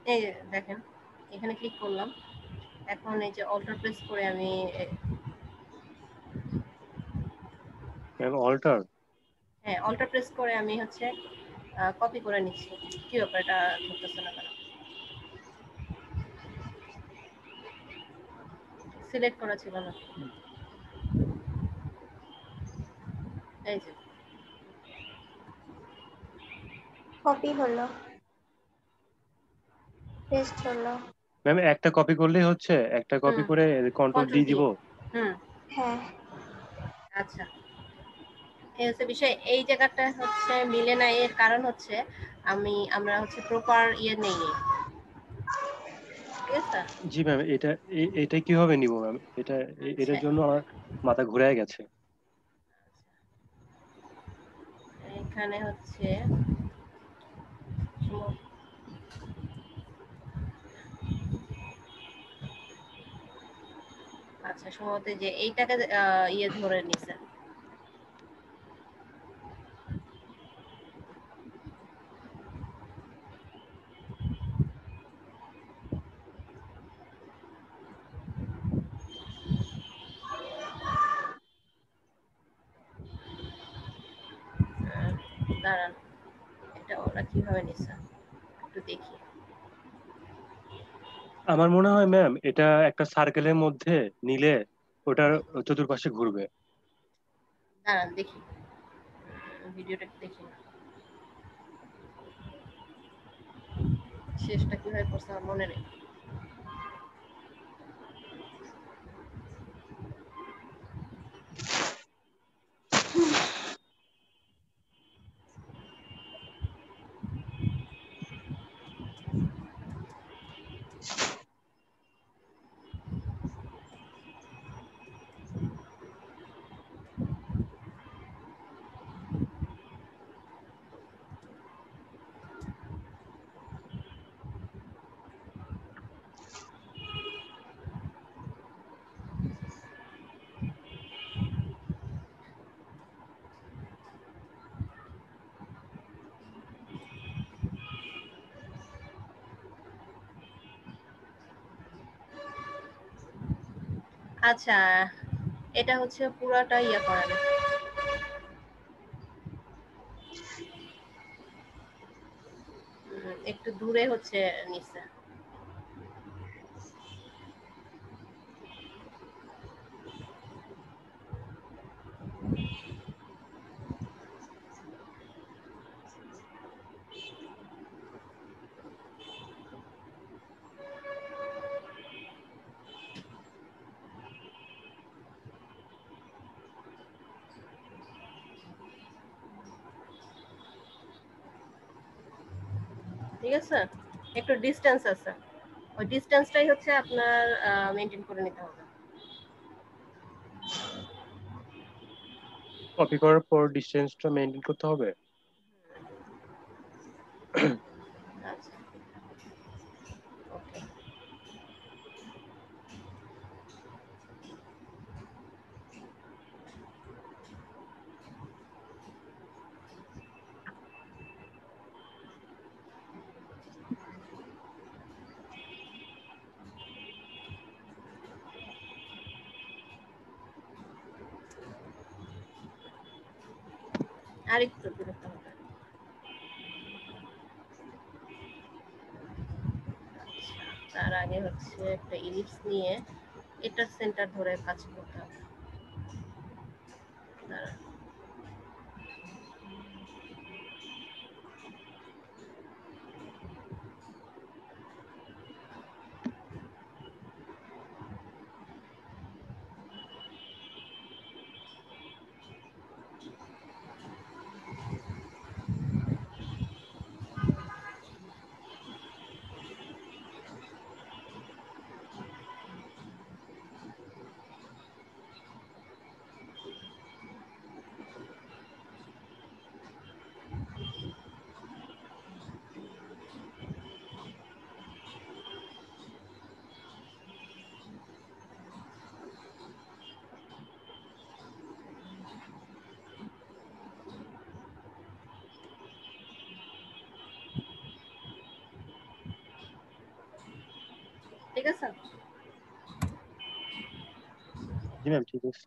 [SPEAKER 2] এই যে দেখেন, এখানে ক্লিক করলাম। এখন এই যে অল্টার প্রেস করে আমি
[SPEAKER 3] ম্যাম অল্টার?
[SPEAKER 2] হ্যাঁ, অল্টার প্রেস করে আমি হচ্ছে কপি করে নিচ্ছি। কি ব্যাপার, এটা ধরতেছে না কেন? সিলেক্ট করা ছিল না। এই যে
[SPEAKER 5] কপি হলো, পেস্ট হলো।
[SPEAKER 3] ম্যাম একটা কপি করলেই হচ্ছে? একটা কপি
[SPEAKER 2] হুম,
[SPEAKER 3] করে কন্ট্রোল ডি
[SPEAKER 2] কন্ট্রোল ডি।
[SPEAKER 3] দিব?
[SPEAKER 2] হুম,
[SPEAKER 5] হ্যাঁ,
[SPEAKER 2] আচ্ছা। এই হচ্ছে বিষয়, এই জায়গাটা হচ্ছে মিলে না। এর কারণ হচ্ছে আমরা হচ্ছে প্রপার ইয়ে নেই, ঠিক আছে?
[SPEAKER 3] জি ম্যাম, এটা কিভাবে নিব ম্যাম?
[SPEAKER 2] আচ্ছা,
[SPEAKER 3] এটার জন্য আমার মাথা ঘুরে গেছে।
[SPEAKER 2] এখানে হচ্ছে আচ্ছা সম্ভবত যে এইটাকে ইয়ে ধরে নিছে। দাঁড়ান, এটা ওরা কিভাবে নিছে একটু দেখি।
[SPEAKER 3] আমার মনে হয় ম্যাম এটা একটা সার্কেলের মধ্যে নিলে ওটার চতুর্পাশে ঘুরবে।
[SPEAKER 2] দাঁড়ান দেখি, ভিডিওটা একটু দেখি না, শেষটা কিভাবে করছে আমার মনে নেই। আচ্ছা, এটা হচ্ছে পুরাটা ইয়ে করেন, একটু দূরে হচ্ছে নিচে। ঠিক আছে, একটু ডিস্টেন্স আছে, ওই ডিস্টেন্সটাই হচ্ছে আপনার মেনটেন করে নিতে হবে।
[SPEAKER 3] কপি করার পর ডিসটেন্সটা মেনটেন করতে হবে।
[SPEAKER 2] আচ্ছা, ওকে। আরেকটু দূরত্ব হবে। আচ্ছা, তার আগে হচ্ছে একটা ইলিপস নিয়ে এটার সেন্টার ধরে কাজ করতে হবে। দাঁড়ান। ঠিক আছে।
[SPEAKER 3] জি ম্যাম, ঠিক আছে।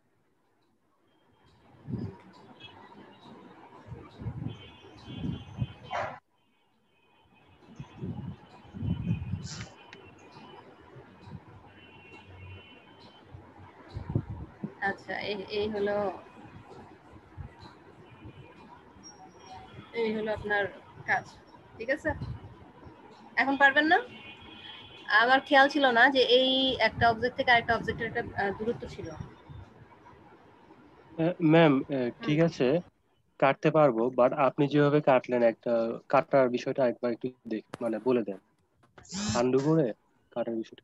[SPEAKER 2] আচ্ছা, এই হলো আপনার কাজ। ঠিক আছে, এখন পারবেন না? আমার খেয়াল ছিল না যে এই একটা অবজেক্ট থেকে আরেকটা অবজেক্টের একটা দূরত্ব ছিল।
[SPEAKER 3] ম্যাম,
[SPEAKER 2] হুম।
[SPEAKER 3] ঠিক আছে, কাটতে পারবো, বাট আপনি যেভাবে কাটলেন, একটা কাটার বিষয়টা একবার একটু মানে বলে দেন, আন্ডু করে কাটার বিষয়টা।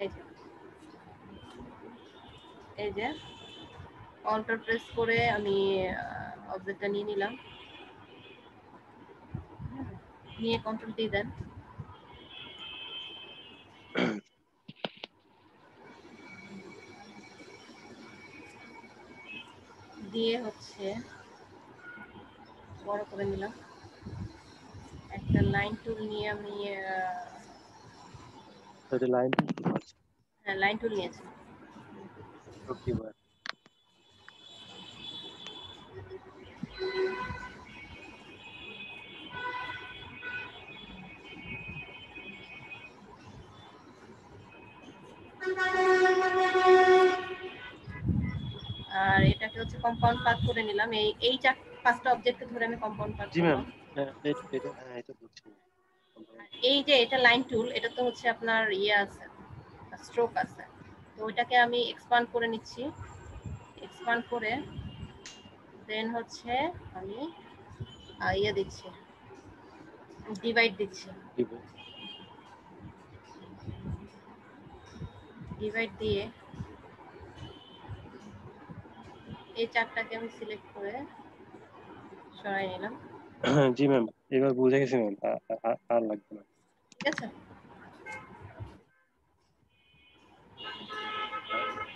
[SPEAKER 2] এই যে এই যে অল্টার প্রেস করে আমি অবজেক্টটা নিয়ে নিলাম, নিয়ে কন্ট্রোল দিয়ে দেন, দিয়ে হচ্ছে বড় করে নিলাম। একটা লাইন টুল নিয়ে আমি
[SPEAKER 3] লাইন
[SPEAKER 2] হ্যাঁ, লাইন টুল নিয়েছি।
[SPEAKER 3] ওকে ভাই।
[SPEAKER 2] আর এটাকে হচ্ছে কম্পাউন্ড পাথ করে নিলাম। এই পাঁচটা অবজেক্ট ধরে আমি কম্পাউন্ড পাথ
[SPEAKER 3] জি ম্যাম,
[SPEAKER 2] করলাম।
[SPEAKER 3] এটা হ্যাঁ, এটা বুঝছি।
[SPEAKER 2] এই যে এটা লাইন টুল, এটা তো হচ্ছে আপনার ইয়ে আছে, স্ট্রোক আছে, তো ওইটাকে আমি এক্সপান্ড করে নিচ্ছি। এক্সপান্ড করে দেন হচ্ছে আমি ইয়ে দিচ্ছি, ডিভাইড দিচ্ছি।
[SPEAKER 3] জি ভাই।
[SPEAKER 2] ডিভাইড দিয়ে এই চারটাকে আমি সিলেক্ট করে সরাই নিলাম।
[SPEAKER 3] জি ম্যাম, এবার বুঝে গেছি ম্যাম, আর লাগবে না।
[SPEAKER 2] ঠিক আছে।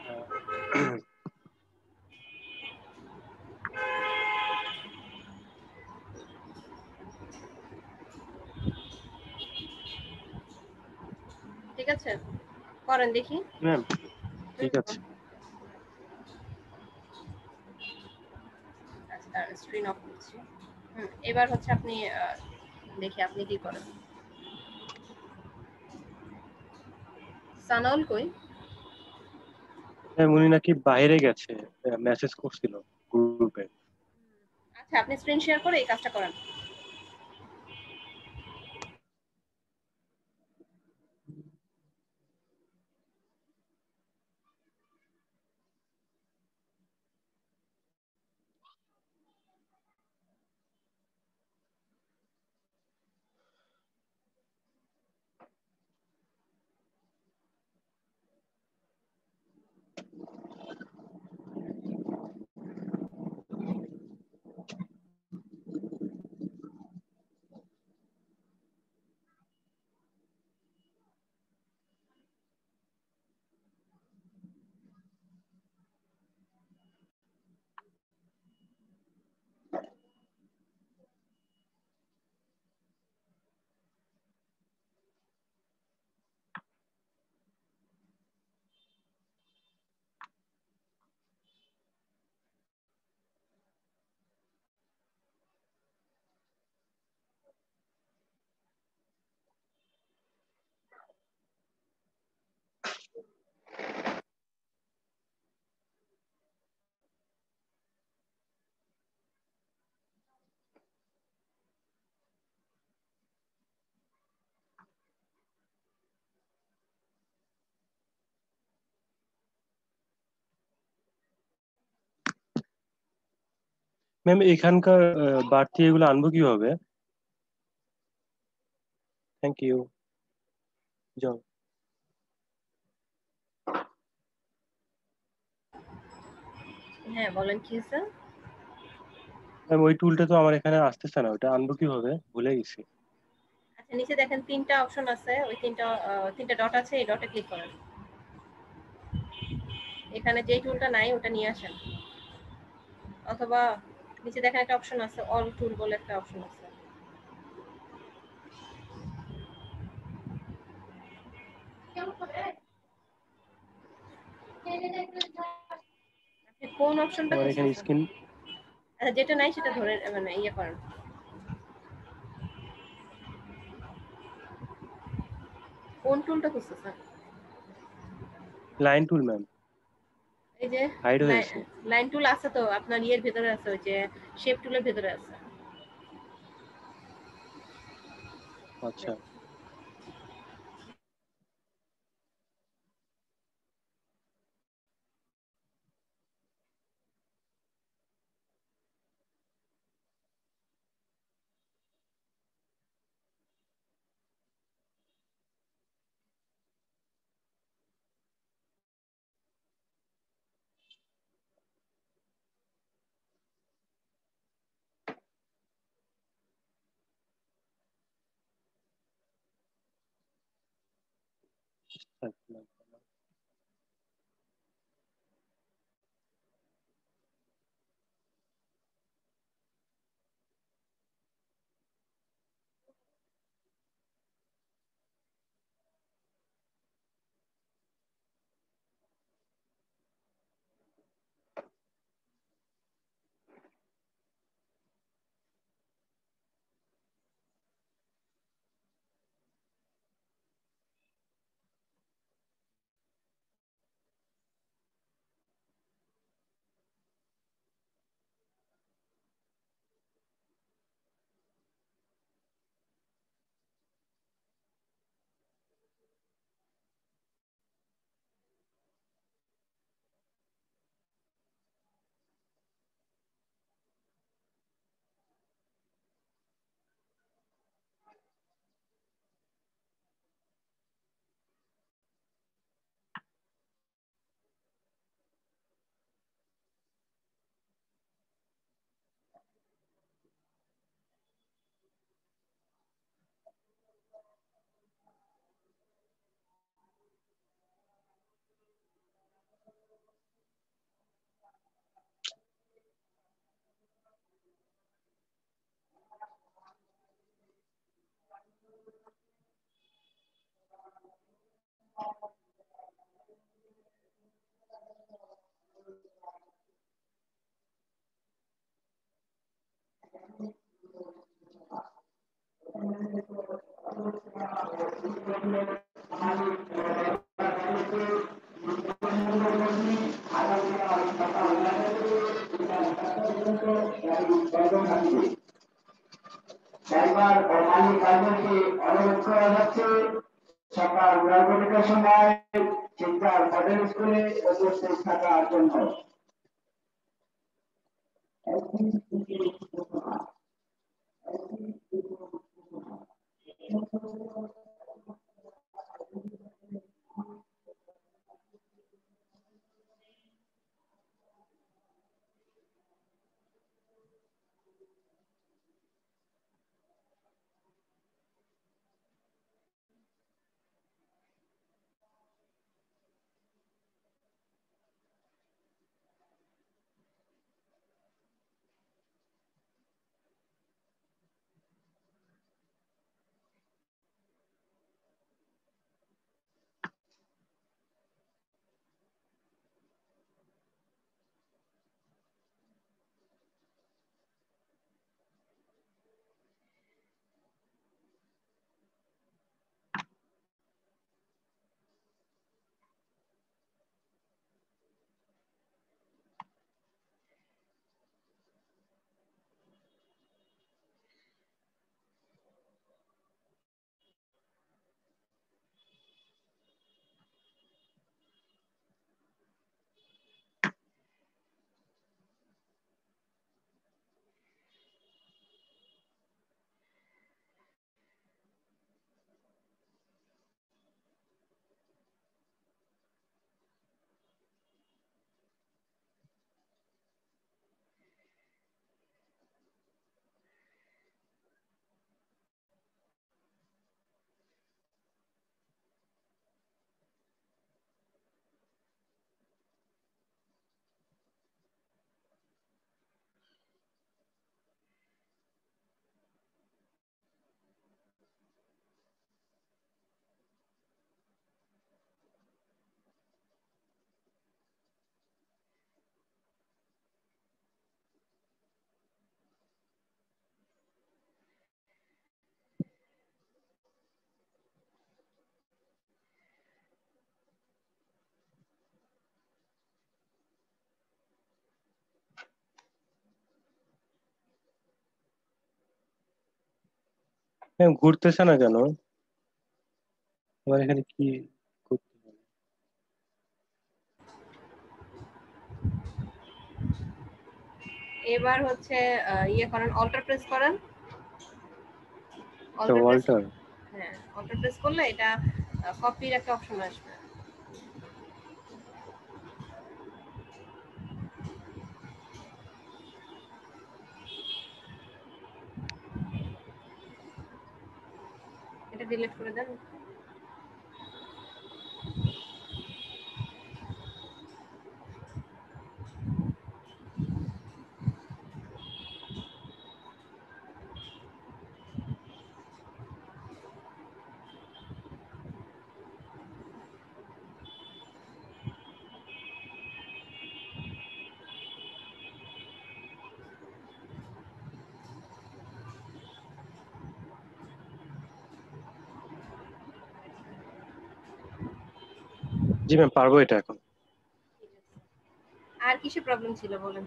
[SPEAKER 3] আহ,
[SPEAKER 2] ঠিক আছে, করেন দেখি।
[SPEAKER 3] ম্যাম ঠিক আছে।
[SPEAKER 2] আচ্ছা, স্ক্রিন অফ করছি। এবার হচ্ছে আপনি দেখি আপনি কি করেন। সানাউল কই?
[SPEAKER 3] ম্যাম উনি নাকি বাইরে গেছে, মেসেজ করছিল গ্রুপে।
[SPEAKER 2] আচ্ছা, আপনি স্ক্রিন শেয়ার করে এই কাজটা করেন।
[SPEAKER 3] ম্যাম এখানকার বাড়তি এগুলো আনবো কিভাবে? Thank you. যাও।
[SPEAKER 2] হ্যাঁ, বলেন কি হয়েছে?
[SPEAKER 3] ম্যাম ওই টুলটা তো আমার এখানে আসতেছে না, ওটা আনবো কিভাবে ভুলে গেছি।
[SPEAKER 2] আচ্ছা, নিচে দেখেন তিনটা অপশন আছে, ওই তিনটা ডট আছে, এই ডটে ক্লিক করেন। এখানে যেই টুলটা নাই ওটা নিয়ে আসেন, অথবা নিচে দেখেন একটা অপশন আছে, অল টুল বলে একটা অপশন আছে। আপনি কোন অপশনটা
[SPEAKER 3] আমার এখানে
[SPEAKER 2] খুঁজতেছেন?
[SPEAKER 3] স্ক্রিন।
[SPEAKER 2] আচ্ছা, যেটা নাই সেটা ধরে মানে ইয়ে করেন। কোন টুলটা খুঁজতেছেন?
[SPEAKER 3] লাইন টুল ম্যাম,
[SPEAKER 2] এই যে
[SPEAKER 3] হাইড হয়েছে।
[SPEAKER 2] লাইন টুল আছে তো আপনার ইয়ের ভেতরে আছে, ওই যে শেপ টুলের ভেতরে আছে।
[SPEAKER 3] আচ্ছা।
[SPEAKER 7] ড্রাইভার ও মালিক গার্মেন্টকে অনুরোধ করা যাচ্ছে সকাল 9টার সময় শিক্ষার মডেল স্কুলে উপস্থিত থাকার জন্য।
[SPEAKER 3] ঘুরতেছে না কেন? আমার এখানে কি করতে হবে?
[SPEAKER 2] এবার হচ্ছে ইয়ে করেন, অল্টার প্রেস করেন।
[SPEAKER 3] আচ্ছা,
[SPEAKER 2] অল্টার প্রেস,
[SPEAKER 3] ওয়াল্টার।
[SPEAKER 2] হ্যাঁ অল্টার প্রেস করলে এটা কপির একটা অপশন আসবে। এটা ডিলিট করে দেন।
[SPEAKER 3] জি ম্যাম, পারবো এটা এখন।
[SPEAKER 2] আর কিছু প্রবলেম ছিল বলেন?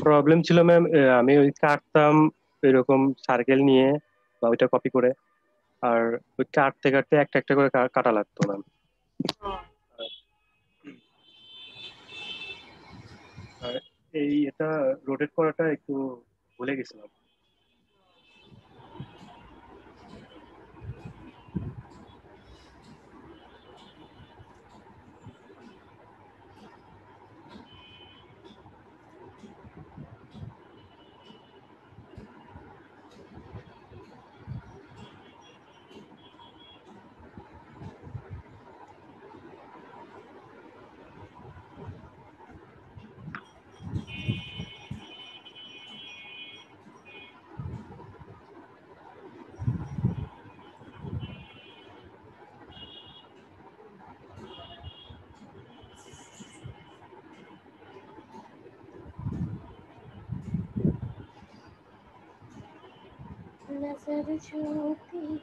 [SPEAKER 3] প্রবলেম ছিল ম্যাম, আমি ওই কাটতাম এরকম সার্কেল নিয়ে বা ওইটা কপি করে, আর ওই কাটতে কাটতে একটা একটা করে কাটা লাগতো ম্যাম। আর এই এটা রোটেট করাটা একটু ভুলে গেছিলাম।
[SPEAKER 2] नजर जो तेरी